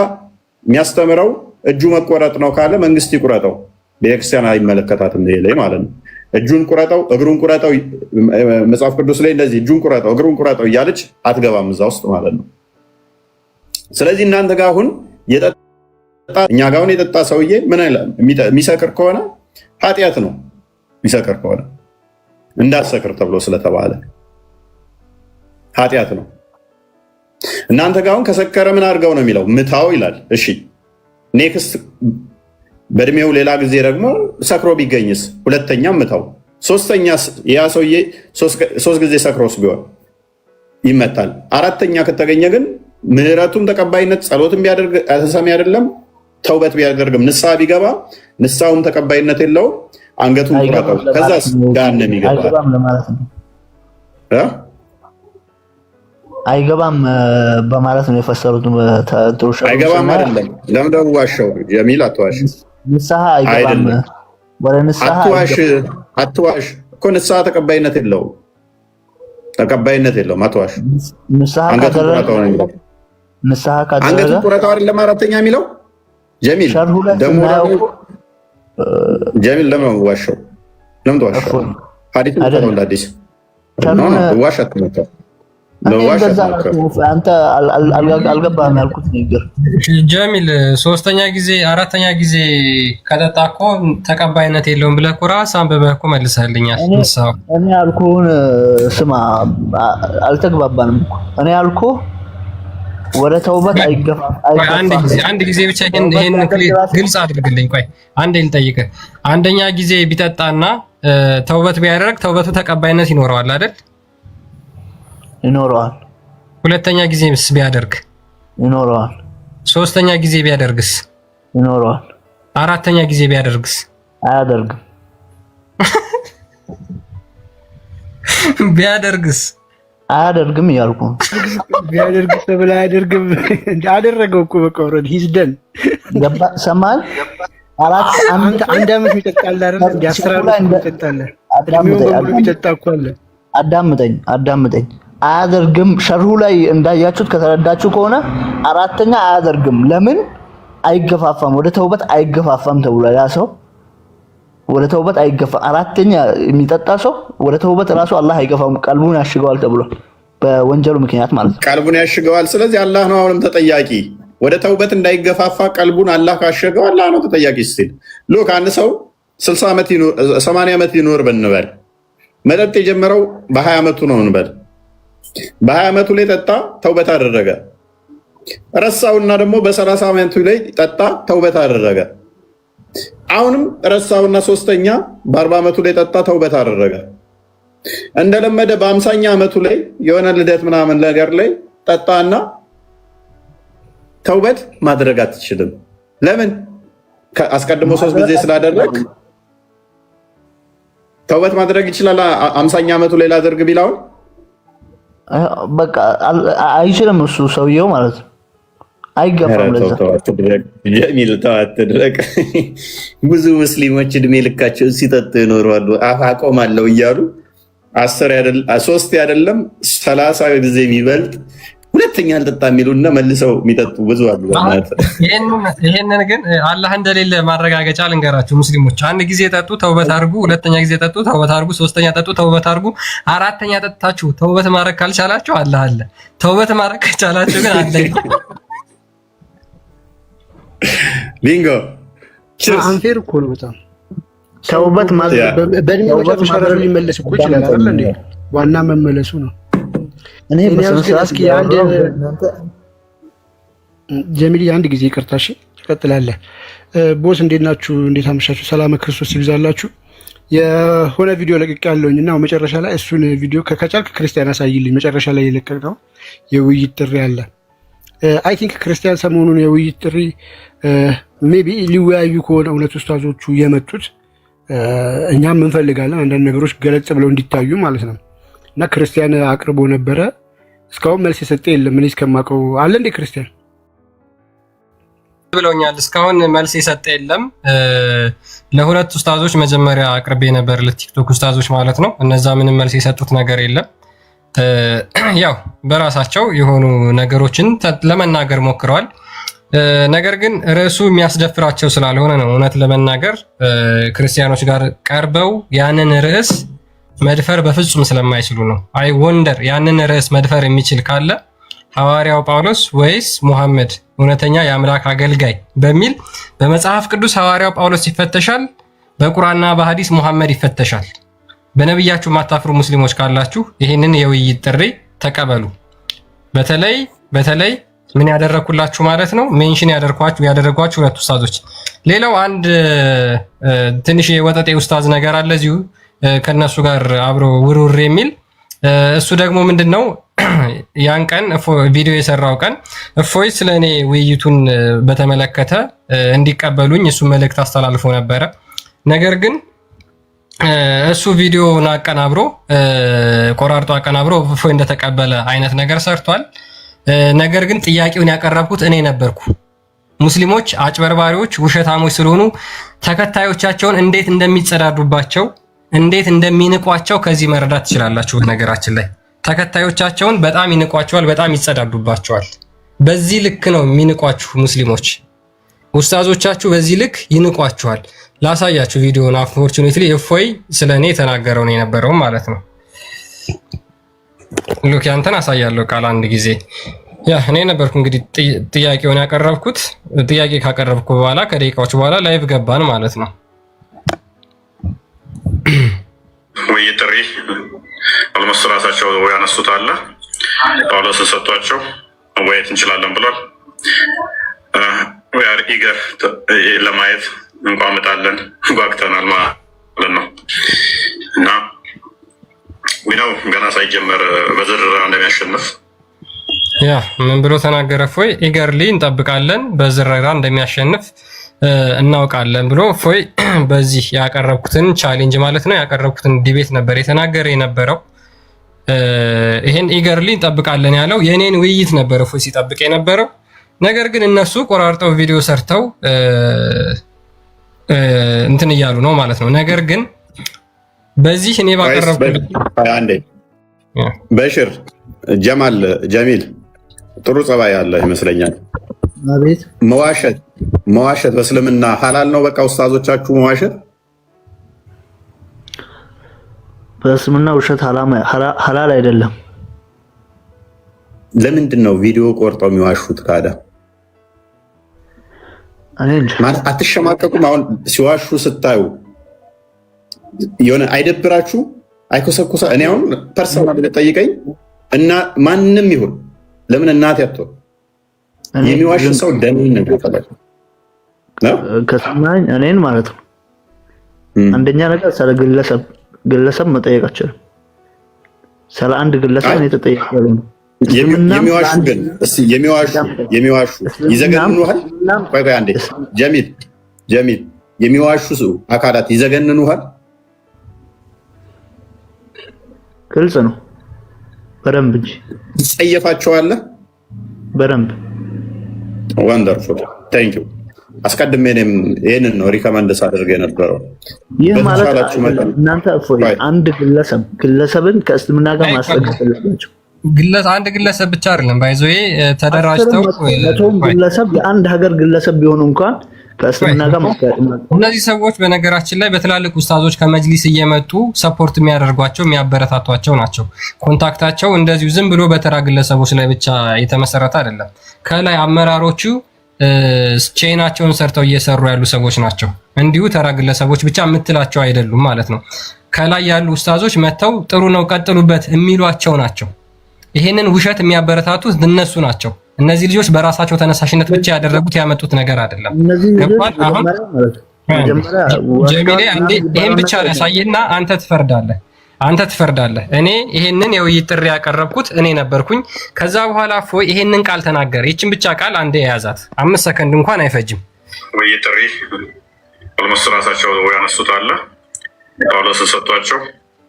የሚያስተምረው እጁ መቆረጥ ነው ካለ መንግስት ይቁረጠው። ቤተክርስቲያን አይመለከታትም ይሄ ላይ ማለት ነው። እጁን ቁረጠው፣ እግሩን ቁረጠው፣ መጽሐፍ ቅዱስ ላይ እንደዚህ እጁን ቁረጠው፣ እግሩን ቁረጠው እያለች አትገባም እዛ ውስጥ ማለት ነው። ስለዚህ እናንተ ጋር አሁን እኛ ጋር አሁን የጠጣ ሰውዬ ምን የሚሰክር ከሆነ ኃጢአት ነው። የሚሰክር ከሆነ እንዳትሰክር ተብሎ ስለተባለ ኃጢአት ነው። እናንተ ጋር አሁን ከሰከረ ምን አድርገው ነው የሚለው? ምታው ይላል። እሺ ኔክስት በእድሜው ሌላ ጊዜ ደግሞ ሰክሮ ቢገኝስ? ሁለተኛም ምታው። ሶስተኛ ያ ሰውዬ 3 ጊዜ ሰክሮስ ቢሆን ይመታል። 4ተኛ ከተገኘ ግን ምህረቱም ተቀባይነት ጸሎትም ቢያደርግ ተሰሚ አይደለም፣ ተውበት ቢያደርግም ንስሐ ቢገባ ንስሐውም ተቀባይነት የለውም። አንገቱን ቁረጠው፣ ከዛስ ገሃነም ይገባል። አይገባም ለማለት ነው። አይገባም በማለት ነው የፈሰሩት። አይገባም አይደለም። ለምን ደግሞ ዋሸው? ጀሚል አትዋሽ። ንስሐ አይገባም። ወደ ንስሐ አትዋሽ እኮ ንስሐ ተቀባይነት የለውም። ተቀባይነት የለውም። አትዋሽ። ንስሐ ካደረገ አንገቱን ቁረጠው አይደለም አራተኛ የሚለው ጀሚል ደግሞ ጀሚል ለምን ዋሸው? ለምን ተዋሸው? ሐዲስ ነው እንዳዲስ ዋሽ አትመጣው። አንተ አልገባህም ያልኩት ነገር ጀሚል ሶስተኛ ጊዜ አራተኛ ጊዜ ከጠጣ እኮ ተቀባይነት የለውም ብለህ እኮ ራስህ አንብበህ እኮ መልሰህልኛል። እኔ ያልኩህን ስማ፣ አልተግባባንም። እኔ ያልኩህ ወደ ተውበት አንድ ጊዜ ብቻ ይሄን ግልጽ አድርግልኝ። ቆይ አንዴ ልጠይቅህ። አንደኛ ጊዜ ቢጠጣና ተውበት ቢያደርግ ተውበቱ ተቀባይነት ይኖረዋል አይደል? ይኖረዋል። ሁለተኛ ጊዜስ ቢያደርግ ይኖረዋል። ሶስተኛ ጊዜ ቢያደርግስ ይኖረዋል። አራተኛ ጊዜ ቢያደርግስ አያደርግም። ቢያደርግስ አያደርግም እያልኩ ቢያደርግስ ብላ አያደርግም። አደረገው እኮ በቃ ኦልሬዲ ሂዝ ደን ገባ። ሰማን አንድ ዓመት ይጠጣል አይደል? እንደ 10 ዓመት ይጠጣል። እድሜው በሙሉ ይጠጣ እኮ አለ። አዳምጠኝ። አያደርግም ሸርሁ ላይ እንዳያችሁት ከተረዳችሁ ከሆነ አራተኛ አያደርግም። ለምን አይገፋፋም? ወደ ተውበት አይገፋፋም ተብሏል። ያ ሰው ወደ ተውበት አይገፋም። አራተኛ የሚጠጣ ሰው ወደ ተውበት ራሱ አላህ አይገፋም፣ ቀልቡን ያሽገዋል ተብሏል። በወንጀሉ ምክንያት ማለት ነው። ቀልቡን ያሽገዋል። ስለዚህ አላህ ነው አሁንም ተጠያቂ። ወደ ተውበት እንዳይገፋፋ ቀልቡን አላህ ካሸገው አላህ ነው ተጠያቂ። ሲል ሎክ አንድ ሰው 60 ዓመት 80 ዓመት ይኖር ብንበል መጠጥ የጀመረው በ20 ዓመቱ ነው እንበል። በ20 ዓመቱ ላይ ጠጣ፣ ተውበት አደረገ። ረሳውና ደግሞ በ30 ዓመቱ ላይ ጠጣ፣ ተውበት አደረገ። አሁንም ረሳውና ሶስተኛ በ40 ዓመቱ ላይ ጠጣ፣ ተውበት አደረገ። እንደለመደ በ50ኛ ዓመቱ ላይ የሆነ ልደት ምናምን ነገር ላይ ጠጣና ተውበት ማድረግ አትችልም። ለምን? አስቀድሞ 3 ጊዜ ስላደረግ ተውበት ማድረግ ይችላል። 50ኛ ዓመቱ ላይ ላደርግ ቢላውን በቃ አይችልም። እሱ ሰውየው ማለት ነው አይገፋም። ለዛ ጀሚል ተዋትድረቅ ብዙ ሙስሊሞች እድሜ ልካቸውን ሲጠጡ ይኖራሉ። አፍ አቆማለሁ እያሉ 3 አይደለም 30 ጊዜ የሚበልጥ ሁለተኛ አልጠጣ የሚሉና መልሰው የሚጠጡ ብዙ አሉ። ይሄንን ግን አላህ እንደሌለ ማረጋገጫ ልንገራችሁ ሙስሊሞች። አንድ ጊዜ ጠጡ ተውበት አድርጉ፣ ሁለተኛ ጊዜ ጠጡ ተውበት አድርጉ፣ ሶስተኛ ጠጡ ተውበት አድርጉ፣ አራተኛ ጠጥታችሁ ተውበት ማድረግ ካልቻላችሁ አላህ አለ። ተውበት ማድረግ ካልቻላችሁ ግን አለ። ቢንጎ አንፌር እኮ ነው በጣም ተውበት ማለት በእድሜው መጨረሻ ላይ ሊመለስ እኮ ይችላል አይደል እንዴ? ዋና መመለሱ ነው። እኔ እስኪ ጀሚል አንድ ጊዜ ይቅርታ፣ እሺ ትቀጥላለህ። ቦስ እንዴት ናችሁ? እንዴት አመሻችሁ? ሰላም ክርስቶስ ይብዛላችሁ። የሆነ ቪዲዮ ለቅቅ ያለውኝ እና መጨረሻ ላይ እሱን ቪዲዮ ከቻልክ ክርስቲያን አሳይልኝ። መጨረሻ ላይ የለቀቀው የውይይት ጥሪ አለ። አይ ቲንክ ክርስቲያን ሰሞኑን የውይይት ጥሪ ሜቢ ሊወያዩ ከሆነ እውነት ኡስታዞቹ የመጡት እኛም እንፈልጋለን አንዳንድ ነገሮች ገለጽ ብለው እንዲታዩ ማለት ነው። እና ክርስቲያን አቅርቦ ነበረ። እስካሁን መልስ የሰጠ የለም። እኔ እስከማውቀው አለ እንዴ ክርስቲያን ብለውኛል። እስካሁን መልስ የሰጠ የለም። ለሁለት ኡስታዞች መጀመሪያ አቅርቤ ነበር፣ ለቲክቶክ ኡስታዞች ማለት ነው። እነዛ ምንም መልስ የሰጡት ነገር የለም። ያው በራሳቸው የሆኑ ነገሮችን ለመናገር ሞክረዋል። ነገር ግን ርዕሱ የሚያስደፍራቸው ስላልሆነ ነው። እውነት ለመናገር ክርስቲያኖች ጋር ቀርበው ያንን ርዕስ መድፈር በፍጹም ስለማይችሉ ነው። አይ ወንደር ያንን ርዕስ መድፈር የሚችል ካለ ሐዋርያው ጳውሎስ ወይስ ሙሐመድ እውነተኛ የአምላክ አገልጋይ በሚል በመጽሐፍ ቅዱስ ሐዋርያው ጳውሎስ ይፈተሻል፣ በቁርአንና በሐዲስ ሙሐመድ ይፈተሻል። በነብያችሁ ማታፍሩ ሙስሊሞች ካላችሁ ይህንን የውይይት ጥሪ ተቀበሉ። በተለይ ምን ያደረኩላችሁ ማለት ነው ሜንሽን ያደረጓችሁ ሁለት ኡስታዞች። ሌላው አንድ ትንሽ የወጠጤ ኡስታዝ ነገር አለ እዚሁ ከነሱ ጋር አብሮ ውርውር የሚል እሱ ደግሞ ምንድነው ያን ቀን ቪዲዮ የሰራው ቀን እፎይ ስለኔ ውይይቱን በተመለከተ እንዲቀበሉኝ እሱ መልእክት አስተላልፎ ነበረ። ነገር ግን እሱ ቪዲዮውን አቀናብሮ ቆራርጦ አቀናብሮ እፎይ እንደተቀበለ አይነት ነገር ሰርቷል። ነገር ግን ጥያቄውን ያቀረብኩት እኔ ነበርኩ። ሙስሊሞች አጭበርባሪዎች፣ ውሸታሞች ስለሆኑ ተከታዮቻቸውን እንዴት እንደሚጸዳዱባቸው እንዴት እንደሚንቋቸው ከዚህ መረዳት ትችላላችሁ። በነገራችን ላይ ተከታዮቻቸውን በጣም ይንቋቸዋል፣ በጣም ይጸዳዱባቸዋል። በዚህ ልክ ነው የሚንቋችሁ ሙስሊሞች። ኡስታዞቻችሁ በዚህ ልክ ይንቋችኋል። ላሳያችሁ ቪዲዮውን። አንፎርቹኔትሊ እፎይ ስለኔ የተናገረው ነው የነበረው ማለት ነው። ሉክ ያንተን አሳያለሁ ቃል አንድ ጊዜ ያ እኔ ነበርኩ እንግዲህ ጥያቄውን ያቀረብኩት። ጥያቄ ካቀረብኩ በኋላ ከደቂቃዎች በኋላ ላይቭ ገባን ማለት ነው። ውይይት ጥሪ አልሞስት ራሳቸው ያነሱት አለ ጳውሎስን ሰጥቷቸው መወያየት እንችላለን ብሏል። ዊ አር ኢገር ለማየት እንቋምጣለን፣ ጓግተናል ማለት ነው እና ዊናው ገና ሳይጀመር በዝርራ እንደሚያሸንፍ ያ ምን ብሎ ተናገረ? ፎይ ኢገርሊ እንጠብቃለን በዝረራ እንደሚያሸንፍ እናውቃለን ብሎ ፎይ በዚህ ያቀረብኩትን ቻሌንጅ ማለት ነው ያቀረብኩትን ዲቤት ነበር የተናገረ የነበረው። ይሄን ኢገርሊ እንጠብቃለን ያለው የኔን ውይይት ነበር ፎይ ሲጠብቅ የነበረው። ነገር ግን እነሱ ቆራርጠው ቪዲዮ ሰርተው እንትን እያሉ ነው ማለት ነው። ነገር ግን በዚህ እኔ ባቀረብኩት በሽር ጀማል ጀሚል ጥሩ ጸባይ ያለ ይመስለኛል። አቤት መዋሸት በእስልምና ሐላል ነው። በቃ ኡስታዞቻችሁ መዋሸት በእስልምና ውሸት ሐላል አይደለም። ለምንድን ነው ቪዲዮ ቆርጠው የሚዋሹት ታዲያ? ማለት አትሸማቀቁም? አሁን ሲዋሹ ስታዩ የሆነ አይደብራችሁ? አይኮሰኩሰ? እኔ አሁን ፐርሰናል ጠይቀኝ እና ማንም ይሁን ለምን እናት ያቶ የሚዋሽ ሰው ደምን ነው ከሰማኝ እኔን ማለት ነው። አንደኛ ነገር ስለ ግለሰብ መጠየቅ አችልም። ስለ አንድ ግለሰብ ነው የተጠየቀው ነው። የሚዋሹ ግን እስቲ የሚዋሹ ይዘገንኑሃል? ቆይ አንዴ ጀሚል የሚዋሹ አካላት ይዘገንኑሃል? ግልጽ ነው። በደንብ እንጂ ትጸየፋቸዋለህ? በደንብ ወንደርፉል ታንክ ዩ። አስቀድሜ እኔም ይሄንን ነው ሪከመንድ ሳደርግ የነበረው። ይህ ማለት እናንተ እፎይ አንድ ግለሰብን ከእስልምና ጋር ማስጠጋት አለባቸው። አንድ ግለሰብ ብቻ አይደለም ባይዞዬ ተደራጅተው ግለሰብ የአንድ ሀገር ግለሰብ ቢሆኑ እንኳን ከእስልምና ጋር ማስጠጋት። እነዚህ ሰዎች በነገራችን ላይ በትላልቅ ኡስታዞች ከመጅሊስ እየመጡ ሰፖርት የሚያደርጓቸው የሚያበረታቷቸው ናቸው። ኮንታክታቸው እንደዚሁ ዝም ብሎ በተራ ግለሰቦች ላይ ብቻ የተመሰረተ አይደለም። ከላይ አመራሮቹ ቼናቸውን ሰርተው እየሰሩ ያሉ ሰዎች ናቸው። እንዲሁ ተራ ግለሰቦች ብቻ የምትላቸው አይደሉም ማለት ነው። ከላይ ያሉ ኡስታዞች መተው ጥሩ ነው ቀጥሉበት የሚሏቸው ናቸው። ይሄንን ውሸት የሚያበረታቱት እነሱ ናቸው። እነዚህ ልጆች በራሳቸው ተነሳሽነት ብቻ ያደረጉት ያመጡት ነገር አይደለም። ገባል? አሁን ጀሚሌ ይሄን ብቻ ያሳየና አንተ ትፈርዳለህ። እኔ ይሄንን የውይይት ጥሪ ያቀረብኩት እኔ ነበርኩኝ። ከዛ በኋላ ፎይ ይሄንን ቃል ተናገረ። ይችን ብቻ ቃል አንዴ የያዛት 5 ሰከንድ እንኳን አይፈጅም። ውይይት ጥሪ ኦልሞስት ራሳቸው ያነሱት አለ ጳውሎስን ሰጥቷቸው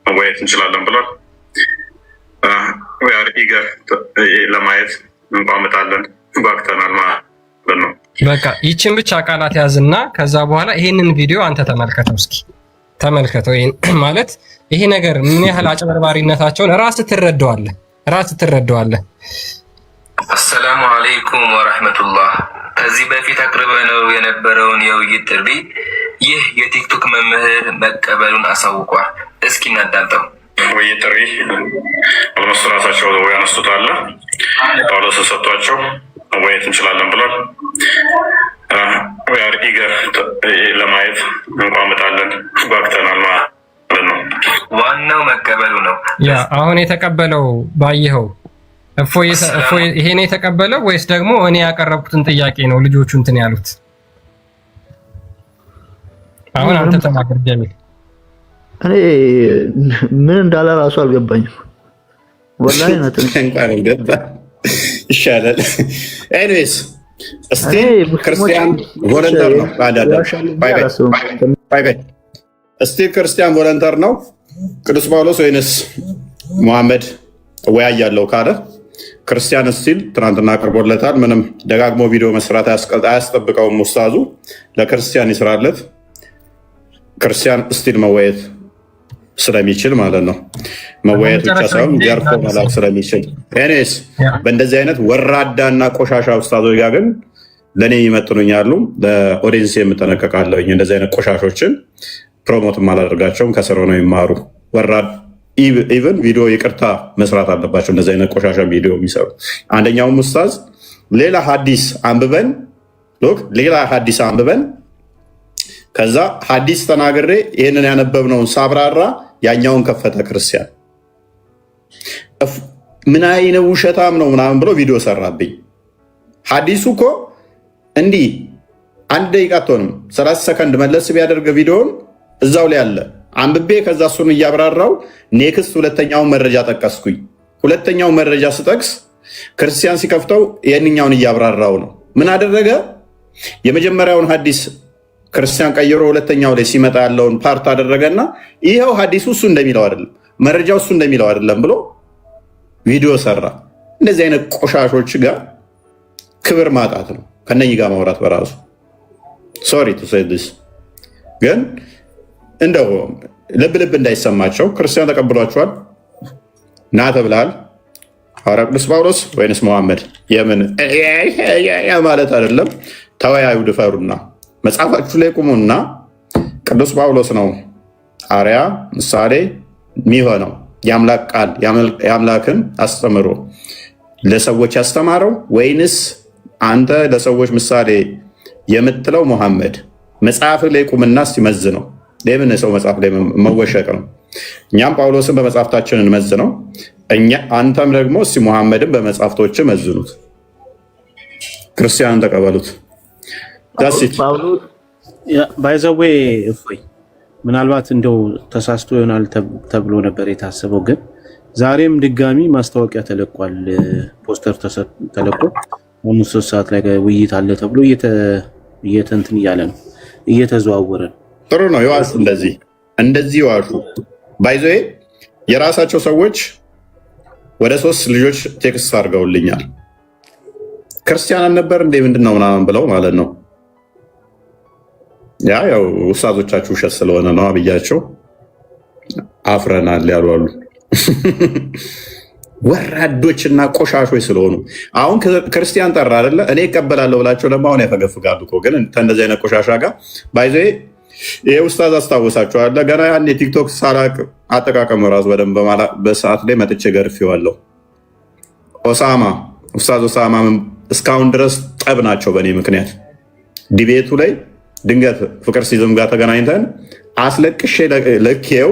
መወያየት እንችላለን ብሏል። ዊ አር ኢገር ለማየት እንቋምጣለን፣ ጓግተናል ማለት ነው። በቃ ይችን ብቻ ቃላት ያዝና ከዛ በኋላ ይሄንን ቪዲዮ አንተ ተመልከተው እስኪ ተመልከተው። ይሄን ማለት ይሄ ነገር ምን ያህል አጭበርባሪነታቸውን ራስህ ትረዳዋለህ። አሰላሙ አለይኩም ወራህመቱላህ። ከዚህ በፊት አቅርበነው የነበረውን የውይይት ጥሪ ይህ የቲክቶክ መምህር መቀበሉን አሳውቋል። እስኪ እናዳምጠው። ውይይት ጥሪ ኦልሞስት ራሳቸው ያነሱት አለ ጳውሎስን ሰጥቷቸው መወያየት እንችላለን ብሏል። ዊ አር ኢገር ለማየት እንቋምጣለን፣ ጓግተናል ማለት ነው። ዋናው መቀበሉ ነው። ያ አሁን የተቀበለው ባየኸው እፎይ ይሄን የተቀበለው ወይስ ደግሞ እኔ ያቀረብኩትን ጥያቄ ነው ልጆቹ እንትን ያሉት? አሁን አንተ ተናገር ጀሚል። እኔ ምን እንዳለ ራሱ አልገባኝም። ወላሂ ነጥብ እንኳን ገባ ይሻላል። ኤኒዌይስ እስቲ ክርስቲያን ቮለንተር ነው እስቲ ክርስቲያን ቮለንተር ነው ቅዱስ ጳውሎስ ወይንስ ሙሐመድ እወያያለሁ ካለ ክርስቲያን ስቲል ትናንትና አቅርቦለታል። ምንም ደጋግሞ ቪዲዮ መስራት አያስጠብቀውም። ኡስታዙ ለክርስቲያን ይስራለት። ክርስቲያን ስቲል መወየት ስለሚችል ማለት ነው። መወየት ብቻ ሳይሆን ገርፎ መላክ ስለሚችል ኤኒዌይስ በእንደዚህ አይነት ወራዳና ቆሻሻ ኡስታዞች ጋር ግን ለእኔ ይመጥኑኛሉ። ለኦዲየንስ የምጠነቀቃለሁኝ። እንደዚህ አይነት ቆሻሾችን ፕሮሞት አላደርጋቸውም። ከስር ነው ይማሩ። ወራድ ኢቨን ቪዲዮ ይቅርታ መስራት አለባቸው። እንደዚህ አይነት ቆሻሻ ቪዲዮ የሚሰሩ አንደኛውም ኡስታዝ ሌላ ሀዲስ አንብበን ከዛ ሀዲስ ተናግሬ ይህንን ያነበብነውን ሳብራራ ያኛውን ከፈተ ክርስቲያን ምን አይነት ውሸታም ነው ምናምን ብሎ ቪዲዮ ሰራብኝ። ሀዲሱ እኮ እንዲህ 1 ደቂቃ አትሆንም 30 ሰከንድ መለስ ቢያደርግ ቪዲዮውን እዛው ላይ አለ። አንብቤ ከዛ እሱን እያብራራው ኔክስት ሁለተኛውን መረጃ ጠቀስኩኝ። ሁለተኛው መረጃ ስጠቅስ ክርስቲያን ሲከፍተው የእኛውን እያብራራው ነው። ምን አደረገ? የመጀመሪያውን ሀዲስ ክርስቲያን ቀይሮ ሁለተኛው ላይ ሲመጣ ያለውን ፓርት አደረገና ይኸው ሀዲሱ እሱ እንደሚለው አይደለም፣ መረጃው እሱ እንደሚለው አይደለም ብሎ ቪዲዮ ሰራ። እንደዚህ አይነት ቆሻሾች ጋር ክብር ማጣት ነው። ከነኚህ ጋር ማውራት በራሱ ሶሪ ቱ ሴይ ዲስ ግን እንደው ልብ እንዳይሰማቸው ክርስቲያን ተቀብሏቸዋል። ና ተብልሃል። ሐዋርያ ቅዱስ ጳውሎስ ወይንስ መሐመድ? የምን ማለት አይደለም። ተወያዩ፣ ድፈሩና መጽሐፋችሁ ላይ ቁሙና ቅዱስ ጳውሎስ ነው አርያ ምሳሌ የሚሆነው የአምላክ ቃል የአምላክን አስተምሮ ለሰዎች ያስተማረው ወይንስ አንተ ለሰዎች ምሳሌ የምትለው መሐመድ? መጽሐፍ ላይ ቁምና ሲመዝ ነው። ለምን ሰው መጽሐፍ ላይ መወሸቅ ነው? እኛም ጳውሎስን በመጽሐፍታችን እንመዝ ነው። አንተም ደግሞ እስቲ መሐመድን በመጽሐፍቶች መዝኑት። ክርስቲያንን ተቀበሉት። ዳሲት ባይዘዌ እፎይ ምናልባት እንደው ተሳስቶ ይሆናል ተብሎ ነበር የታሰበው፣ ግን ዛሬም ድጋሚ ማስታወቂያ ተለቋል። ፖስተር ተለቆ 3 ሰዓት ላይ ውይይት አለ ተብሎ እየተንትን እያለ ነው፣ እየተዘዋወረ ነው። ጥሩ ነው። ይዋሹ፣ እንደዚህ ይዋሹ። ባይዞ የራሳቸው ሰዎች ወደ 3 ልጆች ቴክስት አድርገውልኛል። ክርስቲያን አልነበር እንደ ምንድነው ምናምን ብለው ማለት ነው። ያው ኡስታዞቻችሁ ውሸት ስለሆነ ነው አብያቸው አፍረናል ያሉ አሉ። ወራዶችና ቆሻሾች ስለሆኑ አሁን ክርስቲያን ጠራ አይደለ እኔ እቀበላለሁ ብላቸው ደግሞ አሁን ያፈገፍጋሉ እኮ። ግን ከእንደዚህ አይነት ቆሻሻ ጋር ባይዞ ይሄ ኡስታዝ አስታውሳቸዋለሁ። ገና ያን የቲክቶክ ሳላቅ አጠቃቀሙ ራሱ በደንብ በሰዓት ላይ መጥቼ ገርፌዋለሁ። ኡስታዝ ኦሳማ እስካሁን ድረስ ጠብ ናቸው በእኔ ምክንያት። ዲቤቱ ላይ ድንገት ፍቅር ሲዝም ጋር ተገናኝተን አስለቅሼ ልኬው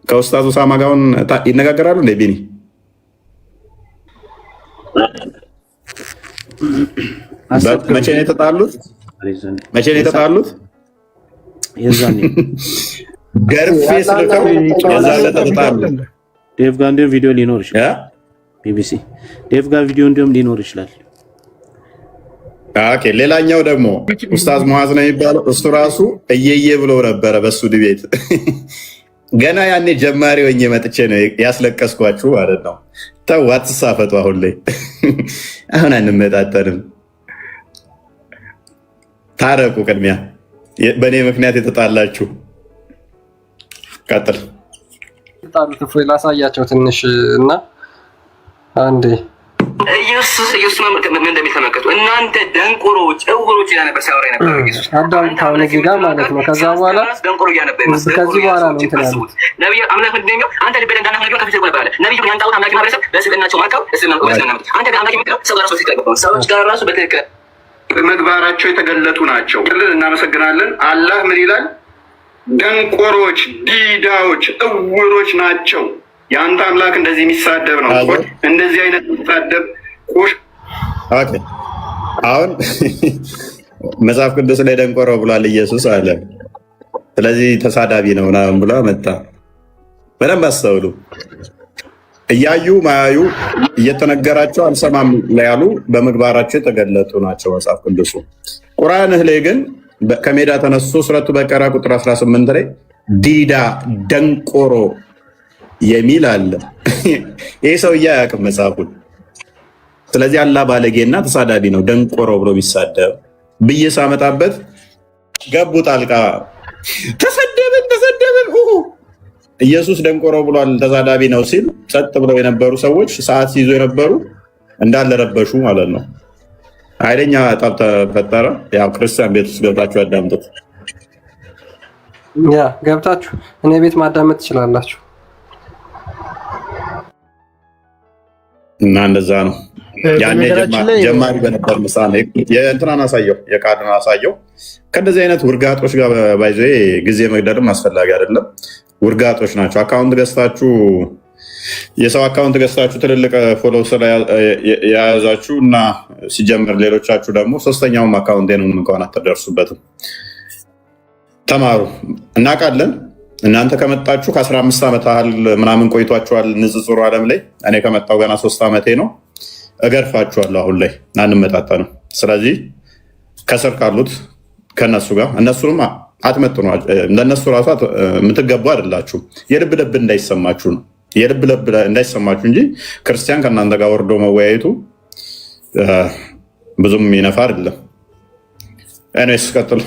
ከኡስታዝ ኦሳማ ጋር ይነጋገራሉ እንደ ቢኒ መቼ ነው የተጣሉት? የዛኔ ገርፌ ስልከው የዛን ተጣሉ። ዴቭ ጋር እንዲሁም ቪዲዮ ሊኖር ይችላል። ቢቢሲ ዴቭ ጋር ቪዲዮ እንዲሁም ሊኖር ይችላል። ኦኬ። ሌላኛው ደግሞ ኡስታዝ ሙአዝ ነው የሚባለው። እሱ ራሱ እየየ ብሎ ነበረ በሱ ዲቤት። ገና ያኔ ጀማሪ ሆኜ መጥቼ ነው ያስለቀስኳችሁ ማለት ነው። ተው አትሳፈጡ። አሁን ላይ አሁን አንመጣጠንም። ታረቁ። ቅድሚያ በእኔ ምክንያት የተጣላችሁ ቀጥል። ላሳያቸው ትንሽ እና አንዴ ኢየሱስ ምን እንደሚተመከቱ እናንተ ደንቆሮች እውሮች ያነበር ሲያወራ ነበር ኢየሱስ አዳምታው ነዚህ ጋር ማለት ነው። ከዛ በኋላ ደንቆሮ ያነበር ከዚህ በኋላ ነው እንትን ያለው ነብዩ አምላክ እንደሚለው አንተ ልበደን እንዳናህ ነብዩ ከፊት ቆይ ባለ ነብዩ ያንጣው አምላክ ማህበረሰብ በስልናቸው ማርከው እስልምና ወስነና አንተ ጋር አምላክ የሚለው ሰው ራሱ ሲቀበሉ ሰዎች ጋር ራሱ በትክክል ምግባራቸው የተገለጡ ናቸው። እናመሰግናለን። አላህ ምን ይላል? ደንቆሮች፣ ዲዳዎች፣ እውሮች ናቸው። የአንተ አምላክ እንደዚህ የሚሳደብ ነው። እንደዚህ አይነት የሚሳደብ አሁን መጽሐፍ ቅዱስ ላይ ደንቆሮ ብሏል ኢየሱስ አለ። ስለዚህ ተሳዳቢ ነው ምናምን ብሎ መጣ። በደንብ አስተውሉ። እያዩ ማያዩ እየተነገራቸው አልሰማም ያሉ በምግባራቸው የተገለጡ ናቸው መጽሐፍ ቅዱሱ። ቁርአንህ ላይ ግን ከሜዳ ተነስቶ ሱረቱ በቀራ ቁጥር 18 ላይ ዲዳ ደንቆሮ የሚል አለ። ይህ ሰውዬ አያውቅም መጽሐፉን። ስለዚህ አላህ ባለጌና ተሳዳቢ ነው ደንቆሮ ብሎ ቢሳደብ ብዬ ሳመጣበት ገቡ ጣልቃ። ተሰደብን ኢየሱስ ደንቆሮ ብሏል ተሳዳቢ ነው ሲል ጸጥ ብለው የነበሩ ሰዎች ሰዓት ሲይዙ የነበሩ እንዳለ ረበሹ ማለት ነው። ኃይለኛ ጠብ ተፈጠረ። ያው ክርስቲያን ቤት ውስጥ ገብታችሁ ያዳምጡት። ያ ገብታችሁ እኔ ቤት ማዳመጥ ትችላላችሁ። እና እንደዛ ነው። ያኔ ጀማሪ በነበር ምሳሌ የእንትናን አሳየው የቃልን አሳየው። ከእንደዚህ አይነት ውርጋጦች ጋር ባይዞ ጊዜ መግደልም አስፈላጊ አይደለም። ውርጋጦች ናቸው። አካውንት ገዝታችሁ የሰው አካውንት ገዝታችሁ ትልልቅ ፎሎ የያዛችሁ እና ሲጀምር ሌሎቻችሁ ደግሞ ሶስተኛውም አካውንት ነው እንኳን አትደርሱበትም። ተማሩ። እናውቃለን። እናንተ ከመጣችሁ ከ15 ዓመት ያህል ምናምን ቆይቷችኋል ንጽጽሩ ዓለም ላይ። እኔ ከመጣሁ ገና 3 ዓመቴ ነው። እገርፋችኋለሁ። አሁን ላይ አንመጣጣ ነው። ስለዚህ ከስር ካሉት ከነሱ ጋር እነሱንም አትመጥኑ። ለነሱ ራሱ የምትገቡ አይደላችሁ። የልብ ልብ እንዳይሰማችሁ ነው። የልብ ልብ እንዳይሰማችሁ እንጂ ክርስቲያን ከእናንተ ጋር ወርዶ መወያየቱ ብዙም ይነፋ አይደለም። እኔስ ቀጥል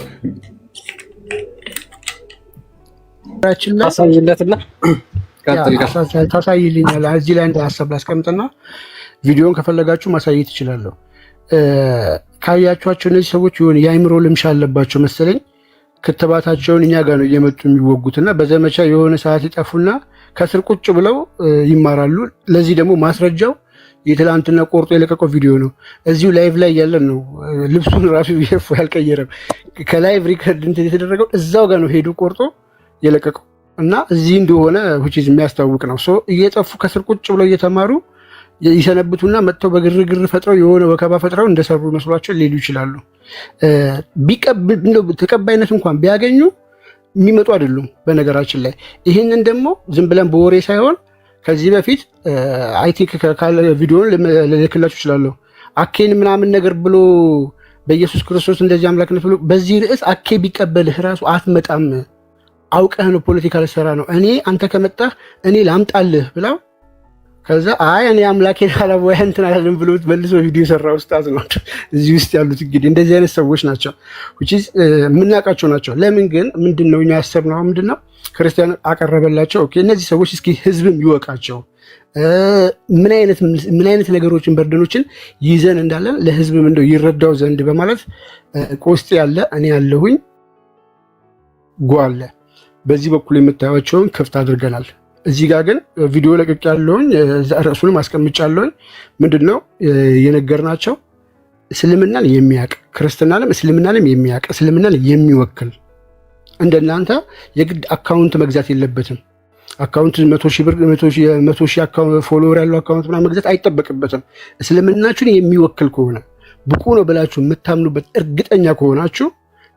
ታሳይልኛል። እዚህ ላይ ሀሳብ ላስቀምጥና ቪዲዮን ከፈለጋችሁ ማሳየት ይችላለሁ። ካያችኋቸው እነዚህ ሰዎች የሆነ የአይምሮ ልምሻ አለባቸው መሰለኝ። ክትባታቸውን እኛ ጋር ነው እየመጡ የሚወጉትና በዘመቻ የሆነ ሰዓት ይጠፉና ከስር ቁጭ ብለው ይማራሉ። ለዚህ ደግሞ ማስረጃው የትላንትና ቆርጦ የለቀቀው ቪዲዮ ነው። እዚሁ ላይቭ ላይ ያለን ነው። ልብሱን ራሱ ይሄፍ ያልቀየረም ከላይቭ ሪከርድ እንትን የተደረገው እዛው ጋር ነው ሄዱ ቆርጦ የለቀቀው እና እዚህ እንደሆነ which የሚያስታውቅ ነው። እየጠፉ ከስር ቁጭ ብለው እየተማሩ ይሰነብቱና መጥተው በግርግር ፈጥረው የሆነ ወከባ ፈጥረው እንደሰሩ መስሏቸው ሊሉ ይችላሉ። ተቀባይነት እንኳን ቢያገኙ የሚመጡ አይደሉም። በነገራችን ላይ ይህንን ደግሞ ዝም ብለን በወሬ ሳይሆን ከዚህ በፊት አይ ቲንክ ካለ ቪዲዮን ልልክላችሁ እችላለሁ። አኬን ምናምን ነገር ብሎ በኢየሱስ ክርስቶስ እንደዚህ አምላክነት ብሎ በዚህ ርዕስ አኬ ቢቀበልህ ራሱ አትመጣም፣ አውቀህ ነው ፖለቲካ ልሰራ ነው፣ እኔ አንተ ከመጣህ እኔ ላምጣልህ ብላው ከዛ አይ እኔ አምላኬን አላወያ እንትን አይደለም ብሎ መልሶ ቪዲዮ ሰራ ኡስታዝ ነው። እዚህ ውስጥ ያሉት እንግዲህ እንደዚህ አይነት ሰዎች ናቸው which is የምናውቃቸው ናቸው። ለምን ግን ምንድነው እኛ ያሰብነው ምንድነው ክርስቲያን አቀረበላቸው። ኦኬ እነዚህ ሰዎች እስኪ ህዝብም ይወቃቸው ምን አይነት ነገሮችን በርደኖችን ይዘን እንዳለን ለህዝብም እንደው ይረዳው ዘንድ በማለት ቆስጤ ያለ እኔ ያለሁኝ ጓለ በዚህ በኩል የምታዩቸውን ክፍት አድርገናል። እዚህ ጋር ግን ቪዲዮ ለቅቅ ያለውኝ ርዕሱንም አስቀምጫለሁኝ። ምንድነው የነገርናቸው? እስልምናን የሚያውቅ ክርስትናንም እስልምናንም የሚያውቅ እስልምናን የሚወክል እንደናንተ የግድ አካውንት መግዛት የለበትም። አካውንት 100,000 ብር 100,000 አካውንት ፎሎወር ያለው አካውንት ምናምን መግዛት አይጠበቅበትም። እስልምናችሁን የሚወክል ከሆነ ብቁ ነው ብላችሁ የምታምኑበት እርግጠኛ ከሆናችሁ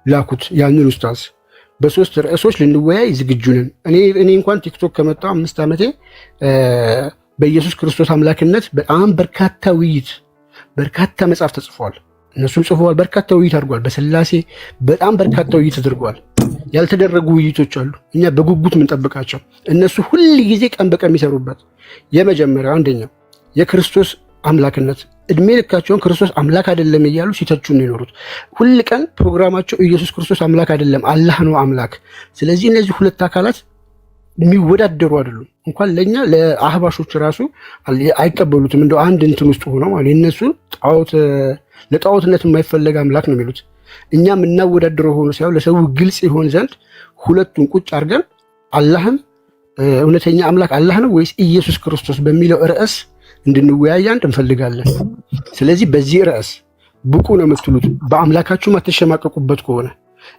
ላኩት ያንን ኡስታዝ። በሶስት ርዕሶች ልንወያይ ዝግጁ ነን። እኔ እንኳን ቲክቶክ ከመጣሁ 5 ዓመቴ በኢየሱስ ክርስቶስ አምላክነት በጣም በርካታ ውይይት በርካታ መጽሐፍ ተጽፏል። እነሱም ጽፈዋል። በርካታ ውይይት አድርጓል። በስላሴ በጣም በርካታ ውይይት ተደርጓል። ያልተደረጉ ውይይቶች አሉ፣ እኛ በጉጉት የምንጠብቃቸው። እነሱ ሁል ጊዜ ቀን በቀን የሚሰሩበት የመጀመሪያው አንደኛው የክርስቶስ አምላክነት እድሜ ልካቸውን ክርስቶስ አምላክ አይደለም እያሉ ሲተቹ ነው የኖሩት። ሁል ቀን ፕሮግራማቸው ኢየሱስ ክርስቶስ አምላክ አይደለም አላህ ነው አምላክ። ስለዚህ እነዚህ ሁለት አካላት የሚወዳደሩ አይደሉም። እንኳን ለኛ ለአህባሾች ራሱ አይቀበሉትም። እንደው አንድ እንትን ውስጥ ሆነው ማለት የነሱ ለጣዖትነት የማይፈለግ አምላክ ነው የሚሉት። እኛ የምናወዳደረው ሆኖ ሳይሆን ለሰው ግልጽ ይሆን ዘንድ ሁለቱን ቁጭ አድርገን አላህን እውነተኛ አምላክ አላህ ነው ወይስ ኢየሱስ ክርስቶስ በሚለው ርዕስ እንድንወያይ እንፈልጋለን። ስለዚህ በዚህ ርዕስ ብቁ ነው የምትሉት በአምላካችሁ ማተሸማቀቁበት ከሆነ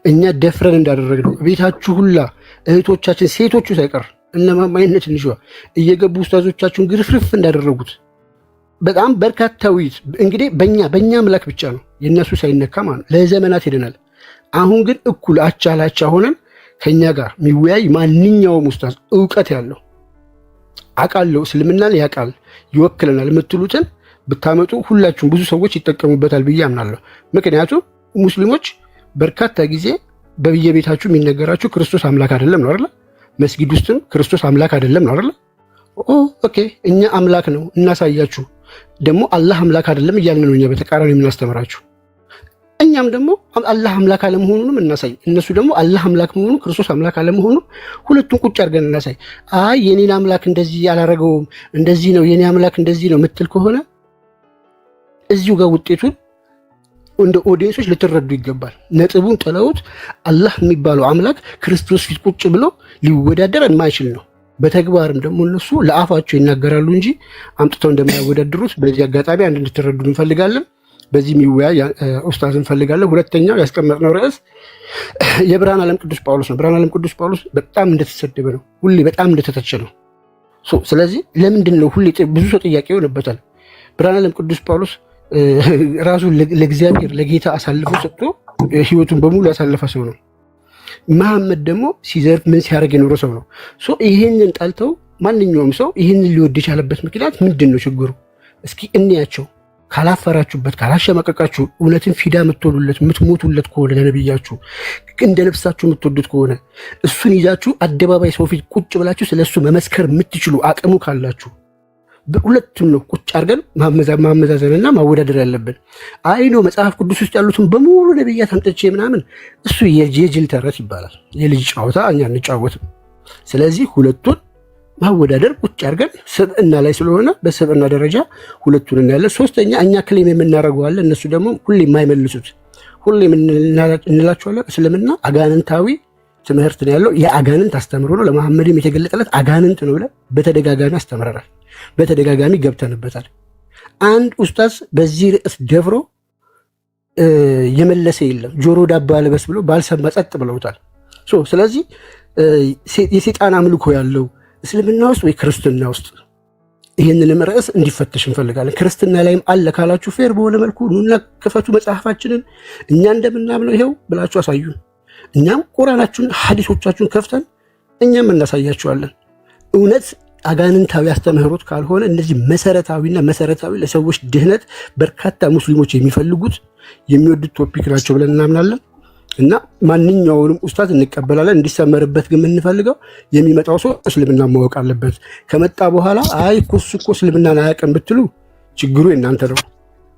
እኛ ደፍረን እንዳደረግነው ቤታችሁ ሁላ እህቶቻችን ሴቶቹ ሳይቀር እነማማይነት ትንሿ እየገቡ ኡስታዞቻችሁን ግርፍርፍ እንዳደረጉት በጣም በርካታ ውይይት እንግዲህ በእኛ አምላክ ብቻ ነው የእነሱ ሳይነካ ማለት ለዘመናት ሄደናል። አሁን ግን እኩል አቻ ላቻ ሆነን ከኛ ጋር የሚወያይ ማንኛውም ኡስታዝ እውቀት ያለው አቃለው እስልምናን ያቃል ይወክለናል የምትሉትን ብታመጡ ሁላችሁም ብዙ ሰዎች ይጠቀሙበታል ብዬ አምናለሁ። ምክንያቱም ሙስሊሞች በርካታ ጊዜ በየቤታችሁ የሚነገራችሁ ክርስቶስ አምላክ አይደለም ነው አይደል? መስጊድ ውስጥም ክርስቶስ አምላክ አይደለም ነው አይደል? ኦኬ እኛ አምላክ ነው እናሳያችሁ። ደግሞ አላህ አምላክ አይደለም እያልን ነው እኛ በተቃራኒ የምናስተምራችሁ። እኛም ደግሞ አላህ አምላክ አለመሆኑንም እናሳይ። እነሱ ደግሞ አላህ አምላክ መሆኑ ክርስቶስ አምላክ አለመሆኑ ሁለቱን ቁጭ አድርገን እናሳይ። አይ የኔን አምላክ እንደዚህ ያላረገውም እንደዚህ ነው የኔ አምላክ እንደዚህ ነው ምትል ከሆነ እዚሁ ጋር ውጤቱን እንደ ኦዲየንሶች ልትረዱ ይገባል። ነጥቡን ጥለውት አላህ የሚባለው አምላክ ክርስቶስ ፊት ቁጭ ብሎ ሊወዳደር የማይችል ነው። በተግባርም ደግሞ እነሱ ለአፋቸው ይናገራሉ እንጂ አምጥተው እንደማያወዳድሩት በዚህ አጋጣሚ አንድ እንድትረዱ እንፈልጋለን። በዚህ የሚወያይ ኡስታዝ እንፈልጋለን። ሁለተኛው ያስቀመጥነው ርዕስ የብርሃነ ዓለም ቅዱስ ጳውሎስ ነው። ብርሃነ ዓለም ቅዱስ ጳውሎስ በጣም እንደተሰደበ ነው፣ ሁሌ በጣም እንደተተቸ ነው። ስለዚህ ለምንድን ነው ሁሌ ብዙ ሰው ጥያቄ ይሆንበታል። ብርሃነ ዓለም ቅዱስ ጳውሎስ ራሱን ለእግዚአብሔር ለጌታ አሳልፎ ሰጥቶ ህይወቱን በሙሉ ያሳለፈ ሰው ነው። መሐመድ ደግሞ ሲዘርፍ ምን ሲያደርግ የኖረ ሰው ነው። ይህንን ጠልተው ማንኛውም ሰው ይህንን ሊወድ የቻለበት ምክንያት ምንድን ነው? ችግሩ እስኪ እንያቸው። ካላፈራችሁበት፣ ካላሸማቀቃችሁ፣ እውነትን ፊዳ የምትወሉለት የምትሞቱለት ከሆነ ለነብያችሁ እንደ ነፍሳችሁ የምትወዱት ከሆነ እሱን ይዛችሁ አደባባይ ሰው ፊት ቁጭ ብላችሁ ስለሱ መመስከር የምትችሉ አቅሙ ካላችሁ በሁለቱም ነው ቁጭ አድርገን ማመዛዘንና ማወዳደር ያለብን። አይኖ መጽሐፍ ቅዱስ ውስጥ ያሉትን በሙሉ ነብያት አምጥቼ ምናምን እሱ የጅል ተረት ይባላል። የልጅ ጨዋታ እኛ እንጫወትም። ስለዚህ ሁለቱን ማወዳደር ቁጭ አድርገን ስብዕና ላይ ስለሆነ በስብዕና ደረጃ ሁለቱን እናያለን። ሶስተኛ እኛ ክሌም የምናደርገዋለን፣ እነሱ ደግሞ ሁሌ የማይመልሱት ሁሌ እንላቸዋለን። እስልምና አጋንንታዊ ትምህርት ነው ያለው፣ የአጋንንት አስተምሮ ነው። ለመሐመድም የተገለጠለት አጋንንት ነው ብለን በተደጋጋሚ አስተምረናል። በተደጋጋሚ ገብተንበታል። አንድ ኡስታዝ በዚህ ርዕስ ደፍሮ የመለሰ የለም። ጆሮ ዳባ ልበስ ብሎ ባልሰማ ጸጥ ብለውታል። ስለዚህ የሴጣን አምልኮ ያለው እስልምና ውስጥ ወይ ክርስትና ውስጥ ይህንንም ርዕስ እንዲፈተሽ እንፈልጋለን። ክርስትና ላይም አለ ካላችሁ ፌር በሆነ መልኩ ኑና ክፈቱ መጽሐፋችንን እኛ እንደምናምነው ይኸው ብላችሁ አሳዩን። እኛም ቁርአናችሁን ሐዲሶቻችሁን ከፍተን እኛም እናሳያችኋለን። እውነት አጋንንታዊ አስተምህሮት ካልሆነ እነዚህ መሰረታዊ ለሰዎች ድህነት በርካታ ሙስሊሞች የሚፈልጉት የሚወዱት ቶፒክ ናቸው ብለን እናምናለን እና ማንኛውንም ኡስታዝ እንቀበላለን። እንዲሰመርበት ግን የምንፈልገው የሚመጣው ሰው እስልምና ማወቅ አለበት። ከመጣ በኋላ አይ እሱ እኮ እስልምናን አያውቅም ብትሉ ችግሩ የእናንተ ነው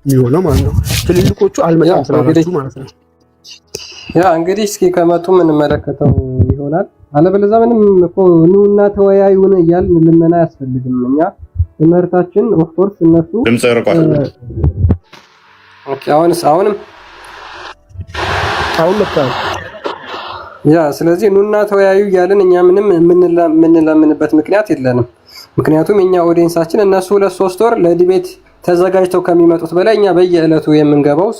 የሚሆነው ማለት ነው። ትልልቆቹ አልመጣም ስላላችሁ ማለት ነው። ያ እንግዲህ እስኪ ከመጡ የምንመለከተው ይሆናል። አለበለዚያ ምንም እኮ ኑና ተወያዩን እያልን ልመና አያስፈልግም። እኛ ትምህርታችን ኦፍኮርስ እነሱ ድምጽ ርቋል። ኦኬ አሁንም ያ ስለዚህ ኑና ተወያዩ እያልን እኛ ምንም የምንለምንበት ምክንያት የለንም። ምክንያቱም እኛ ኦዲየንሳችን እነሱ 2-3 ወር ለዲቤት ተዘጋጅተው ከሚመጡት በላይ እኛ በየዕለቱ የምንገባው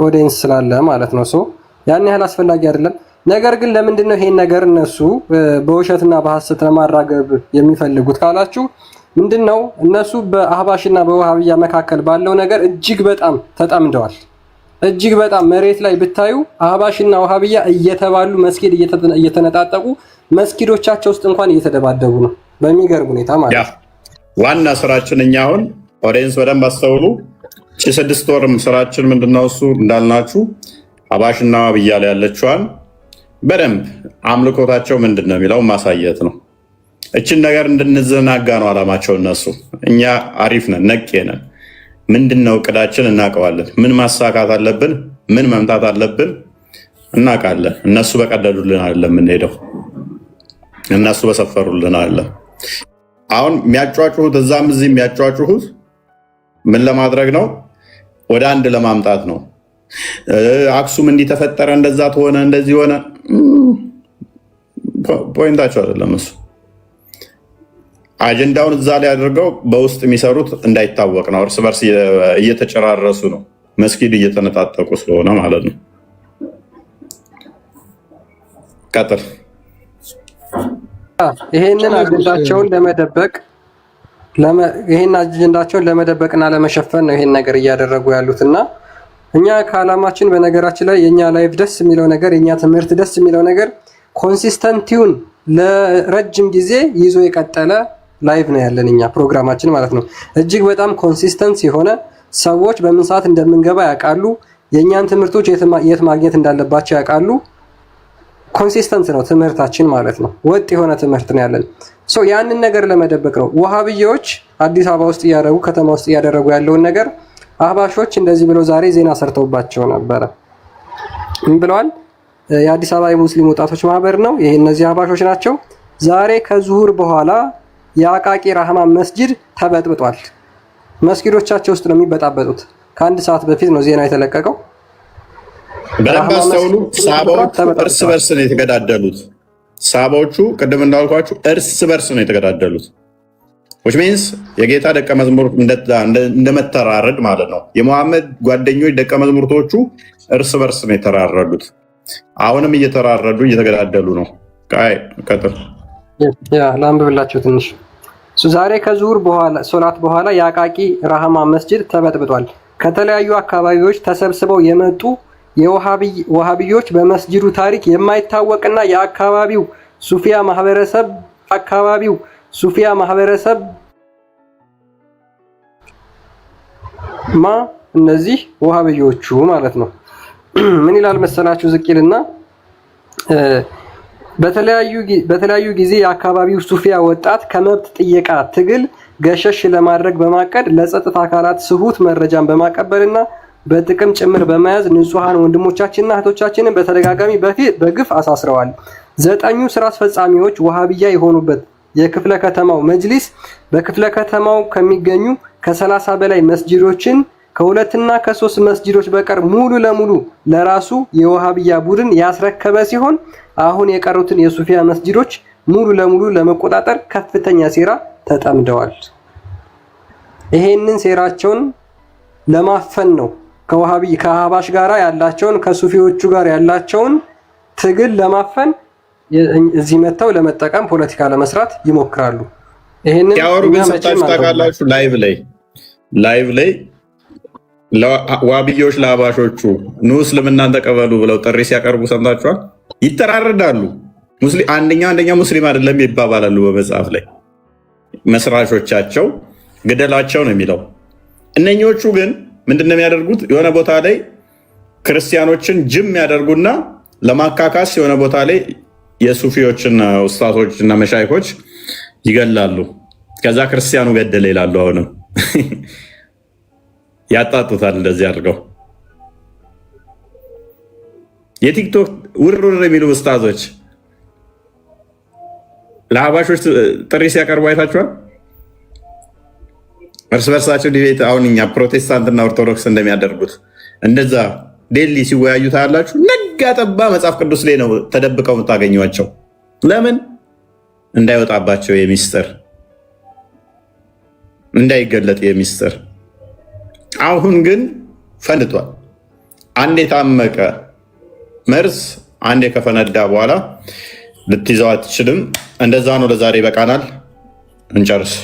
ኦዲየንስ ስላለ ማለት ነው። ያን ያህል አስፈላጊ አይደለም። ነገር ግን ለምንድን ነው ይሄን ነገር እነሱ በውሸትና በሐሰት ለማራገብ የሚፈልጉት ካላችሁ ምንድነው እነሱ በአህባሽና በወሃቢያ መካከል ባለው ነገር እጅግ በጣም ተጠምደዋል። እጅግ በጣም መሬት ላይ ብታዩ አህባሽና ወሃቢያ እየተባሉ መስጊድ እየተነጣጠቁ መስጊዶቻቸው ውስጥ እንኳን እየተደባደቡ ነው በሚገርም ሁኔታ ማለት ነው። ዋና ስራችን እኛ አሁን ኦዲየንስ በደንብ አስተውሉ። 6 ወርም ስራችን ምንድነው እሱ እንዳልናችሁ አህባሽና ወሃቢያ ላይ ያለችዋን በደንብ አምልኮታቸው ምንድነው የሚለው ማሳየት ነው። እችን ነገር እንድንዘናጋ ነው አላማቸው እነሱ። እኛ አሪፍ ነን፣ ነቄ ነን። ምንድነው እቅዳችን እናውቀዋለን። ምን ማሳካት አለብን፣ ምን መምታት አለብን እናውቃለን። እነሱ በቀደዱልን አይደለም የምንሄደው፣ እነሱ በሰፈሩልን አይደለም። አሁን የሚያጫጩሁት እዛም እዚህ የሚያጫጩሁት ምን ለማድረግ ነው? ወደ አንድ ለማምጣት ነው። አክሱም እንዲተፈጠረ እንደዛ ተሆነ እንደዚህ ሆነ፣ ፖይንታቸው አይደለም እሱ። አጀንዳውን እዛ ላይ አድርገው በውስጥ የሚሰሩት እንዳይታወቅ ነው። እርስ በርስ እየተጨራረሱ ነው፣ መስጊድ እየተነጣጠቁ ስለሆነ ማለት ነው። ቀጥል። ይሄንን አጀንዳቸውን ለመደበቅና ለመሸፈን ነው ይሄን ነገር እያደረጉ ያሉትና እኛ ከዓላማችን በነገራችን ላይ የኛ ላይፍ ደስ የሚለው ነገር የኛ ትምህርት ደስ የሚለው ነገር ኮንሲስተንቲውን ለረጅም ጊዜ ይዞ የቀጠለ ላይቭ ነው ያለን እኛ ፕሮግራማችን ማለት ነው። እጅግ በጣም ኮንሲስተንስ የሆነ ሰዎች በምን ሰዓት እንደምንገባ ያውቃሉ። የእኛን ትምህርቶች የት ማግኘት እንዳለባቸው ያውቃሉ። ኮንሲስተንስ ነው ትምህርታችን ማለት ነው። ወጥ የሆነ ትምህርት ነው ያለን። ያንን ነገር ለመደበቅ ነው ወሃብዮች አዲስ አበባ ውስጥ እያደረጉ ከተማ ውስጥ እያደረጉ ያለውን ነገር አህባሾች እንደዚህ ብለው ዛሬ ዜና ሰርተውባቸው ነበረ። ምን ብለዋል? የአዲስ አበባ የሙስሊም ወጣቶች ማህበር ነው ይሄ፣ እነዚህ አህባሾች ናቸው። ዛሬ ከዙሁር በኋላ የአቃቂ ራህማን መስጂድ ተበጥብጧል። መስጊዶቻቸው ውስጥ ነው የሚበጣበጡት። ከአንድ ሰዓት በፊት ነው ዜና የተለቀቀው። በደንብ አስተውሉ። ሳባዎቹ እርስ በርስ ነው የተገዳደሉት። ሳባዎቹ ቅድም እንዳልኳችሁ እርስ በርስ ነው የተገዳደሉት። which means የጌታ ደቀ መዝሙር እንደመተራረድ ማለት ነው። የሙሐመድ ጓደኞች ደቀ መዝሙርቶቹ እርስ በርስ ነው የተራረዱት። አሁንም እየተራረዱ እየተገዳደሉ ነው። ቀጥል። ላንብብላችሁ ትንሽ። ዛሬ ከዙሁር በኋላ ሶላት በኋላ የአቃቂ ራህማን መስጂድ ተበጥብጧል። ከተለያዩ አካባቢዎች ተሰብስበው የመጡ የወሃቢዮች በመስጂዱ ታሪክ የማይታወቅና የአካባቢው ሱፊያ ማህበረሰብ እነዚህ ወሃቢዮቹ ማለት ነው። ምን ይላል መሰላችሁ? ዝቂልና በተለያዩ ጊዜ የአካባቢው ሱፊያ ወጣት ከመብት ጥየቃ ትግል ገሸሽ ለማድረግ በማቀድ ለጸጥታ አካላት ስሁት መረጃን በማቀበልና በጥቅም ጭምር በመያዝ ንጹሃን ወንድሞቻችንና እህቶቻችንን በተደጋጋሚ በግፍ አሳስረዋል። 9 ስራ አስፈጻሚዎች ወሃቢያ የሆኑበት የክፍለ ከተማው መጅሊስ በክፍለ ከተማው ከሚገኙ ከ30 በላይ መስጂዶችን ከ2 እና ከ3 መስጂዶች በቀር ሙሉ ለሙሉ ለራሱ የወሃቢያ ቡድን ያስረከበ ሲሆን አሁን የቀሩትን የሱፊያ መስጂዶች ሙሉ ለሙሉ ለመቆጣጠር ከፍተኛ ሴራ ተጠምደዋል። ይሄንን ሴራቸውን ለማፈን ነው ከአህባሽ ጋራ ያላቸውን ከሱፊዎቹ ጋር ያላቸውን ትግል ለማፈን እዚህ መተው ለመጠቀም ፖለቲካ ለመስራት ይሞክራሉ። ይሄንን ያወሩ ግን ሰጣችሁ ታውቃላችሁ። ላይቭ ላይ ዋብዮች ለአህባሾቹ ኑ እስልምናን ተቀበሉ ብለው ጥሪ ሲያቀርቡ ሰምታችኋል። ይተራረዳሉ። አንደኛ ሙስሊም አይደለም ይባባላሉ። በመጽሐፍ ላይ መስራቾቻቸው ግደላቸው ነው የሚለው። እነኞቹ ግን ምንድነው የሚያደርጉት? የሆነ ቦታ ላይ ክርስቲያኖችን ጅም ያደርጉና ለማካካስ የሆነ ቦታ ላይ የሱፊዎችና ኡስታዞች እና መሻይኮች ይገላሉ። ከዛ ክርስቲያኑ ገደለ ይላሉ። አሁንም ያጣጡታል። እንደዚህ አድርገው የቲክቶክ ውርውር የሚሉ ኡስታዞች ለአህባሾች ጥሪ ሲያቀርቡ አይታችኋል። እርስ በርሳቸው ዲቤት አሁን እኛ ፕሮቴስታንትና ኦርቶዶክስ እንደሚያደርጉት እንደዛ ዴሊ ሲወያዩ ታያላችሁ። ነጋ ጠባ መጽሐፍ ቅዱስ ላይ ነው ተደብቀው የምታገኟቸው። ለምን? እንዳይወጣባቸው የሚስጥር እንዳይገለጥ የሚስጥር። አሁን ግን ፈንድቷል። አንድ የታመቀ መርዝ አንዴ ከፈነዳ በኋላ ልትይዘው አትችልም። እንደዛ ነው። ለዛሬ ይበቃናል። እንጨርስ።